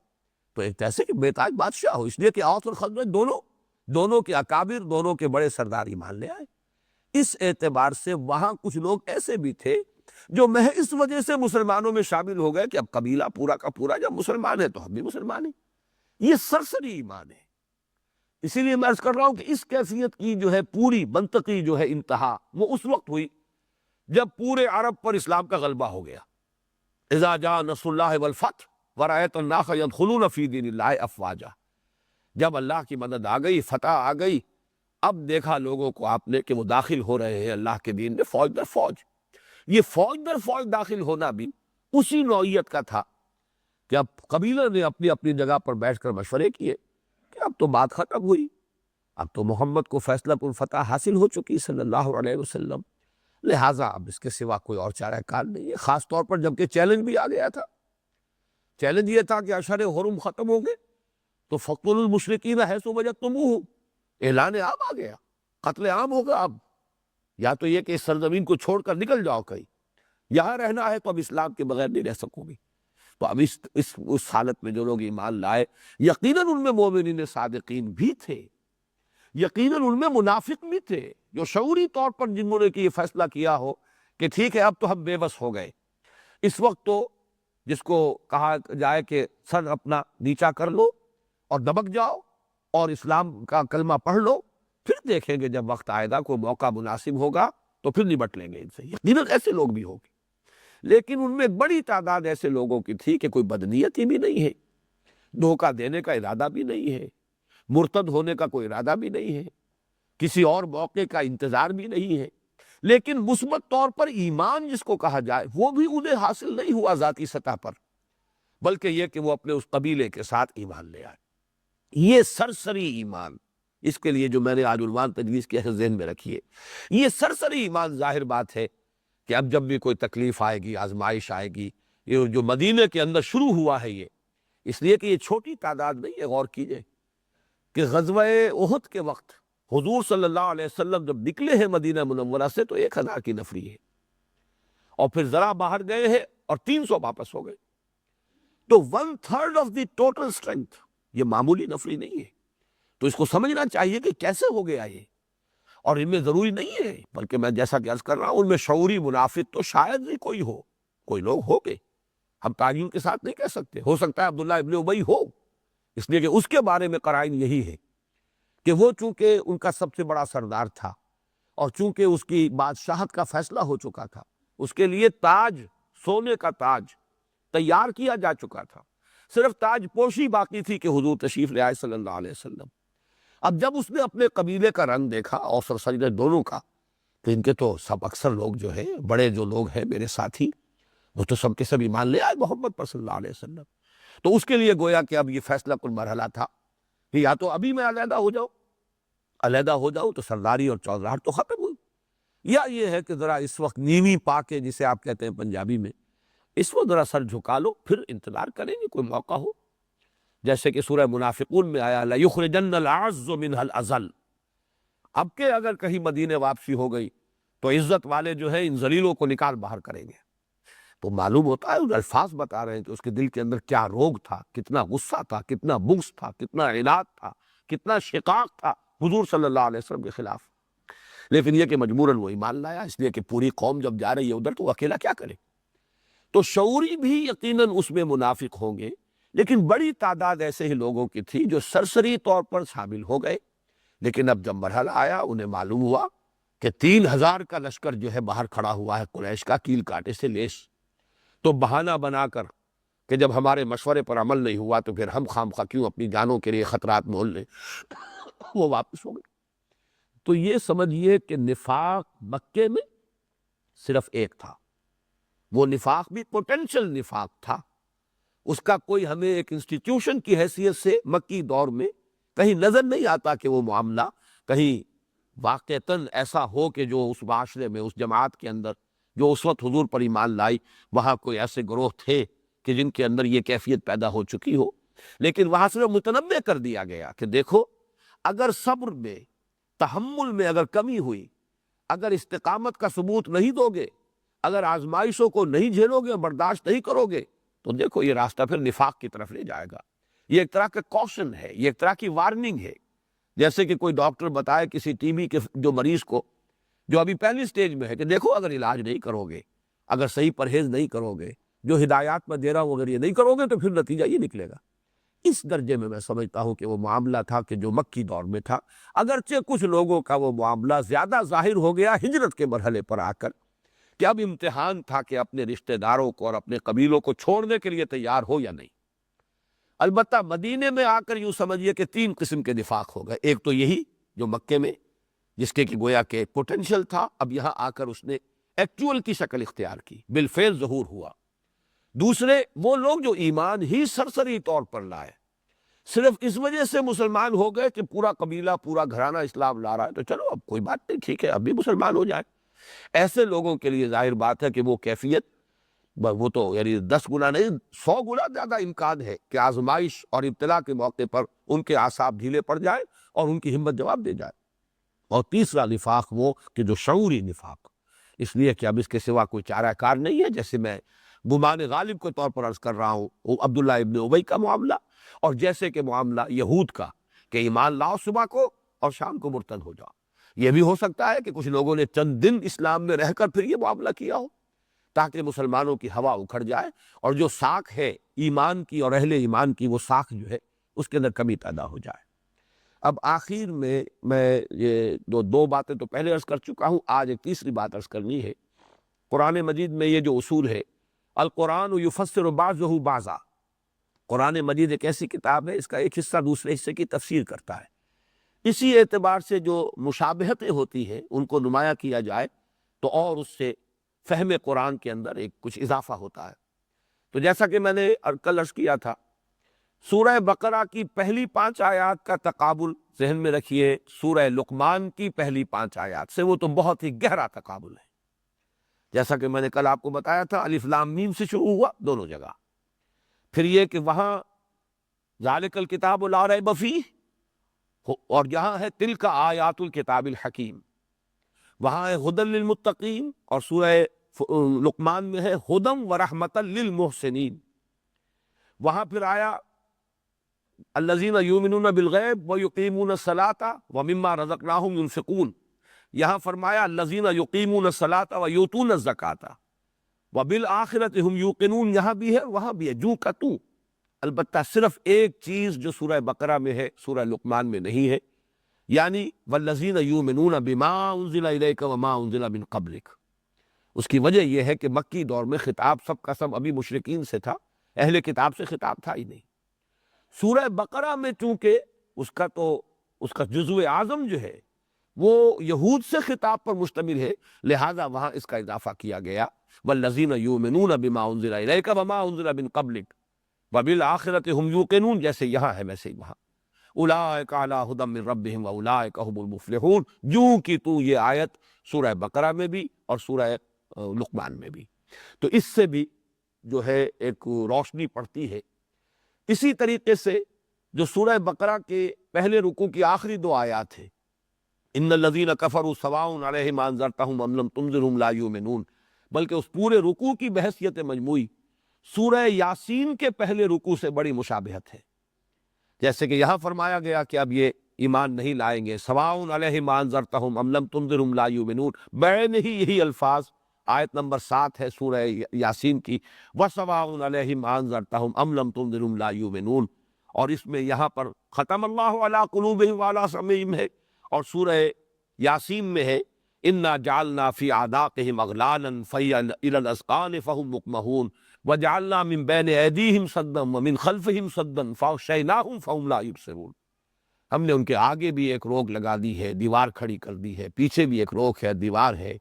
تو ایک ایسے کہ بے تاج بادشاہ ہو، اس لیے کہ اوس اور خزرج دونوں کے اکابر، دونوں کے بڑے سردار ایمان لے آئے۔ اس اعتبار سے وہاں کچھ لوگ ایسے بھی تھے جو محض اس وجہ سے مسلمانوں میں شامل ہو گئے کہ اب قبیلہ پورا کا پورا جب مسلمان ہے تو ہم بھی مسلمان ہیں۔ یہ سرسری ایمان ہے۔ اسی لیے میں عرض کر رہا ہوں کہ اس کیفیت کی جو ہے پوری منطقی جو ہے انتہا وہ اس وقت ہوئی جب پورے عرب پر اسلام کا غلبہ ہو گیا۔ اذا جاء نصر اللہ والفتح ورأیت الناس يدخلون فی دین اللہ افواجا، جب اللہ کی مدد آ گئی، فتح آ گئی، اب دیکھا لوگوں کو آپ نے کہ وہ داخل ہو رہے ہیں اللہ کے دین میں فوج در فوج۔ یہ فوج در فوج داخل ہونا بھی اسی نوعیت کا تھا کہ اب قبیلہ نے اپنی اپنی جگہ پر بیٹھ کر مشورے کیے کہ اب تو بات ختم ہوئی، اب تو محمد کو فیصلہ الفتح حاصل ہو چکی صلی اللہ علیہ وسلم، لہٰذا اب اس کے سوا کوئی اور چارہ کار نہیں ہے۔ خاص طور پر جبکہ چیلنج بھی آ گیا تھا، چیلنج یہ تھا کہ اشہر حرم ختم ہوں گے تو فقتلوا المشرکین حیث وجدتموہم، اعلان عام آ گیا، قتل عام ہوگا اب، یا تو یہ کہ اس سرزمین کو چھوڑ کر نکل جاؤ کہیں، یہاں رہنا ہے تو اب اسلام کے بغیر نہیں رہ سکو گی۔ تو اب اس حالت میں جو لوگ ایمان لائے، یقیناً ان میں مومنین صادقین بھی تھے، یقیناً ان میں منافق بھی تھے، جو شعوری طور پر جنہوں نے کہ یہ فیصلہ کیا ہو کہ ٹھیک ہے اب تو ہم بے بس ہو گئے۔ اس وقت تو جس کو کہا جائے کہ سر اپنا نیچا کر لو اور دبک جاؤ اور اسلام کا کلمہ پڑھ لو، پھر دیکھیں گے جب وقت آئے گا، کوئی موقع مناسب ہوگا تو پھر نمٹ لیں گے ان سے۔ یقیناً ایسے لوگ بھی ہوں گے، لیکن ان میں ایک بڑی تعداد ایسے لوگوں کی تھی کہ کوئی بدنیتی بھی نہیں ہے، دھوکہ دینے کا ارادہ بھی نہیں ہے، مرتد ہونے کا کوئی ارادہ بھی نہیں ہے، کسی اور موقع کا انتظار بھی نہیں ہے، لیکن مثبت طور پر ایمان جس کو کہا جائے وہ بھی انہیں حاصل نہیں ہوا ذاتی سطح پر، بلکہ یہ کہ وہ اپنے اس قبیلے کے ساتھ ایمان لے آئے۔ یہ سرسری ایمان، اس کے لیے جو میں نے آج عنوان تجویز کیا ہے ذہن میں رکھیے، یہ سرسری ایمان ظاہر بات ہے کہ اب جب بھی کوئی تکلیف آئے گی، آزمائش آئے گی، یہ جو مدینہ کے اندر شروع ہوا ہے یہ اس لیے کہ یہ چھوٹی تعداد نہیں ہے۔ غور کیجئے کہ غزوہ احد کے وقت حضور صلی اللہ علیہ وسلم جب نکلے ہیں مدینہ منورہ سے تو 1000 کی نفری ہے، اور پھر ذرا باہر گئے ہیں اور 300 واپس ہو گئے، تو 1/3 آف دی ٹوٹل اسٹرینتھ، یہ معمولی نفری نہیں ہے۔ تو اس کو سمجھنا چاہیے کہ کیسے ہو گیا یہ، اور ان میں ضروری نہیں ہے، بلکہ میں جیسا کہ عرض کر رہا ہوں ان میں شعوری منافق تو شاید ہی کوئی ہو، کوئی لوگ ہو گے، ہم تعین کے ساتھ نہیں کہہ سکتے، ہو سکتا ہے عبداللہ ابن ابی ہو، اس لیے کہ اس کے بارے میں قرائن یہی ہے کہ وہ چونکہ ان کا سب سے بڑا سردار تھا، اور چونکہ اس کی بادشاہت کا فیصلہ ہو چکا تھا، اس کے لیے تاج، سونے کا تاج تیار کیا جا چکا تھا، صرف تاج پوشی باقی تھی کہ حضور تشریف لے آئے صلی اللہ علیہ وسلم۔ اب جب اس نے اپنے قبیلے کا رنگ دیکھا، اوس اور خزرج دونوں کا، تو ان کے تو سب اکثر لوگ جو ہیں، بڑے جو لوگ ہیں میرے ساتھی، وہ تو سب کے سب ایمان لے آئے محمد پر صلی اللہ علیہ وسلم۔ تو اس کے لیے گویا کہ اب یہ فیصلہ کن مرحلہ تھا کہ یا تو ابھی میں علیحدہ ہو جاؤں تو سرداری اور چودراہٹ تو ختم ہوئی، یا یہ ہے کہ ذرا اس وقت نیوی پا کے، جسے آپ کہتے ہیں پنجابی میں، اس وقت ذرا سر جھکا لو، پھر انتظار کریں گے کوئی موقع ہو، جیسے کہ سورہ منافقون میں آیا لَيُخْرِجَنَّ الْأَعَزُّ مِنْهَا الْأَذَلَّ، اب کہ اگر کہیں مدینے واپسی ہو گئی تو عزت والے جو ہیں ان ذلیلوں کو نکال باہر کریں گے۔ تو معلوم ہوتا ہے ان الفاظ بتا رہے ہیں کہ اس کے دل کے اندر کیا روگ تھا، کتنا غصہ تھا، کتنا بغض تھا، کتنا عناد تھا، کتنا شقاق تھا حضور صلی اللہ علیہ وسلم کے خلاف، لیکن یہ کہ مجبوراً وہ ایمان لایا، اس لیے کہ پوری قوم جب جا رہی ہے ادھر تو وہ اکیلا کیا کرے۔ تو شعوری بھی یقیناً اس میں منافق ہوں گے، لیکن بڑی تعداد ایسے ہی لوگوں کی تھی جو سرسری طور پر شامل ہو گئے، لیکن اب جب مرحلہ آیا انہیں معلوم ہوا کہ 3000 کا لشکر جو ہے باہر کھڑا ہوا ہے قریش کا، کیل کاٹے سے لیس، تو بہانہ بنا کر کہ جب ہمارے مشورے پر عمل نہیں ہوا تو پھر ہم خام خواہ کیوں اپنی جانوں کے لیے خطرات مول لیں، وہ واپس ہو گئے۔ تو یہ سمجھیے کہ نفاق مکے میں صرف ایک تھا، وہ نفاق بھی پوٹینشل نفاق تھا، اس کا کوئی ہمیں ایک انسٹیٹیوشن کی حیثیت سے مکی دور میں کہیں نظر نہیں آتا کہ وہ معاملہ کہیں واقعتاً ایسا ہو کہ جو اس معاشرے میں، اس جماعت کے اندر جو اس وقت حضور پر ایمان لائی، وہاں کوئی ایسے گروہ تھے کہ جن کے اندر یہ کیفیت پیدا ہو چکی ہو، لیکن وہاں سے متنبع کر دیا گیا کہ دیکھو اگر صبر میں، تحمل میں اگر کمی ہوئی، اگر استقامت کا ثبوت نہیں دو گے، اگر آزمائشوں کو نہیں جھیلو گے، برداشت نہیں کرو گے، تو دیکھو یہ راستہ پھر نفاق کی طرف لے جائے گا۔ یہ ایک طرح کا کوشن ہے، یہ ایک طرح کی وارننگ ہے، جیسے کہ کوئی ڈاکٹر بتائے کسی ٹی بی کے جو مریض کو جو ابھی پہلی سٹیج میں ہے کہ دیکھو اگر علاج نہیں کرو گے، اگر صحیح پرہیز نہیں کرو گے، جو ہدایات میں دے رہا ہوں اگر یہ نہیں کرو گے تو پھر نتیجہ یہ نکلے گا۔ اس درجے میں سمجھتا ہوں کہ وہ معاملہ تھا کہ جو مکی دور میں تھا، اگرچہ کچھ لوگوں کا وہ معاملہ زیادہ ظاہر ہو گیا ہجرت کے مرحلے پر آ کر کہ اب امتحان تھا کہ اپنے رشتہ داروں کو اور اپنے قبیلوں کو چھوڑنے کے لیے تیار ہو یا نہیں۔ البتہ مدینے میں آ کر یوں سمجھیے کہ تین قسم کے نفاق ہو گئے، ایک تو یہی جو مکے میں جس کے کہ گویا کہ پوٹینشل تھا، اب یہاں آ کر اس نے ایکچول کی شکل اختیار کی، بالفعل ظہور ہوا۔ دوسرے وہ لوگ جو ایمان ہی سرسری طور پر لائے، صرف اس وجہ سے مسلمان ہو گئے کہ پورا قبیلہ، پورا گھرانہ اسلام لا رہا ہے تو چلو اب کوئی بات نہیں، ٹھیک ہے اب بھی مسلمان ہو جائے۔ ایسے لوگوں کے لیے ظاہر بات ہے کہ وہ کیفیت وہ تو یعنی 10 گنا نہیں 100 گنا زیادہ امکان ہے کہ آزمائش اور ابتلا کے موقع پر ان کے اعصاب ڈھیلے پڑ جائیں اور ان کی ہمت جواب دے جائے۔ اور تیسرا نفاق وہ کہ جو شعوری نفاق، اس لیے کہ اب اس کے سوا کوئی چارہ کار نہیں ہے، جیسے میں گمان غالب کے طور پر عرض کر رہا ہوں عبداللہ ابن ابی کا معاملہ، اور جیسے کہ معاملہ یہود کا کہ ایمان لاؤ صبح کو اور شام کو مرتد ہو جاؤ۔ یہ بھی ہو سکتا ہے کہ کچھ لوگوں نے چند دن اسلام میں رہ کر پھر یہ معاملہ کیا ہو تاکہ مسلمانوں کی ہوا اکھڑ جائے، اور جو ساکھ ہے ایمان کی اور اہل ایمان کی، وہ ساکھ جو ہے اس کے اندر کمی پیدا ہو جائے۔ اب آخر میں یہ دو باتیں تو پہلے عرض کر چکا ہوں، آج ایک تیسری بات عرض کرنی ہے۔ قرآن مجید میں یہ جو اصول ہے، القرآن یفسر بعضہ بعضا، قرآن مجید ایک ایسی کتاب ہے اس کا ایک حصہ دوسرے حصے کی تفسیر کرتا ہے، اسی اعتبار سے جو مشابہتیں ہوتی ہیں ان کو نمایاں کیا جائے تو اور اس سے فہم قرآن کے اندر ایک کچھ اضافہ ہوتا ہے۔ تو جیسا کہ میں نے کل عرض کیا تھا، سورہ بقرہ کی پہلی 5 آیات کا تقابل ذہن میں رکھیے سورہ لقمان کی پہلی 5 آیات سے، وہ تو بہت ہی گہرا تقابل ہے۔ جیسا کہ میں نے کل آپ کو بتایا تھا، الف لام میم سے شروع ہوا دونوں جگہ، پھر یہ کہ وہاں ذالک الکتاب لا ریب فیہ، اور یہاں ہے تلک آیات الکتاب الحکیم، وہاں ہے ھدی للمتقین، اور سورہ لقمان میں ہے ھدی ورحمۃ للمحسنین، وہاں پھر آیا الذین یؤمنون بالغیب ویقیمون الصلاۃ ومما رزقناہم ینفقون، یہاں فرمایا الذین یقیمون الصلاۃ ویؤتون الزکاۃ وبالآخرۃ ھم یوقنون، یہاں بھی ہے وہاں بھی ہے، جو کا تو۔ البتہ صرف ایک چیز جو سورہ بقرہ میں ہے سورہ لقمان میں نہیں ہے، یعنی والذین یؤمنون بما انزل الیک وما انزل من قبلک۔ اس کی وجہ یہ ہے کہ مکی دور میں خطاب سب کا سب ابھی مشرکین سے تھا، اہل کتاب سے خطاب تھا ہی نہیں۔ سورہ بقرہ میں چونکہ اس کا جزو اعظم جو ہے وہ یہود سے خطاب پر مشتمل ہے، لہذا وہاں اس کا اضافہ کیا گیا والذین یؤمنون بما انزل الیک وما انزل من قبلک وبالآخرۃ ھم یوقنون، جیسے یہاں ہے ویسے ہی وہاں، اولئک علی ھدی من ربہم واولئک ھم المفلحون، جو کہ تو یہ آیت سورہ بقرہ میں بھی اور سورہ لقمان میں بھی، تو اس سے بھی جو ہے ایک روشنی پڑتی ہے۔ اسی طریقے سے جو سورہ بقرہ کے پہلے رکوع کی آخری 2 آیات ہیں، ان الذین کفروا سواء علیہم انذرتہم ام لم تنذرہم لا یؤمنون، بلکہ اس پورے رکوع کی بحیثیت مجموعی سورہ یاسین کے پہلے رکوع سے بڑی مشابہت ہے، جیسے کہ یہاں فرمایا گیا کہ اب یہ ایمان نہیں لائیں گے، سواء علیہم انذرتہم ام لم تنذرہم لا یؤمنون، بعین ہی یہی الفاظ آیت نمبر 7 ہے سورہ یاسین کی، وَسَوَاءٌ عَلَيْهِمْ أَنذَرْتَهُمْ أَمْ لَمْ تُنذِرْهُمْ لَا يُؤْمِنُونَ، اور اس میں یہاں پر ختم اللہ علی قلوبہم وعلی سمعہم ہے، اور سورہ یاسین میں ہے اِنَّا جَعَلْنَا فِي أَعْنَاقِهِمْ أَغْلَالًا فَهِيَ إِلَى الْأَذْقَانِ فَهُمْ مُقْمَحُونَ وَجَعَلْنَا مِن بَيْنِ أَيْدِيهِمْ سَدًّا وَمِنْ خَلْفِهِمْ سَدًّا فَأَغْشَيْنَاهُمْ فَهُمْ لَا يُبْصِرُونَ۔ ہم نے ان کے آگے بھی ایک روک لگا دی ہے، دیوار کھڑی کر دی ہے، پیچھے بھی ایک روک ہے، دیوار ہے،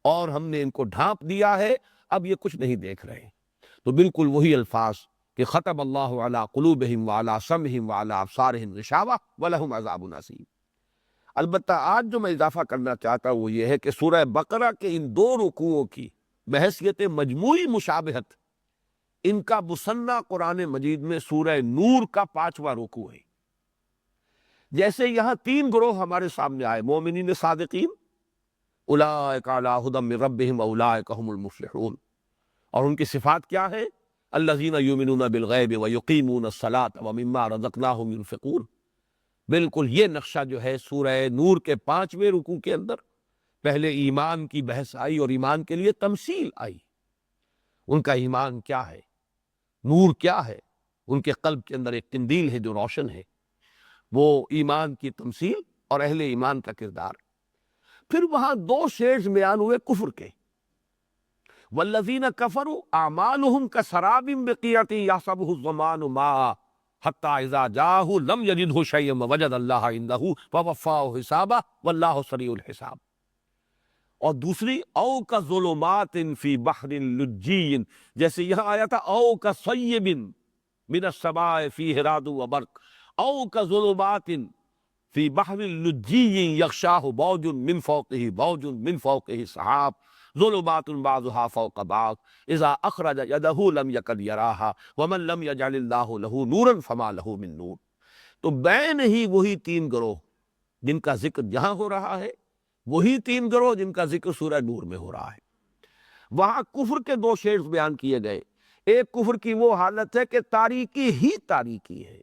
اور ہم نے ان کو ڈھانپ دیا ہے، اب یہ کچھ نہیں دیکھ رہے۔ تو بالکل وہی الفاظ کہ ختم اللہ علی قلوبہم وعلی سمعہم وعلی ابصارہم غشاوہ ولہم عذاب عظیم۔ البتہ آج جو میں اضافہ کرنا چاہتا ہوں وہ یہ ہے کہ سورہ بقرہ کے ان دو رکوعوں کی بحیثیت مجموعی مشابہت ان کا مثنیٰ قرآن مجید میں سورہ نور کا 5واں رکوع ہے۔ جیسے یہاں تین گروہ ہمارے سامنے آئے، مومنین صادقین، اولئک علی ھدی من ربہم واولئک ھم المفلحون، اور ان کی صفات کیا ہے؟ الذین یؤمنون بالغیب ویقیمون الصلاۃ ومما رزقناہم ینفقون۔ بالکل یہ نقشہ جو ہے سورہ نور کے 5ویں رکوع کے اندر پہلے ایمان کی بحث آئی اور ایمان کے لیے تمثیل آئی۔ ان کا ایمان کیا ہے، نور کیا ہے، ان کے قلب کے اندر ایک قندیل ہے جو روشن ہے، وہ ایمان کی تمثیل اور اہل ایمان کا کردار۔ پھر وہاں دو شیڈز بیان ہوئے کفر کے، والذین کفروا اعمالهم کسراب بقیعۃ یحسبہ الظمآن ماء حتی اذا جاءہ لم یجدہ شیئا ووجد اللہ عندہ فوفاہ حسابہ واللہ سریع الحساب۔ اور دوسری او کظلمات فی بحر لجی، جیسے یہاں آیا تھا او کصیب من السماء فیہ رعد وبرق، او کظلمات فی بحر لجی یغشاہ موج من فوقہ موج من فوقہ سحاب ظلمات بعضها فوق بعض اذا اخرج یدہ لم یکد یراہا ومن لم یجعل اللہ لہ نورا فما لہ من نور۔ تو بین ہی وہی تین گروہ جن کا ذکر یہاں ہو رہا ہے، وہی تین گروہ جن کا ذکر سورہ نور میں ہو رہا ہے۔ وہاں کفر کے دو شیڈز بیان کیے گئے، ایک کفر کی وہ حالت ہے کہ تاریکی ہی تاریکی ہے،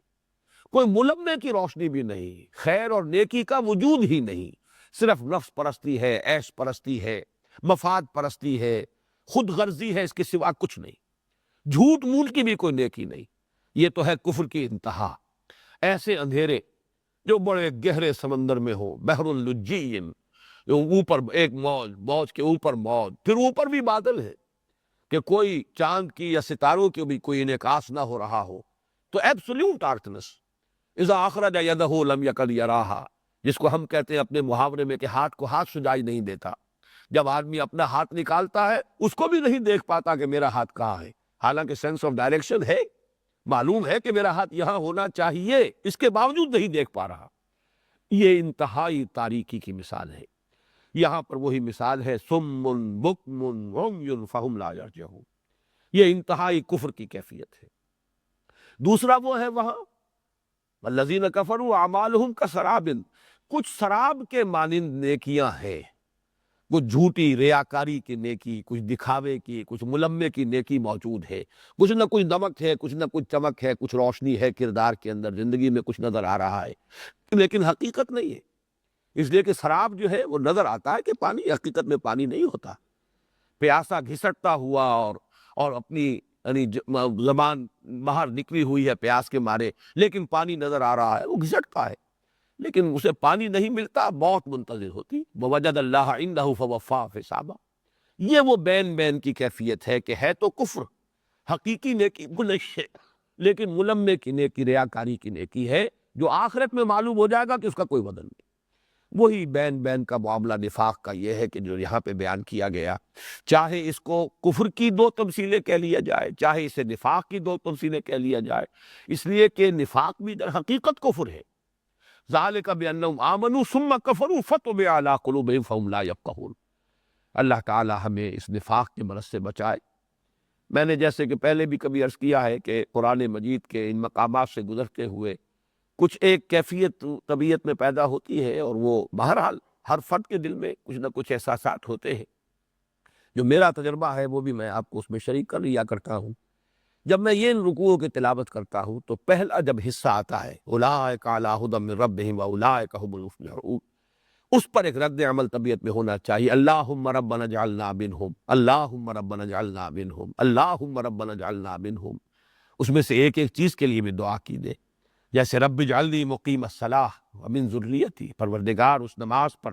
کوئی ملمے کی روشنی بھی نہیں، خیر اور نیکی کا وجود ہی نہیں، صرف نفس پرستی ہے، عیش پرستی ہے، مفاد پرستی ہے، خود غرضی ہے، اس کے سوا کچھ نہیں، جھوٹ مول کی بھی کوئی نیکی نہیں۔ یہ تو ہے کفر کی انتہا۔ ایسے اندھیرے جو بڑے گہرے سمندر میں ہو، بحر اللجی، جو اوپر ایک موج، موج کے اوپر موج، پھر اوپر بھی بادل ہے کہ کوئی چاند کی یا ستاروں کی بھی کوئی انعکاس نہ ہو رہا ہو، تو ایبسولوٹ ڈارکنس۔ اذا اخرج یدہ لم یکد یراہا، جس کو ہم کہتے ہیں اپنے محاورے میں کہ ہاتھ کو ہاتھ سجائی نہیں دیتا، جب آدمی اپنا ہاتھ نکالتا ہے اس کو بھی نہیں دیکھ پاتا کہ میرا ہاتھ کہاں ہے، حالانکہ سینس آف ڈائریکشن ہے، معلوم ہے کہ میرا ہاتھ یہاں ہونا چاہیے، اس کے باوجود نہیں دیکھ پا رہا۔ یہ انتہائی تاریکی کی مثال ہے۔ یہاں پر وہی مثال ہے صم بکم عمی فہم لا یرجعون، یہ انتہائی کفر کی کیفیت ہے۔ دوسرا وہ ہے وہاں والذین کفروا اعمالہم کسراب، کچھ سراب کے مانند نیکیاں ہیں، کچھ جھوٹی ریاکاری کی نیکی، کچھ دکھاوے کی، کچھ ملمے کی نیکی موجود ہے، کچھ نہ کچھ نمک ہے، کچھ نہ کچھ چمک ہے، کچھ روشنی ہے کردار کے اندر، زندگی میں کچھ نظر آ رہا ہے، لیکن حقیقت نہیں ہے۔ اس لیے کہ سراب جو ہے وہ نظر آتا ہے کہ پانی، حقیقت میں پانی نہیں ہوتا۔ پیاسا گھسٹتا ہوا اور اپنی یعنی زبان باہر نکلی ہوئی ہے پیاس کے مارے، لیکن پانی نظر آ رہا ہے، وہ گھسٹتا ہے، لیکن اسے پانی نہیں ملتا، موت منتظر ہوتی۔ ووجد اللہ عندہ فوفاہ حسابہ، یہ وہ بین بین کی کیفیت ہے کہ ہے تو کفر، حقیقی نیکی وہ نہیں ہے، لیکن ملمے کی نیکی، ریاکاری کی نیکی ہے، جو آخرت میں معلوم ہو جائے گا کہ اس کا کوئی وزن نہیں۔ وہی بین بین کا معاملہ نفاق کا یہ ہے کہ جو یہاں پہ بیان کیا گیا، چاہے اس کو کفر کی دو تمثیلیں کہہ لیا جائے، چاہے اسے نفاق کی دو تمثیلیں کہہ لیا جائے، اس لیے کہ نفاق بھی در حقیقت کفر ہے۔ ذالک بانہم آمنوا ثم کفروا فطبع علی قلوبہم فہم لا یفقہون۔ اللہ تعالی ہمیں اس نفاق کے مرض سے بچائے۔ میں نے جیسے کہ پہلے بھی کبھی عرض کیا ہے کہ قرآن مجید کے ان مقامات سے گزرتے ہوئے کچھ ایک کیفیت طبیعت میں پیدا ہوتی ہے، اور وہ بہرحال ہر فرد کے دل میں کچھ نہ کچھ احساسات ہوتے ہیں۔ جو میرا تجربہ ہے وہ بھی میں آپ کو اس میں شریک کر لیا کرتا ہوں۔ جب میں یہ رکوعوں کی تلاوت کرتا ہوں تو پہلا جب حصہ آتا ہے اولئک علی ھدی من ربہم واولئک ھم المفلحون، اس پر ایک رد عمل طبیعت میں ہونا چاہیے، اللہم ربنا اجعلنا منہم، اللہم ربنا اجعلنا منہم، اللہم ربنا اجعلنا منہم۔ اس میں سے ایک ایک چیز کے لیے بھی دعا کی دے، جیسے رب اجعلنی مقیم الصلاۃ ومن ذریتی، پروردگار اس نماز پر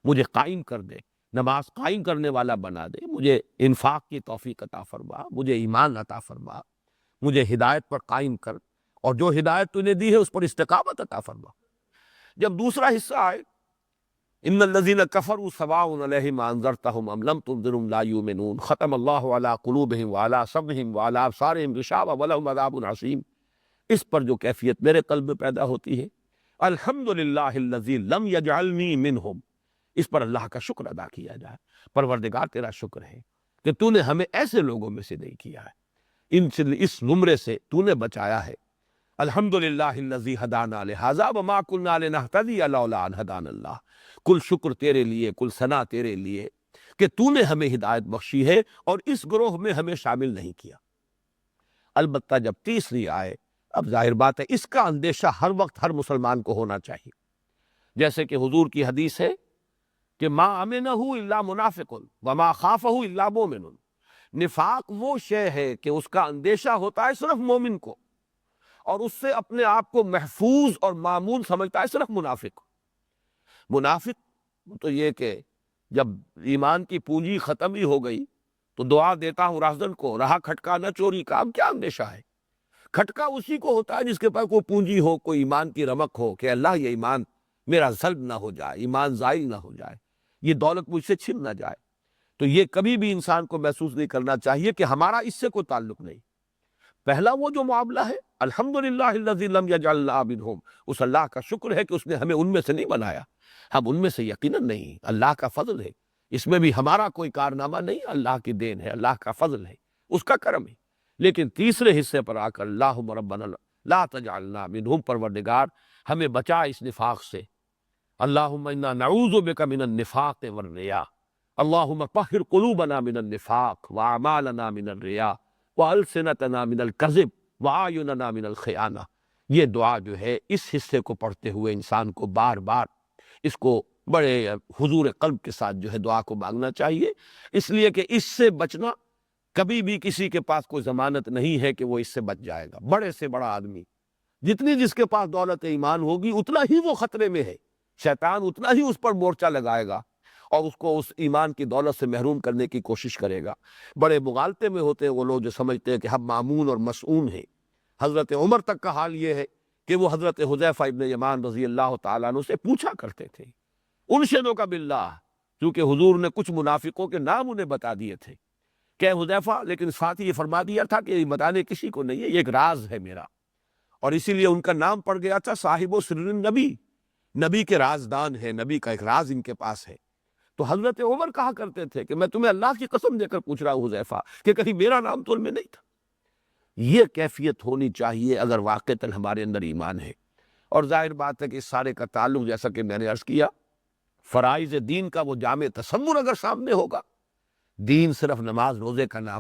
مجھے قائم کر دے، نماز قائم کرنے والا بنا دے، مجھے انفاق کی توفیق عطا فرما، مجھے ایمان عطا فرما، مجھے ہدایت پر قائم کر، اور جو ہدایت تو نے دی ہے اس پر استقامت عطا فرما۔ جب دوسرا حصہ آئے ان الذین کفروا سواء علیہم انذرتہم ام لم تنذرہم لا یؤمنون ختم اللہ علی قلوبہم وعلی سمعہم وعلی ابصارہم غشاوہ ولہم عذاب عظیم، اس پر جو کیفیت میرے قلب میں پیدا ہوتی ہے، الحمدللہ الذی لم یجعلنی منہم، اس پر اللہ کا شکر ادا کیا جائے، پروردگار تیرا شکر ہے کہ تو نے ہمیں ایسے لوگوں میں سے نہیں کیا ہے، اس زمرے سے تو نے بچایا ہے۔ الحمدللہ الذی ہدانا لہذا وما کنا لنہتدی لولا ان ہدانا اللہ، کل شکر تیرے لیے، کل ثنا تیرے لیے کہ تو نے ہمیں ہدایت بخشی ہے اور اس گروہ میں ہمیں شامل نہیں کیا۔ البتہ جب تیسری آئے، اب ظاہر بات ہے اس کا اندیشہ ہر وقت ہر مسلمان کو ہونا چاہیے، جیسے کہ حضور کی حدیث ہے کہ ما امنہ الا منافق وما خافہ الا مومن، نفاق وہ شے ہے کہ اس کا اندیشہ ہوتا ہے صرف مومن کو، اور اس سے اپنے آپ کو محفوظ اور مامون سمجھتا ہے صرف منافق۔ منافق تو یہ کہ جب ایمان کی پونجی ختم ہی ہو گئی تو دعا دیتا ہوں راہزن کو، رہا کھٹکا نہ چوری کا، اب کیا اندیشہ ہے؟ کھٹکا اسی کو ہوتا ہے جس کے پاس کوئی پونجی ہو، کوئی ایمان کی رمق ہو کہ اللہ یہ ایمان میرا سلب نہ ہو جائے، ایمان زائل نہ ہو جائے، یہ دولت مجھ سے چھن نہ جائے۔ تو یہ کبھی بھی انسان کو محسوس نہیں کرنا چاہیے کہ ہمارا اس سے کوئی تعلق نہیں۔ پہلا وہ جو معاملہ ہے الحمدللہ الذی لم یجعلنا منہم، اس اللہ کا شکر ہے کہ اس نے ہمیں ان میں سے نہیں بنایا، ہم ان میں سے یقیناً نہیں، اللہ کا فضل ہے، اس میں بھی ہمارا کوئی کارنامہ نہیں، اللہ کی دین ہے، اللہ کا فضل ہے، اس کا کرم ہے۔ لیکن تیسرے حصے پر آ کر اللہم ربنا لا تجعلنا منہم، پروردگار ہمیں بچا اس نفاق سے، اللہم انا نعوذ بک من النفاق والریاء، اللہم طہر قلوبنا من النفاق واعمالنا من الریاء وَأَلْسِنَتَنَا مِنَ الْكَذِبِ وَأَعْيُنَنَا مِنَ الْخِیانَہ۔ یہ دعا جو ہے اس حصے کو پڑھتے ہوئے انسان کو بار بار اس کو بڑے حضور قلب کے ساتھ جو ہے دعا کو مانگنا چاہیے، اس لیے کہ اس سے بچنا کبھی بھی کسی کے پاس کوئی ضمانت نہیں ہے کہ وہ اس سے بچ جائے گا۔ بڑے سے بڑا آدمی، جتنی جس کے پاس دولت ایمان ہوگی اتنا ہی وہ خطرے میں ہے، شیطان اتنا ہی اس پر مورچہ لگائے گا اور اس کو اس ایمان کی دولت سے محروم کرنے کی کوشش کرے گا۔ بڑے مغالطے میں ہوتے ہیں وہ لوگ جو سمجھتے ہیں کہ ہم مامون اور مسعون ہیں۔ حضرت عمر تک کا حال یہ ہے کہ وہ حضرت حذیفہ ابن یمان رضی اللہ تعالیٰ عنہ سے پوچھا کرتے تھے، انشدک باللہ، کیونکہ حضور نے کچھ منافقوں کے نام انہیں بتا دیے تھے کہ حذیفہ، لیکن ساتھ ہی یہ فرما دیا تھا کہ یہ بتانے کسی کو نہیں ہے، یہ ایک راز ہے میرا، اور اسی لیے ان کا نام پڑ گیا تھا صاحب و سر النبی، نبی کے رازدان ہے، نبی کا ایک راز ان کے پاس ہے۔ تو حضرت عمر کہا کرتے تھے کہ میں تمہیں اللہ کی قسم دے کر پوچھ رہا ہوں حذیفہ کہ کہیں میرا نام تو ان میں نہیں تھا۔ یہ کیفیت ہونی چاہیے اگر واقعتاً ہمارے اندر ایمان ہے۔ اور ظاہر بات ہے کہ اس سارے کا تعلق، جیسا کہ میں نے عرض کیا، فرائض دین کا وہ جامع تصور اگر سامنے ہوگا، دین صرف نماز روزے کا نام